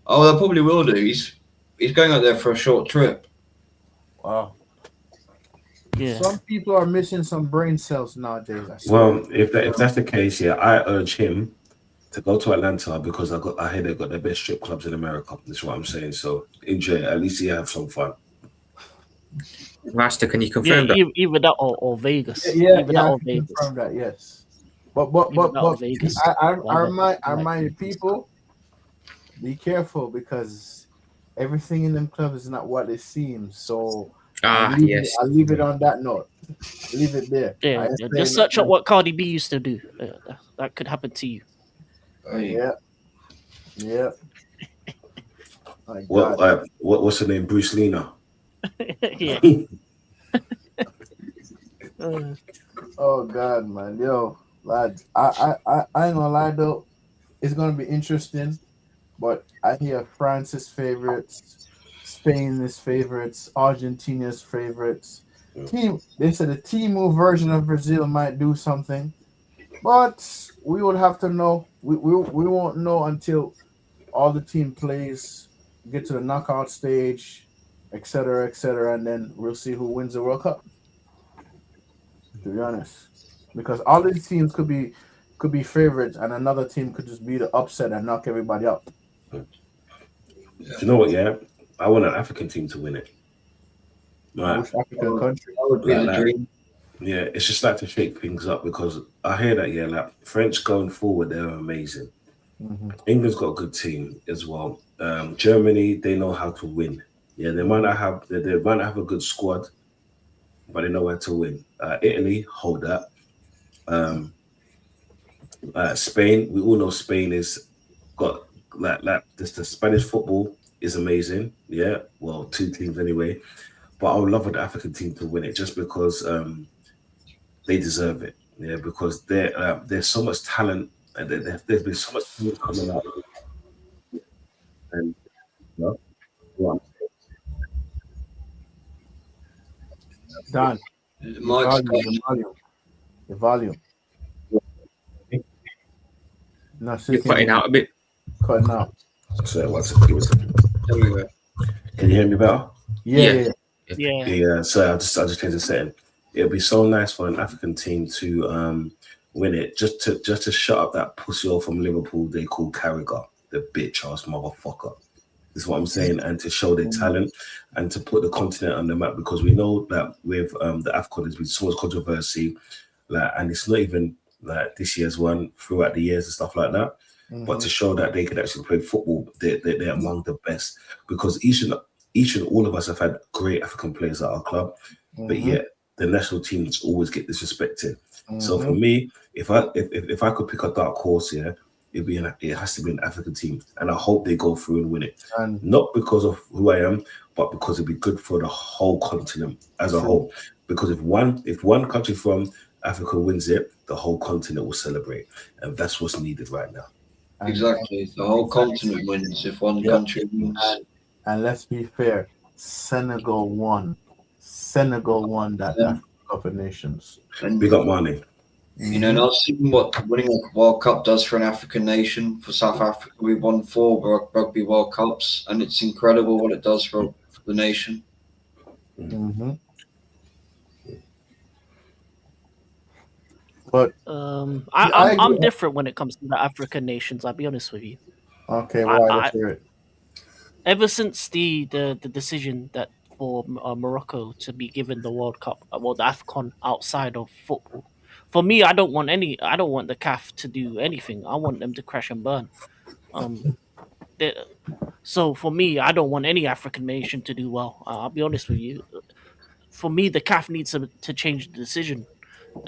Oh, they probably will do. He's going out there for a short trip. Wow. Yeah. Some people are missing some brain cells nowadays. I swear. Well, if that's the case, yeah, I urge him to go to Atlanta because I hear they've got the best strip clubs in America. That's what I'm saying. So enjoy it. At least you have some fun. Master, can you Yeah, confirm that? either that or Vegas. Yeah, Either yeah, that I or can Vegas. confirm that. Yes, but Either that or Vegas. I One of remind people, be careful because everything in them clubs is not what it seems. So Yes. I'll leave it on that note. Leave it there. Yeah, I ain't just saying search up nothing. what Cardi B used to do. That could happen to you. Hey, Yeah. My What God. what's her name? Bruce Lena. Yeah. Uh, Oh God, man. Yo, lads. I ain't gonna lie though. It's gonna be interesting, but I hear France's favorites, Spain is favorites, Argentina's favorites. They said the Timu version of Brazil might do something, but we would have to know. We won't know until all the team plays, get to the knockout stage, etc., and then we'll see who wins the World Cup. To be honest, because all these teams could be favorites, and another team could just be the upset and knock everybody out. Do you know what? Yeah, I want an African team to win it. Right. Which African country? that would be Like the that. dream. Yeah, it's just like to shake things up because I hear that, yeah, like French going forward, they're amazing. England's got a good team as well. Germany, they know how to win. Yeah, they might not have a good squad, but they know how to win. Italy, hold that. Spain, we all know Spain is got like this. The Spanish football is amazing. Yeah, well, two teams anyway. But I would love an African team to win it just because they deserve it. Yeah, because there's so much talent and there's been so much talent coming out. And well, Dan, Mike's the volume. No, You're cutting out a bit. Cutting out. so what's it? everywhere. Can you hear me better? Yeah. Yeah. So I just changed the setting. It'd be so nice for an African team to win it, just to shut up that pussy off from Liverpool they call Carragher, the bitch ass motherfucker. Is what I'm saying, and to show their talent and to put the continent on the map, because we know that with the AFCON there's been so much controversy, like, and it's not even like this year's one, throughout the years and stuff like that. But to show that they can actually play football, they're among the best, because each and all of us have had great African players at our club, but yet the national teams always get disrespected. So for me, if I could pick a dark horse here, it has to be an African team, and I hope they go through and win it. And Not because of who I am, but because it'd be good for the whole continent as a whole. Because if one country from Africa wins it, the whole continent will celebrate, and that's what's needed right now. Exactly. The whole continent wins if one country wins. And let's be fair, Senegal won that African Cup of Nations. And Big up money. you know, not seeing what winning a World Cup does for an African nation. For South Africa, we won 4 Rugby World Cups, and it's incredible what it does for the nation. But I'm different when it comes to the African nations. I'll be honest with you. okay, why? Let's hear it. Ever since the decision that for Morocco to be given the World Cup, well, the AFCON outside of football, for me, I don't want the CAF to do anything. I want them to crash and burn. So for me, I don't want any African nation to do well. I'll be honest with you. For me, the CAF needs to change the decision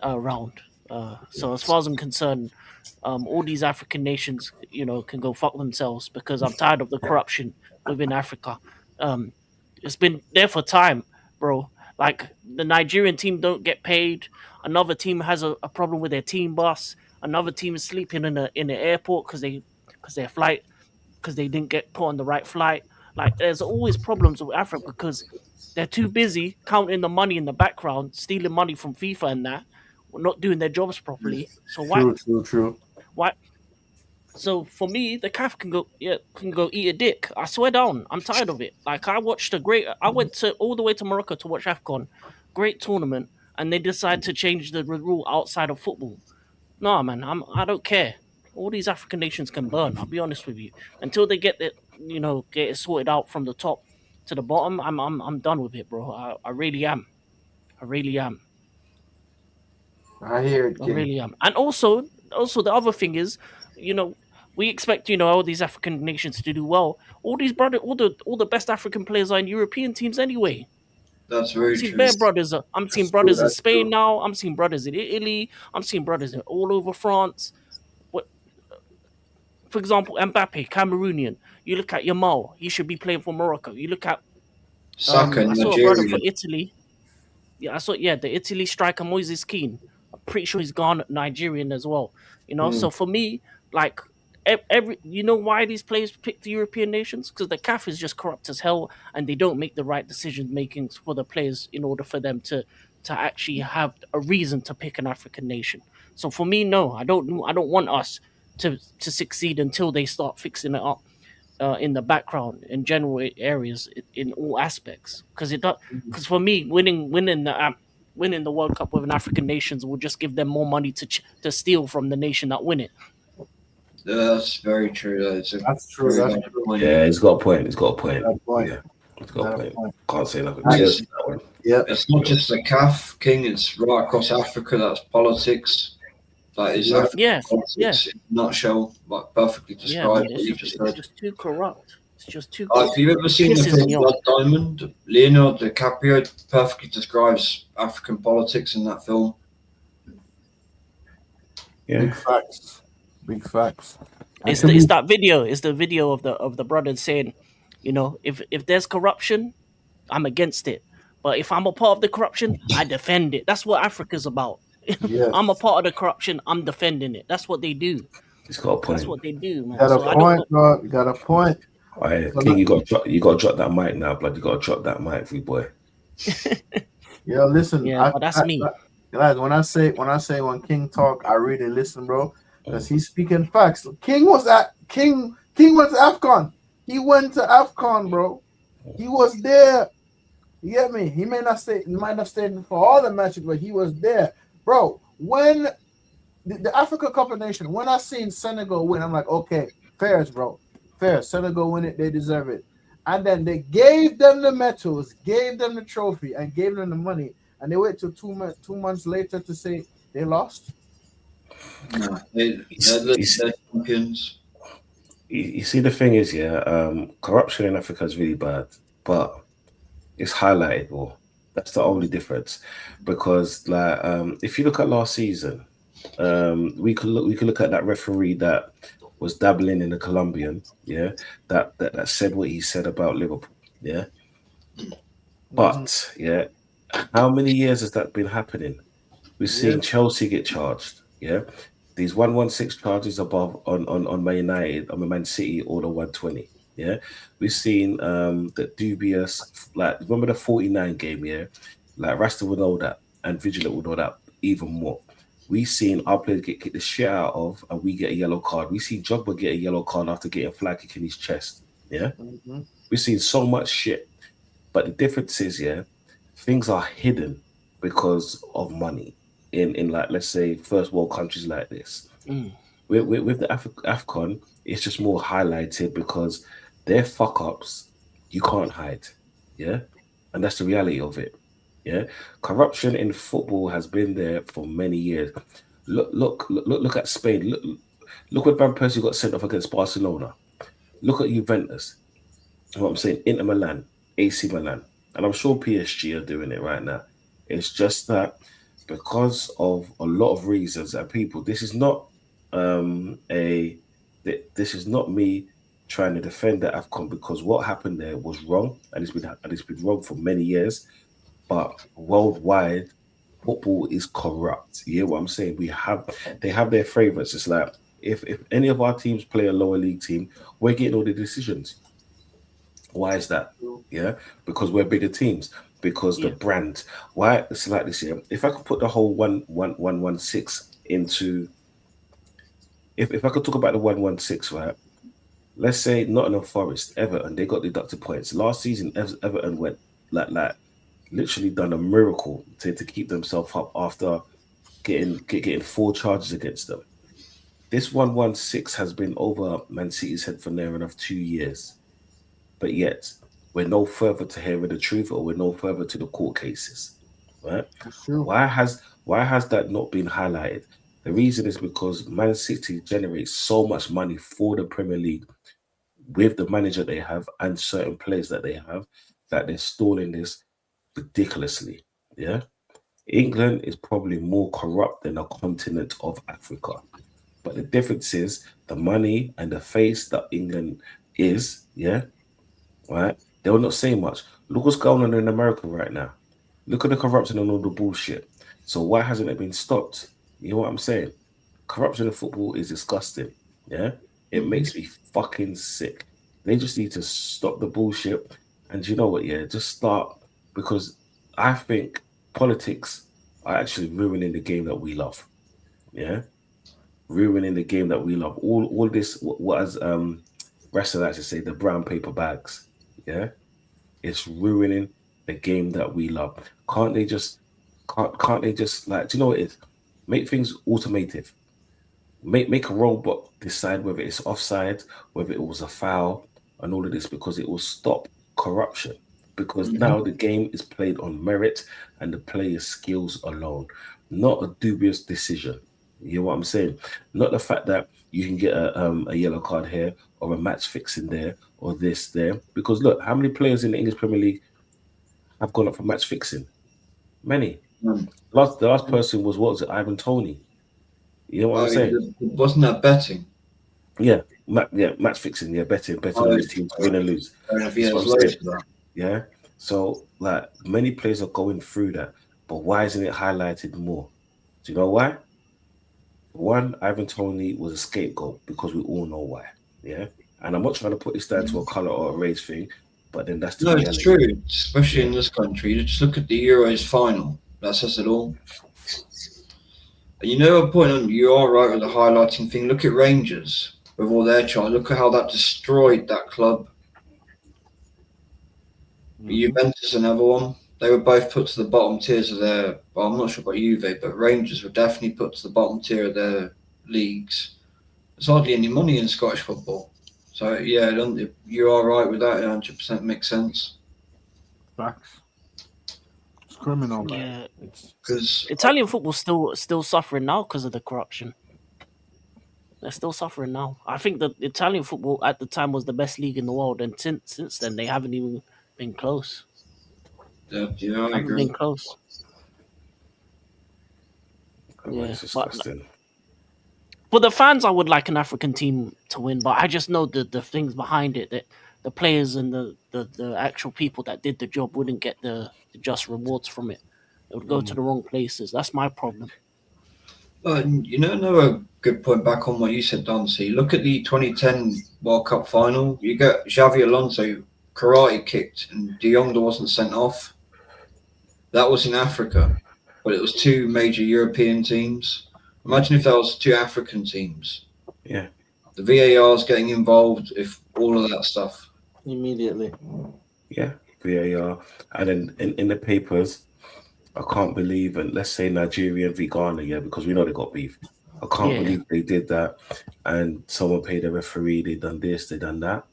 around. So as far as I'm concerned, all these African nations, can go fuck themselves, because I'm tired of the corruption within Africa. It's been there for time, bro. Like, the Nigerian team don't get paid. Another team has a problem with their team bus. Another team is sleeping in the airport because they didn't get put on the right flight. Like, there's always problems with Africa because they're too busy counting the money in the background, stealing money from FIFA and that, not doing their jobs properly. So True. why? So for me, the CAF can go eat a dick. I swear down. I'm tired of it. Like, I went all the way to Morocco to watch AFCON, great tournament, and they decide to change the rule outside of football. No, man, I don't care. All these African nations can burn. I'll be honest with you. Until they get it sorted out from the top to the bottom, I'm done with it, bro. I really am. I really am. I hear it, I King. really am. And also the other thing is, we expect all these African nations to do well. All the best African players are in European teams anyway. That's very I'm seeing true. bare brothers. I'm seeing brothers in that's Spain true. now. I'm seeing brothers in Italy. I'm seeing brothers all over France. For example, Mbappe, Cameroonian. You look at Yamal. He should be playing for Morocco. You look at Saka, I saw a brother for Nigerian. Italy. Yeah, the Italy striker Moises Keane. I'm pretty sure he's gone Nigerian as well. So for me, like, every why these players pick the European nations? Because the CAF is just corrupt as hell, and they don't make the right decision makings for the players in order for them to actually have a reason to pick an African nation. So for me, no, I don't want us to succeed until they start fixing it up in the background in general areas in all aspects. Because for me, winning the World Cup with an African nations will just give them more money to steal from the nation that win it. That's very true. That's true. very That's good true. point. Yeah, he's got a point. He's got a point. That's point. Yeah, he's got a That's point. point. Can't say nothing. Nice. Cheers to that one. Yeah. It's not just the CAF, King. It's right across Africa. That's politics. Like it's Yeah. Yeah, politics in a nutshell, like perfectly yeah, man. described what you just said. Just too corrupt. It's just too. Have you ever It seen the pisses film me off. Blood Diamond? Leonardo DiCaprio perfectly describes African politics in that film. Yeah. Big facts. Big facts. And It's to the, be it's that video. It's the video of the brothers saying, you know, if there's corruption, I'm against it. But if I'm a part of the corruption, I defend it. That's what Africa's about. yes. I'm a part of the corruption. I'm defending it. That's what they do. He's got a That's point. what they do, man. Got So a I don't point, know. bro. You got a point. Oh, yeah. So King, you got to drop that mic now, blood. You got to drop that mic, free boy. Yo, listen. Yeah, but that's me. Guys, when King talk, I really listen, bro, because he's speaking facts. King went to AFCON. He went to AFCON, bro. He was there. You get me? He might not stayed for all the matches, but he was there, bro. When the Africa Cup of Nations, when I seen Senegal win, I'm like, okay, fairs, bro, fair. Senegal win it, they deserve it. And then they gave them the medals, gave them the trophy, and gave them the money. And they wait till 2 months later to say they lost. No, they're champions. You see, the thing is, corruption in Africa is really bad, but it's highlighted more. That's the only difference, because like if you look at last season, we could look at that referee that was dabbling in the Colombian, that said what he said about Liverpool, but how many years has that been happening? We've seen Chelsea get charged, these 116 charges above on Man United, on Man City, or the 120. Yeah, we've seen the dubious, like, remember the 49 game, like Rasta would know that, and Vigilant would know that even more. We've seen our players get kicked the shit out of, and we get a yellow card. We've seen Jogba get a yellow card after getting a flag kick in his chest. Yeah, we've seen so much shit, but the difference is, things are hidden because of money in like, let's say, first world countries like this. With the AFCON, it's just more highlighted because their fuck ups you can't hide, and that's the reality of it. Corruption in football has been there for many years. Look at Spain. Look when Van Persie got sent off against Barcelona. Look at Juventus. What I'm saying, Inter Milan, AC Milan, and I'm sure PSG are doing it right now. It's just that because of a lot of reasons and people, this is not this is not me trying to defend the AFCON, because what happened there was wrong, and it's been wrong for many years. But worldwide, football is corrupt. You hear what I'm saying? They have their favorites. It's like if any of our teams play a lower league team, we're getting all the decisions. Why is that? Because we're bigger teams. Because the brand. Why it's like this year? If I could put the whole 116 into, if I could talk about the 116, right? Let's say Nottingham Forest, Everton, they got deducted points. Last season, Everton went like literally done a miracle to keep themselves up after getting 4 charges against them. This 116 has been over Man City's head for near enough 2 years, but yet we're no further to hearing the truth, or we're no further to the court cases, right? Why has that not been highlighted? The reason is because Man City generates so much money for the Premier League with the manager they have and certain players that they have, that they're stalling this ridiculously. England is probably more corrupt than the continent of Africa, but the difference is the money and the face that England is. Right? They will not say much. Look what's going on in America right now. Look at the corruption and all the bullshit. So why hasn't it been stopped? You know what I'm saying? Corruption in football is disgusting. It makes me fucking sick. They just need to stop the bullshit. And you know what? Just start, because I think politics are actually ruining the game that we love. Ruining the game that we love. All this, what as Rasta likes to say, the brown paper bags. It's ruining the game that we love. Can't they just like, do you know what it is? Make things automated. Make a robot decide whether it's offside, whether it was a foul, and all of this, because it will stop corruption. Because now the game is played on merit and the player's skills alone, not a dubious decision. You know what I'm saying? Not the fact that you can get a yellow card here or a match fixing there or this there. Because look, how many players in the English Premier League have gone up for match fixing? Many. Um, The last person was what was it? Ivan Tony. You know what I'm oh, saying? wasn't that betting? Yeah, match fixing. Yeah, betting Oh, on his team to win and lose. fair enough. That's Yeah, what I'm there's saying. loads of that. Yeah. So like many players are going through that, but why isn't it highlighted more? Do you know why? One, Ivan Tony was a scapegoat because we all know why. Yeah. And I'm not trying to put this down to a color or a race thing, but then that's the No, it's reality. true, especially Yeah. in this country. You just look at the Euros final. That says it all. And you know, a point on you are right with the highlighting thing. Look at Rangers with all their charge. Look at how that destroyed that club. Juventus, another one. They were both put to the bottom tiers of their. Well, I'm not sure about Juve, but Rangers were definitely put to the bottom tier of their leagues. There's hardly any money in Scottish football. So yeah, you are right with that. It 100% makes sense. Facts. It's criminal, man. Yeah, It's Because Italian football's still suffering now because of the corruption. They're still suffering now. I think that Italian football at the time was the best league in the world, and since then they haven't even been close. yeah, I Haven't agree. been close. Yeah, It's disgusting. for the fans, I would like an African team to win, but I just know the things behind it, that the players and the actual people that did the job wouldn't get the just rewards from it. It would go to the wrong places. That's my problem. You know, another good point back on what you said, Dancy. Look at the 2010 World Cup final. You get Xavi Alonso karate kicked, and De Jong wasn't sent off. That was in Africa, but it was two major European teams. Imagine if that was two African teams. Yeah. The VAR's getting involved, if all of that stuff. immediately. Yeah. VAR. And then in the papers, I can't believe, and let's say Nigeria v Ghana, yeah, because we know they got beef. I can't Yeah. believe they did that, and someone paid a referee. They done this, they done that.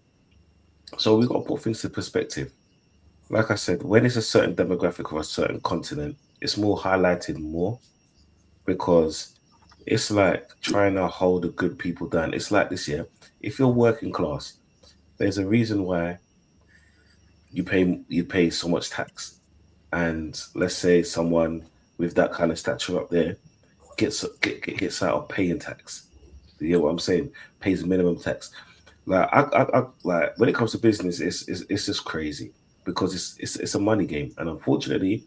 So we got to put things to perspective. Like I said, when it's a certain demographic or a certain continent, it's more highlighted more because it's like trying to hold the good people down. It's like this, yeah. If you're working class, there's a reason why you pay so much tax, and let's say someone with that kind of stature up there gets out of paying tax. You know what I'm saying? Pays minimum tax. Like I like when it comes to business, it's just crazy because it's a money game, and unfortunately,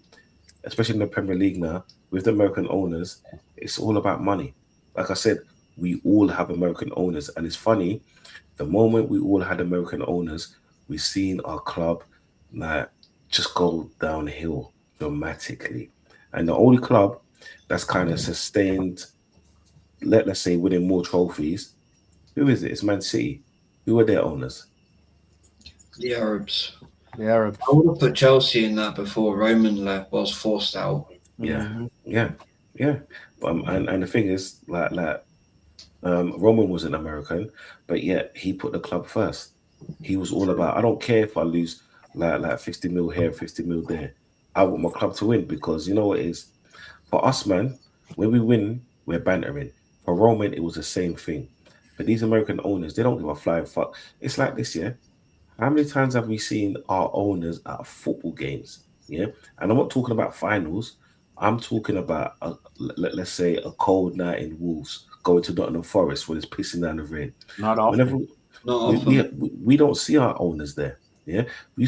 especially in the Premier League now with the American owners, it's all about money. Like I said, we all have American owners, and it's funny. The moment we all had American owners, we've seen our club like just go downhill dramatically, and the only club that's kind of sustained, let's say, winning more trophies. Who is it? It's Man City. Who are their owners? The Arabs. The Arabs. I would have put Chelsea in that before Roman left, was forced out. Yeah, Mhm. yeah. And the thing is, Roman was an American, but yet he put the club first. He was all about. I don't care if I lose like 50 mil here, 50 mil there. I want my club to win because you know what it is. For us, man, when we win, we're bantering. For Roman, it was the same thing. But these American owners, they don't give a flying fuck. It's like this, yeah. How many times have we seen our owners at football games? Yeah, and I'm not talking about finals. I'm talking about let's say a cold night in Wolves going to Nottingham Forest when it's pissing down the rain. Not Whenever often. Not we, often. we don't see our owners there. Yeah, you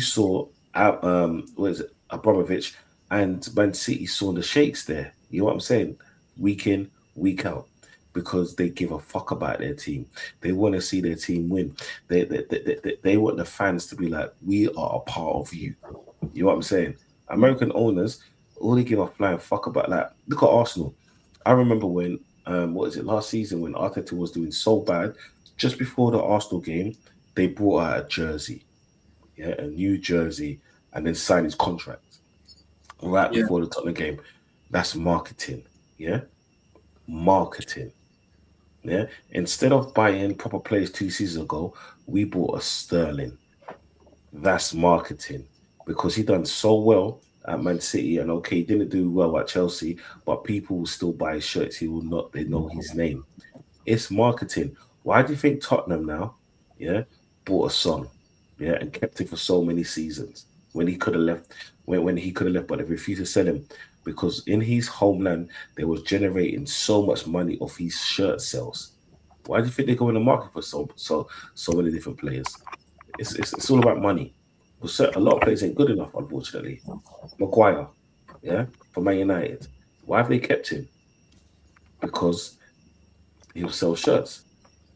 saw what is it, Abramovich and Man City saw the sheikhs there. You know what I'm saying? Week in, week out, because they give a fuck about their team. They want to see their team win. They want the fans to be like, we are a part of you. You know what I'm saying? American owners, all they give a flying fuck about. Like, look at Arsenal. I remember when what is it, last season when Arteta was doing so bad, just before the Arsenal game, they brought out a jersey, yeah, a new jersey, and then signed his contract right Yeah. before the Tottenham game. That's marketing, yeah, marketing, yeah. Instead of buying proper players 2 seasons ago, we bought a Sterling. That's marketing because he done so well at Man City, and okay, he didn't do well at Chelsea, but people will still buy his shirts. He will not. They know his name. It's marketing. Why do you think Tottenham now, bought a Son, and kept him for so many seasons when he could have left, when he could have left, but they refused to sell him because in his homeland they was generating so much money off his shirt sales. Why do you think they go in the market for so many different players? It's all about money. But a lot of players ain't good enough, unfortunately. Maguire, for Man United. Why have they kept him? Because he'll sell shirts.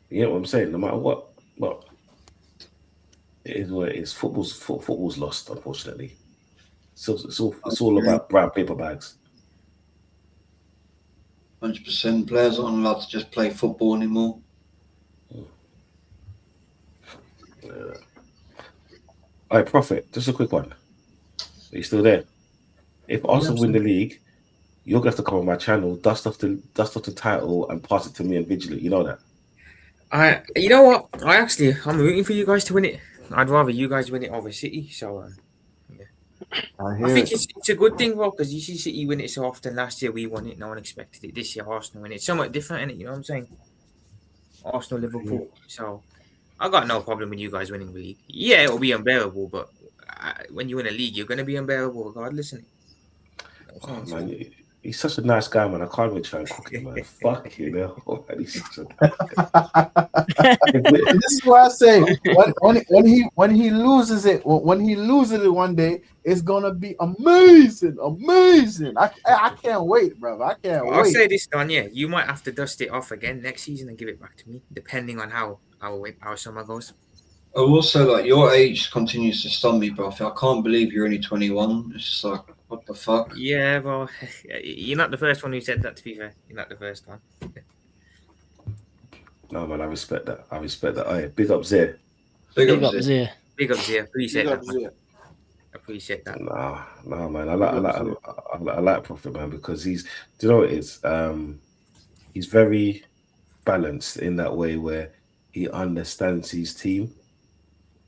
You know what I'm saying? No matter what. Well, it is what it is. Football's lost, unfortunately. So it's all about brown paper bags. 100%. Players aren't allowed to just play football anymore. All right, Prophet, just a quick one. Are you still there? If Arsenal win the league, you're going to have to come on my channel, dust off the title, and pass it to me and Vigilant. You know that? You know what? I'm rooting for you guys to win it. I'd rather you guys win it over City. So, I think it's a good thing, bro, because you see City win it so often. Last year we won it, no one expected it. This year Arsenal win it. It's somewhat different, innit? You know what I'm saying? Arsenal, Liverpool. So, I got no problem with you guys winning the league. Yeah, it'll be unbearable, but when you win a league, you're going to be unbearable regardless, innit? Man, he's such a nice guy, man. I can't even try and cook him, man. Fuck you, man. He's such a This is what I say. When he loses it one day, it's gonna be amazing. I can't wait, bro. I can't wait. I'll say this, Don. Yeah, you might have to dust it off again next season and give it back to me, depending on how our summer goes. Also, like, your age continues to stun me, bro. I can't believe you're only 21. It's just like, what the fuck? Yeah, well, you're not the first one who said that, to be fair. You're not the first one. No, man, I respect that. All right, big up Zay. Big up Zay. Appreciate that. Appreciate that. Nah, man. I like Prophet, man, because do you know what it is? He's very balanced in that way where he understands his team.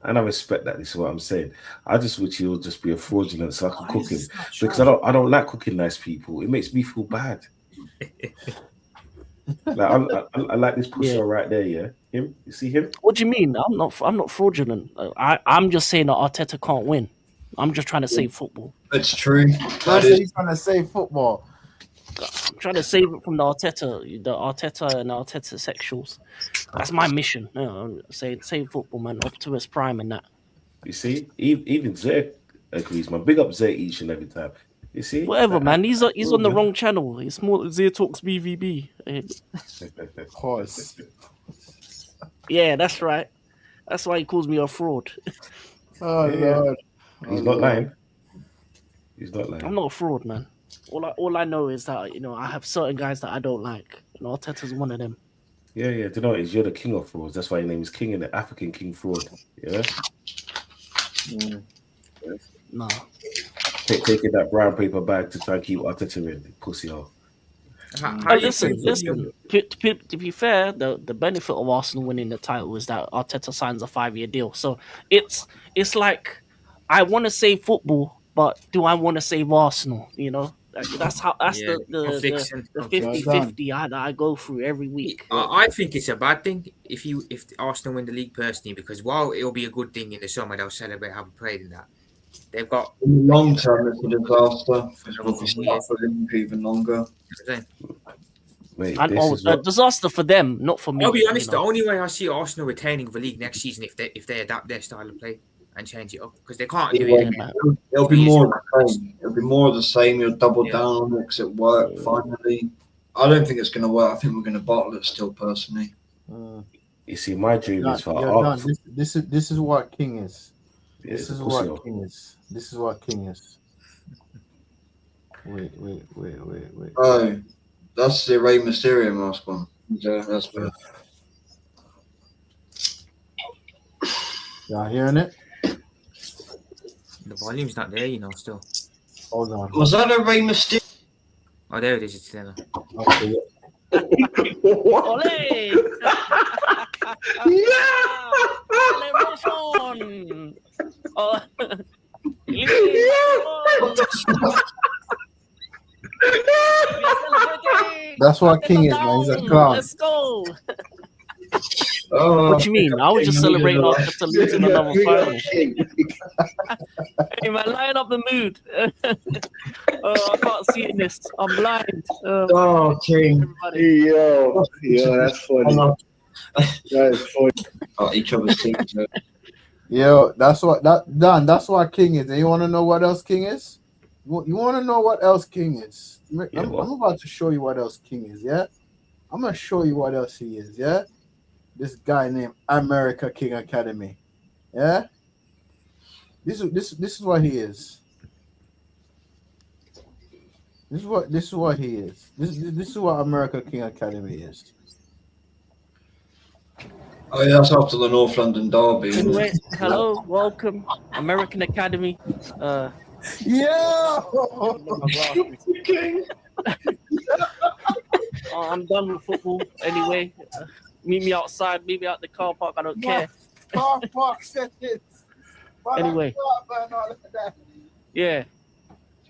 And I respect that. This is what I'm saying. I just wish he would just be a fraudulent so I can cook him. Because I don't like cooking nice people. It makes me feel bad. I like this pusher right there, yeah. Him? You see him? What do you mean? I'm not fraudulent. I'm just saying that Arteta can't win. I'm just trying to save football. It's true. He's trying to save football. I'm trying to save it from the Arteta and Arteta sexuals. That's my mission. Save football, man. Optimus Prime and that. You see, even Zay agrees, man. Big up Zay each and every time. You see, whatever, man. He's on the wrong channel. It's more Zay Talks BVB. Pause. Yeah, that's right. That's why he calls me a fraud. Oh Lord, he's not lying. I'm not a fraud, man. All I know is that I have certain guys that I don't like, and Arteta's one of them. Yeah. Do you know what it is? You're the king of frauds. That's why your name is King, and the African King Fraud. Yeah. No. Taking that brown paper bag to try and keep Arteta in, pussy hole. Listen. To be fair, the benefit of Arsenal winning the title is that Arteta signs a 5-year deal. So it's like I want to save football, but do I want to save Arsenal? That's the 50-50 that I go through every week. I think it's a bad thing if Arsenal win the league personally, because while it'll be a good thing in the summer, they'll celebrate having played in that. They've got in the long term, it's a disaster because we'll be stuck for even longer. Disaster for them, not for me. I'll be honest. The only way I see Arsenal retaining the league next season if they adapt their style of play and change it up, because they can't do it again. It'll be more of the same. It'll be more of the same. You'll double down on it because it worked finally. I don't think it's going to work. I think we're going to bottle it still, personally. You see, my dream is for This is what King is. This is what King is. Wait. Oh, that's the Rey Mysterio mask one. Yeah, that's good. Y'all hearing it? The volume's not there, still. Hold on. Was that a Rey Mysterio? Oh, there it is. It's there now. Okay. Ole! That's what King is, man. He's a clown. Let's go. Oh, What you mean? I was just celebrating after losing another final. King. Hey man, lighten up the mood. Oh, I can't see in this. I'm blind. Oh, King. Everybody. Yo, that's funny. That's funny. Oh, each other's teams. Yo, that's what King is. And you want to know what else King is? You want to know what else King is? I'm about to show you what else King is, yeah? I'm going to show you what else he is, yeah? This guy named America King Academy, yeah? This is what he is. This is what he is. This is what America King Academy is. Oh, yeah, that's after the North London derby. isn't it? Anyway, hello, welcome, American Academy. Yeah. King. I'm done with football anyway. Meet me outside, meet me out the car park. I don't care. Car park settings. Anyway. Yeah,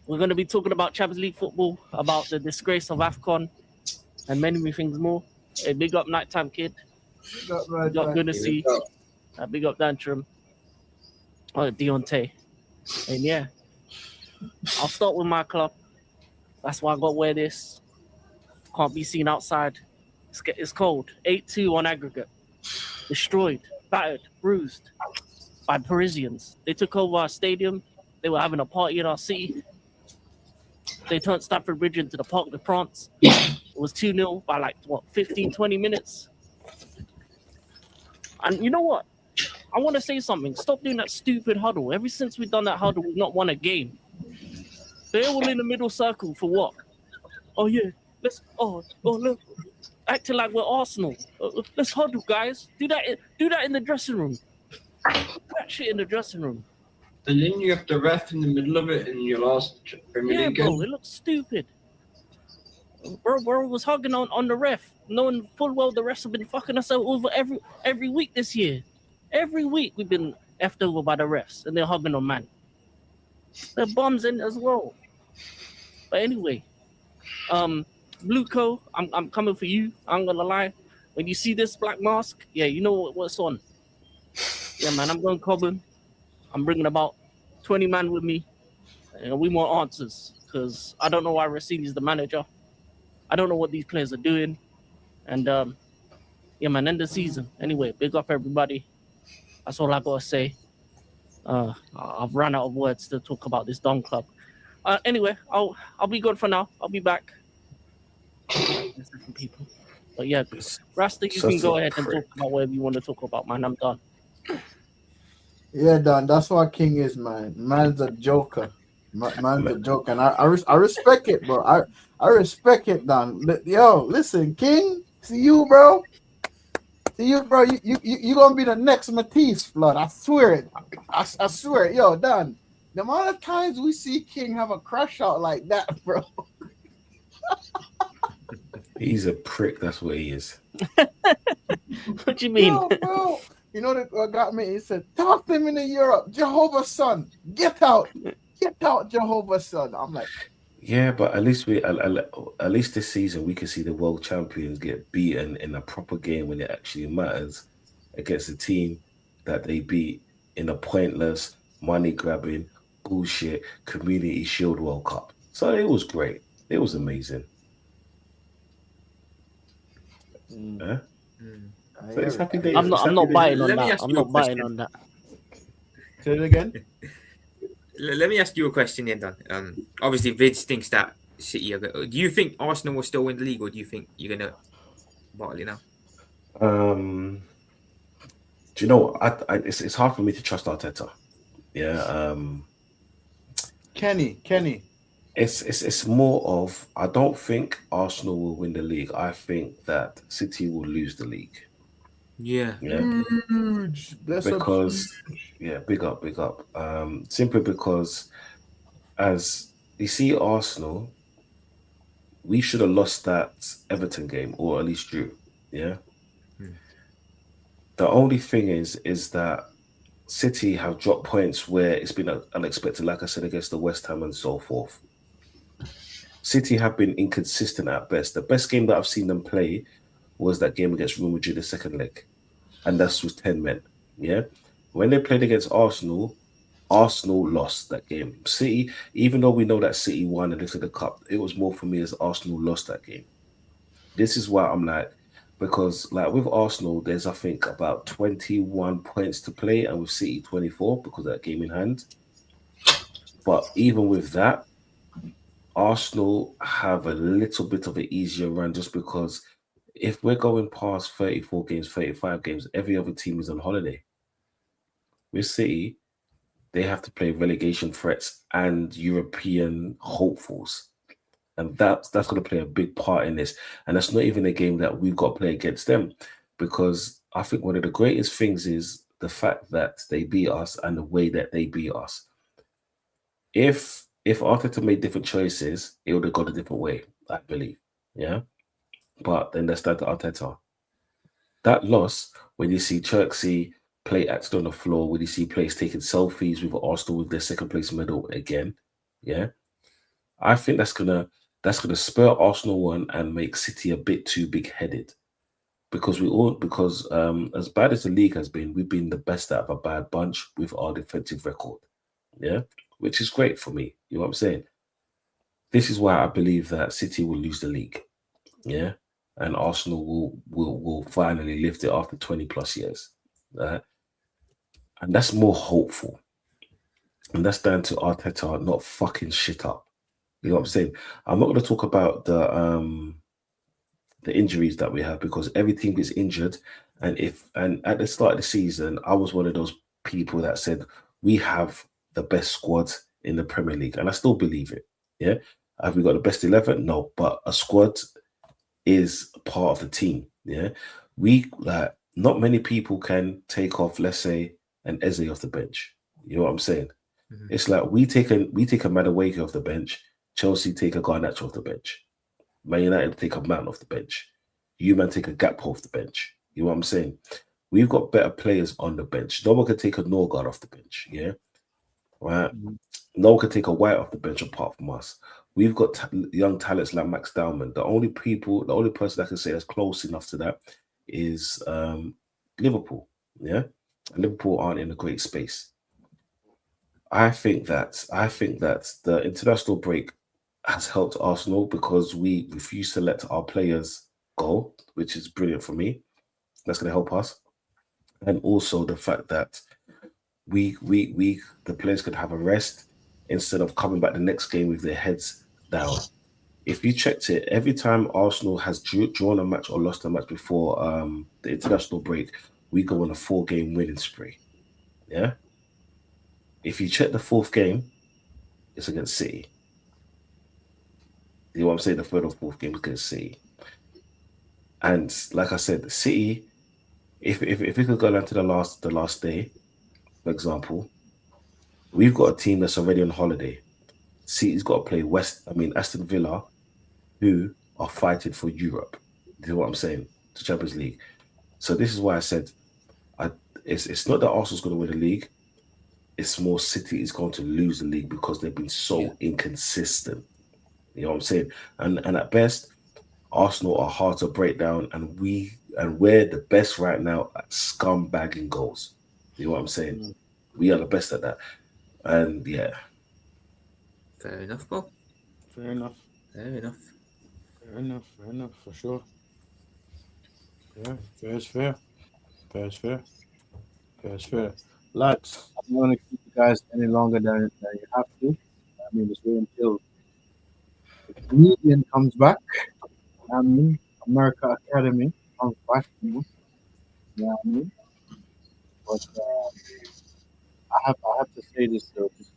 we're going to be talking about Champions League football, about the disgrace of AFCON, and many things more. Hey, big up Nighttime Kid. Big up Goodnessy. Big up Dantrum. Deontay. And yeah, I'll start with my club. That's why I got to wear this. Can't be seen outside. It's cold. 8-2 on aggregate. Destroyed, battered, bruised by Parisians. They took over our stadium. They were having a party in our city. They turned Stamford Bridge into the Parc de France. It was 2-0 by 15, 20 minutes. And you know what? I want to say something. Stop doing that stupid huddle. Ever since we've done that huddle, we've not won a game. They're all in the middle circle for what? Oh, yeah. Look. Acting like we're Arsenal. Let's huddle, guys. Do that in the dressing room. That shit in the dressing room. And then you have the ref in the middle of it in your last Premier League game. It looks stupid. Bro was hugging on the ref, knowing full well the refs have been fucking us over every week this year. Every week we've been effed over by the refs, and they're hugging on man. They're bums in as well. But anyway, Blueco, I'm coming for you. I'm gonna lie. When you see this black mask, yeah, you know what's on. Yeah, man, I'm going Cobham. I'm bringing about 20 man with me, and we want answers because I don't know why Rossini's the manager. I don't know what these players are doing, and yeah, man, end the season. Anyway, big up everybody. That's all I gotta say. I've run out of words to talk about this Don club. Anyway, I'll be good for now. I'll be back. People. But yeah, Rasta, you can go ahead and talk about whatever you want to talk about, man. I'm done. Yeah, Don, that's what King is, man. Man's a joker. Man's a joker. And I respect it, bro. I respect it, Don. Yo, listen, King, see you, bro. You gonna be the next Matisse, blood. I swear it. I swear it. Yo, Don, the amount of times we see King have a crash out like that, bro. He's a prick. That's what he is. What do you mean? Yo, bro. You know what got me? He said, talk to him in Europe. Jehovah's son. Get out. Get out, Jehovah's son. I'm like, yeah, but at least at least this season we can see the world champions get beaten in a proper game when it actually matters against a team that they beat in a pointless, money grabbing, bullshit Community Shield World Cup. So it was great. It was amazing. Huh? So it's happy days. I'm not biting on Let me that. ask I'm you a not biting question. on that. say it again. Let me ask you a question then, Don. Obviously, Vids thinks that City are good. Do you think Arsenal will still win the league, or do you think you're going to bottle it now? Do you know what? It's hard for me to trust Arteta. Yeah. Kenny. It's more of, I don't think Arsenal will win the league. I think that City will lose the league. Yeah. Huge. Because big up. Simply because as you see Arsenal, we should have lost that Everton game, or at least drew. Yeah. The only thing is that City have dropped points where it's been unexpected, like I said, against the West Ham and so forth. City have been inconsistent at best. The best game that I've seen them play was that game against Real Madrid, the second leg, and that's with 10 men. Yeah. When they played against Arsenal, Arsenal lost that game. City, even though we know that City won and lifted the cup, it was more for me as Arsenal lost that game. This is why I'm like, because like with Arsenal, there's I think about 21 points to play, and with City 24 because of that game in hand. But even with that, Arsenal have a little bit of an easier run just because if we're going past 34 games, 35 games, every other team is on holiday. With City, they have to play relegation threats and European hopefuls. And that's going to play a big part in this. And that's not even a game that we've got to play against them, because I think one of the greatest things is the fact that they beat us and the way that they beat us. If Arteta made different choices, it would have gone a different way, I believe. Yeah. But then that's down to Arteta. That loss, when you see Cherksey play acted on the floor, when you see players taking selfies with Arsenal with their second place medal again, yeah, I think that's gonna spur Arsenal on and make City a bit too big headed, because as bad as the league has been, we've been the best out of a bad bunch with our defensive record, yeah, which is great for me. You know what I'm saying? This is why I believe that City will lose the league, yeah, and Arsenal will finally lift it after 20 plus years, right? And that's more hopeful, and that's down to Arteta not fucking shit up. You know what I'm saying? I'm not going to talk about the injuries that we have, because every team gets injured. And at the start of the season, I was one of those people that said we have the best squad in the Premier League, and I still believe it. Yeah, have we got the best 11? No, but a squad is part of the team. Yeah, not many people can take off, let's say, an Eze off the bench. You know what I'm saying? Mhm. It's like we take a Madueke off the bench. Chelsea take a Garnacho off the bench. Man United take a man off the bench. You man take a Gap off the bench. You know what I'm saying? We've got better players on the bench. No one can take a Norgard off the bench. Yeah, right. No one can take a White off the bench apart from us. We've got young talents like Max Dowman. The only person that can say that's close enough to that is Liverpool. Yeah, Liverpool aren't in a great space. I think that the international break has helped Arsenal because we refuse to let our players go, which is brilliant for me. That's going to help us, and also the fact that the players could have a rest instead of coming back the next game with their heads down. If you checked it, every time Arsenal has drawn a match or lost a match before the international break, we go on a 4-game winning spree. Yeah. If you check the 4th game, it's against City. You know what I'm saying? The 3rd or 4th game is against City. And like I said, City, if we could go down to the last day, for example, we've got a team that's already on holiday. City's got to play Aston Villa, who are fighting for Europe. You know what I'm saying? The Champions League. So this is why I said it's not that Arsenal's going to win the league. It's more City is going to lose the league because they've been so inconsistent. You know what I'm saying? And at best, Arsenal are hard to break down, and we're the best right now at scumbagging goals. You know what I'm saying? We are the best at that. And yeah. Fair enough, bro. Fair enough. Fair enough. Fair enough. Fair enough. For sure. Yeah, fair is fair. Fair is fair. Fair is fair. Lads, I don't want to keep you guys any longer than you have to. I mean, just wait until the comedian comes back. I mean, America Academy comes back. You know what I mean? But I have to say this though. This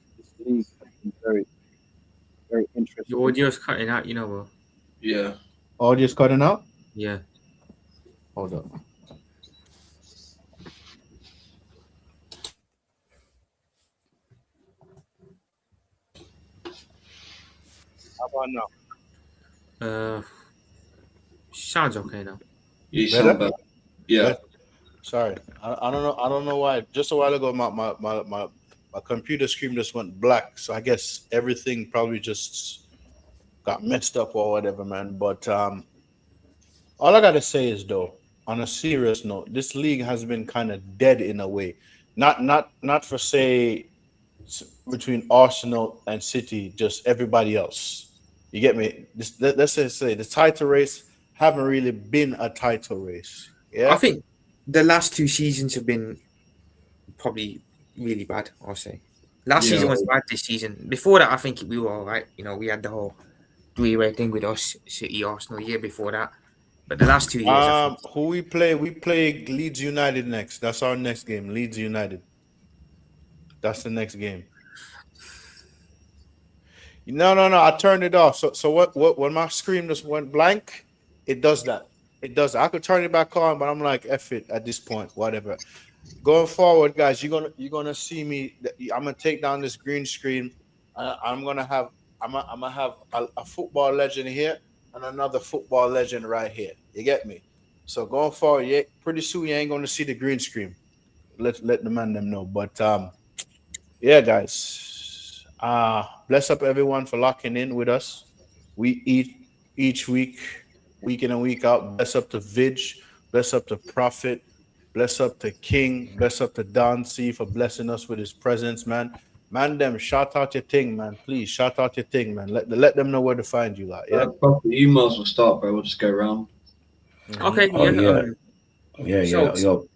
league has been very, very interesting. Your audio's cutting out, you know, bro. Yeah. Audio's cutting out? Yeah. Hold up. How about now? Sounds okay now. You Better? sound better. Yeah. Sorry, I don't know. I don't know why. Just a while ago, my computer screen just went black. So I guess everything probably just got messed up or whatever, man. But all I gotta say is though, on a serious note, this league has been kind of dead in a way. Not for say between Arsenal and City, just everybody else. You get me? Let's just say the title race haven't really been a title race. I Yeah. think the last 2 seasons have been probably really bad. I'll say last Yeah. season was bad. This season, before that, I think we were all right. You know, we had the whole three-way thing with us, City, Arsenal. Year before that, but the last 2 years, I think. Who we play? We play Leeds United next. That's our next game. Leeds United. That's the next game. No, no, no. I turned it off. So what? When my screen just went blank, it does that. It does. I could turn it back on, but I'm like, F it at this point. Whatever. Going forward, guys, you're gonna see me. I'm gonna take down this green screen. I'm gonna have I'm gonna have a football legend here and another football legend right here. You get me? So going forward, yeah, pretty soon you ain't gonna see the green screen. Let the man them know. But yeah, guys. Bless up everyone for locking in with us. We eat each week in and week out. Bless up to Vidge, bless up to Prophet, bless up to King, bless up to Don C for blessing us with his presence, man. Man, them shout out your thing, man. Please shout out your thing, man. Let them know where to find you, like, yeah. Probably you might as well start, bro. We'll just go around. Okay, Oh yeah. yeah, So- yeah. Yo,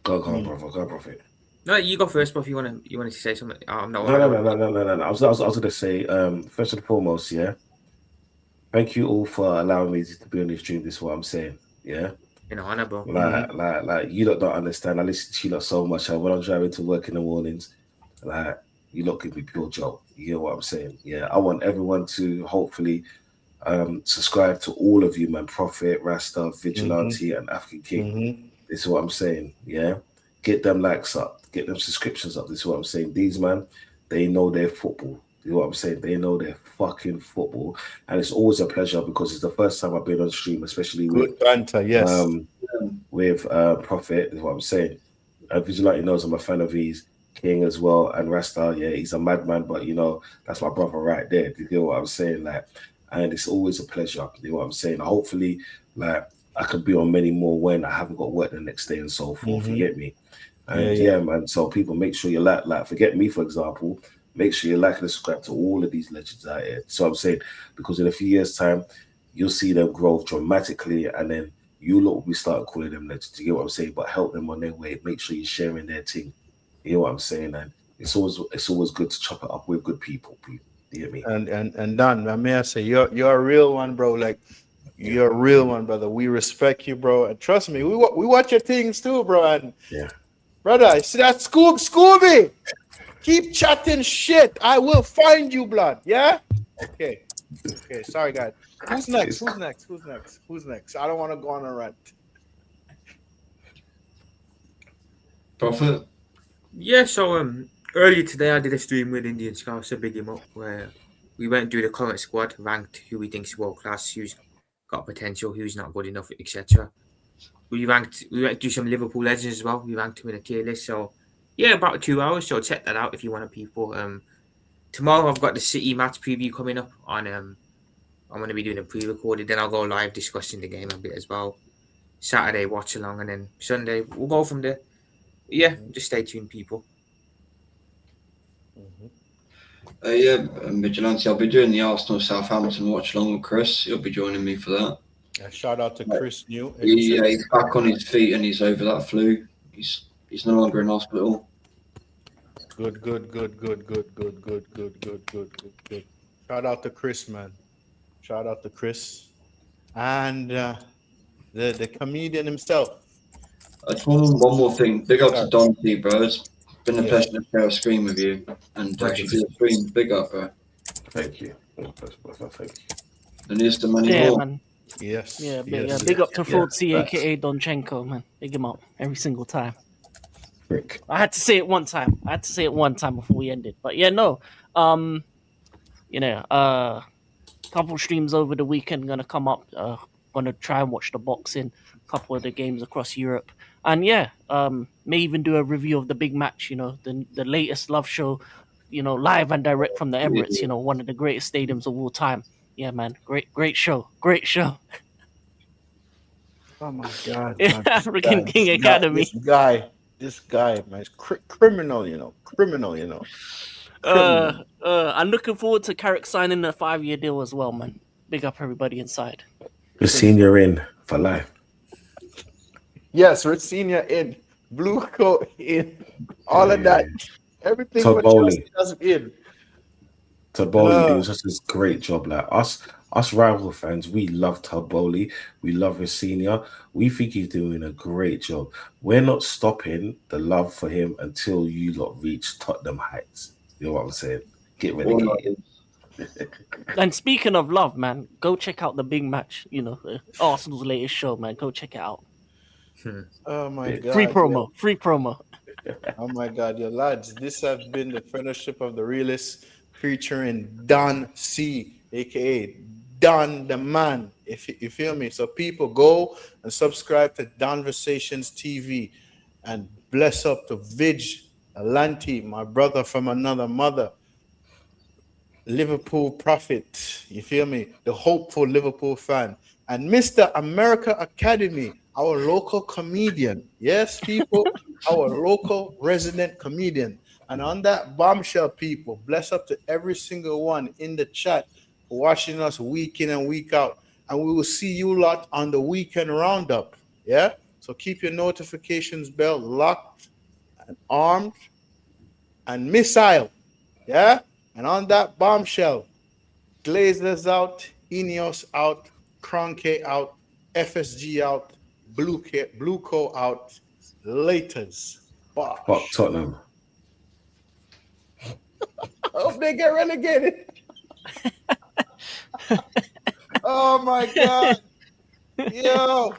go on, Mm. brother. Go, Prophet. No, you go first, but if you wanted to say something, I'm not. No. I was gonna say, first and foremost, yeah. Thank you all for allowing me to be on this stream. This is what I'm saying, yeah. You know, honor, bro. Like, you lot don't understand. I listen to you lot so much. When I'm driving to work in the mornings, like, you lot give me pure joy. You hear what I'm saying? Yeah. I want everyone to hopefully subscribe to all of you, man. Prophet, Rasta, Vigilante, and African King. Mm-hmm. This is what I'm saying. Yeah. Get them likes up, get them subscriptions up. This is what I'm saying. These man, they know their football. You know what I'm saying? They know their fucking football. And it's always a pleasure because it's the first time I've been on stream, especially Good banter, yes. with Prophet, is what I'm saying. Vigilante knows I'm a fan of his, King as well, and Rasta. Yeah, he's a madman, but you know, that's my brother right there. Do you know what I'm saying? Like, and it's always a pleasure. You know what I'm saying? Hopefully, like, I can be on many more when I haven't got work the next day and so forth. You get me? And yeah, man. So people, make sure you like, forget me, for example. Make sure you like and subscribe to all of these legends out here. So I'm saying, because in a few years' time, you'll see them grow dramatically, and then you lot will be starting calling them legends. You get what I'm saying? But help them on their way. Make sure you're sharing their thing. You know what I'm saying? And it's always good to chop it up with good people. You get me? And Don, may I say, you're a real one, bro. Like, you're a real one, brother. We respect you, bro. And trust me, we watch your things too, bro. And Yeah, brother, you see that Scooby? Keep chatting shit. I will find you, blood. Yeah? Okay. Sorry, guys. Who's next? I don't want to go on a rant. Prophet. Yeah, so earlier today I did a stream with Indian Scouts, so big him up, where we went through the current squad, ranked who we think is world class, who's got potential, who's not good enough, etc. We went through some Liverpool legends as well. We ranked them in a tier list. So yeah, about 2 hours. So check that out if you want to, people. Tomorrow I've got the City match preview coming up on. I'm going to be doing a pre-recorded. Then I'll go live discussing the game a bit as well. Saturday watch along, and then Sunday we'll go from there. Yeah, just stay tuned, people. Yeah, Vigilante. I'll be doing the Arsenal Southampton watch along with Chris. He'll be joining me for that. Shout out to Chris New. He's back on his feet and he's over that flu. He's no longer in hospital. Good. Shout out to Chris, man. Shout out to Chris. And the comedian himself. I just want one more thing. Big up to Don T, bro. It's been a pleasure to share a screen with you. And actually do a stream. Big up, bro. thank you. Thank you. And here's the money Yeah, more. man. Yes. Yeah, yes. big up to Fraudzy, Yeah, aka Donchenko, man. Big him up every single time. Frick. I had to say it one time. Before we ended. But yeah, no. Couple streams over the weekend gonna come up. Gonna try and watch the boxing, couple of the games across Europe. And yeah, may even do a review of the big match. The latest love show. Live and direct from the Emirates. One of the greatest stadiums of all time. Yeah, man, great show, great show. Oh my God, Yeah, man. African King Academy. This guy, man, is criminal, criminal. I'm looking forward to Carrick signing a 5-year deal as well, man. Big up everybody inside. The senior in for life. Yes, we're senior in, blue coat in, all of that. Everything Todd for Bowley. Chelsea is in. Todd Bowley doing such a great job. Like us rival fans, we love Todd Bowley. We love his senior. We think he's doing a great job. We're not stopping the love for him until you lot reach Tottenham heights. You know what I'm saying? Get relegated. And speaking of love, man, go check out the big match. Arsenal's latest show, man. Go check it out. Oh my Yeah. God. Free promo. Oh my God, your lads. This has been the Fellowship of the Realists featuring Don C, aka Don the Man. If you feel me. So people go and subscribe to Donversations TV and bless up to Vigilante, my brother from another mother. Liverpool prophet, you feel me? The hopeful Liverpool fan. And Mr. America Academy, our local comedian. Yes, people, our local resident comedian. And on that bombshell, people, bless up to every single one in the chat for watching us week in and week out. And we will see you lot on the weekend roundup. Yeah? So keep your notifications bell locked and armed and missile. Yeah? And on that bombshell, Glazers out, Ineos out, Cronke out, FSG out, Blueco out, Laters. Fuck Bosh. Tottenham. I hope they get relegated. Oh my God. Yo.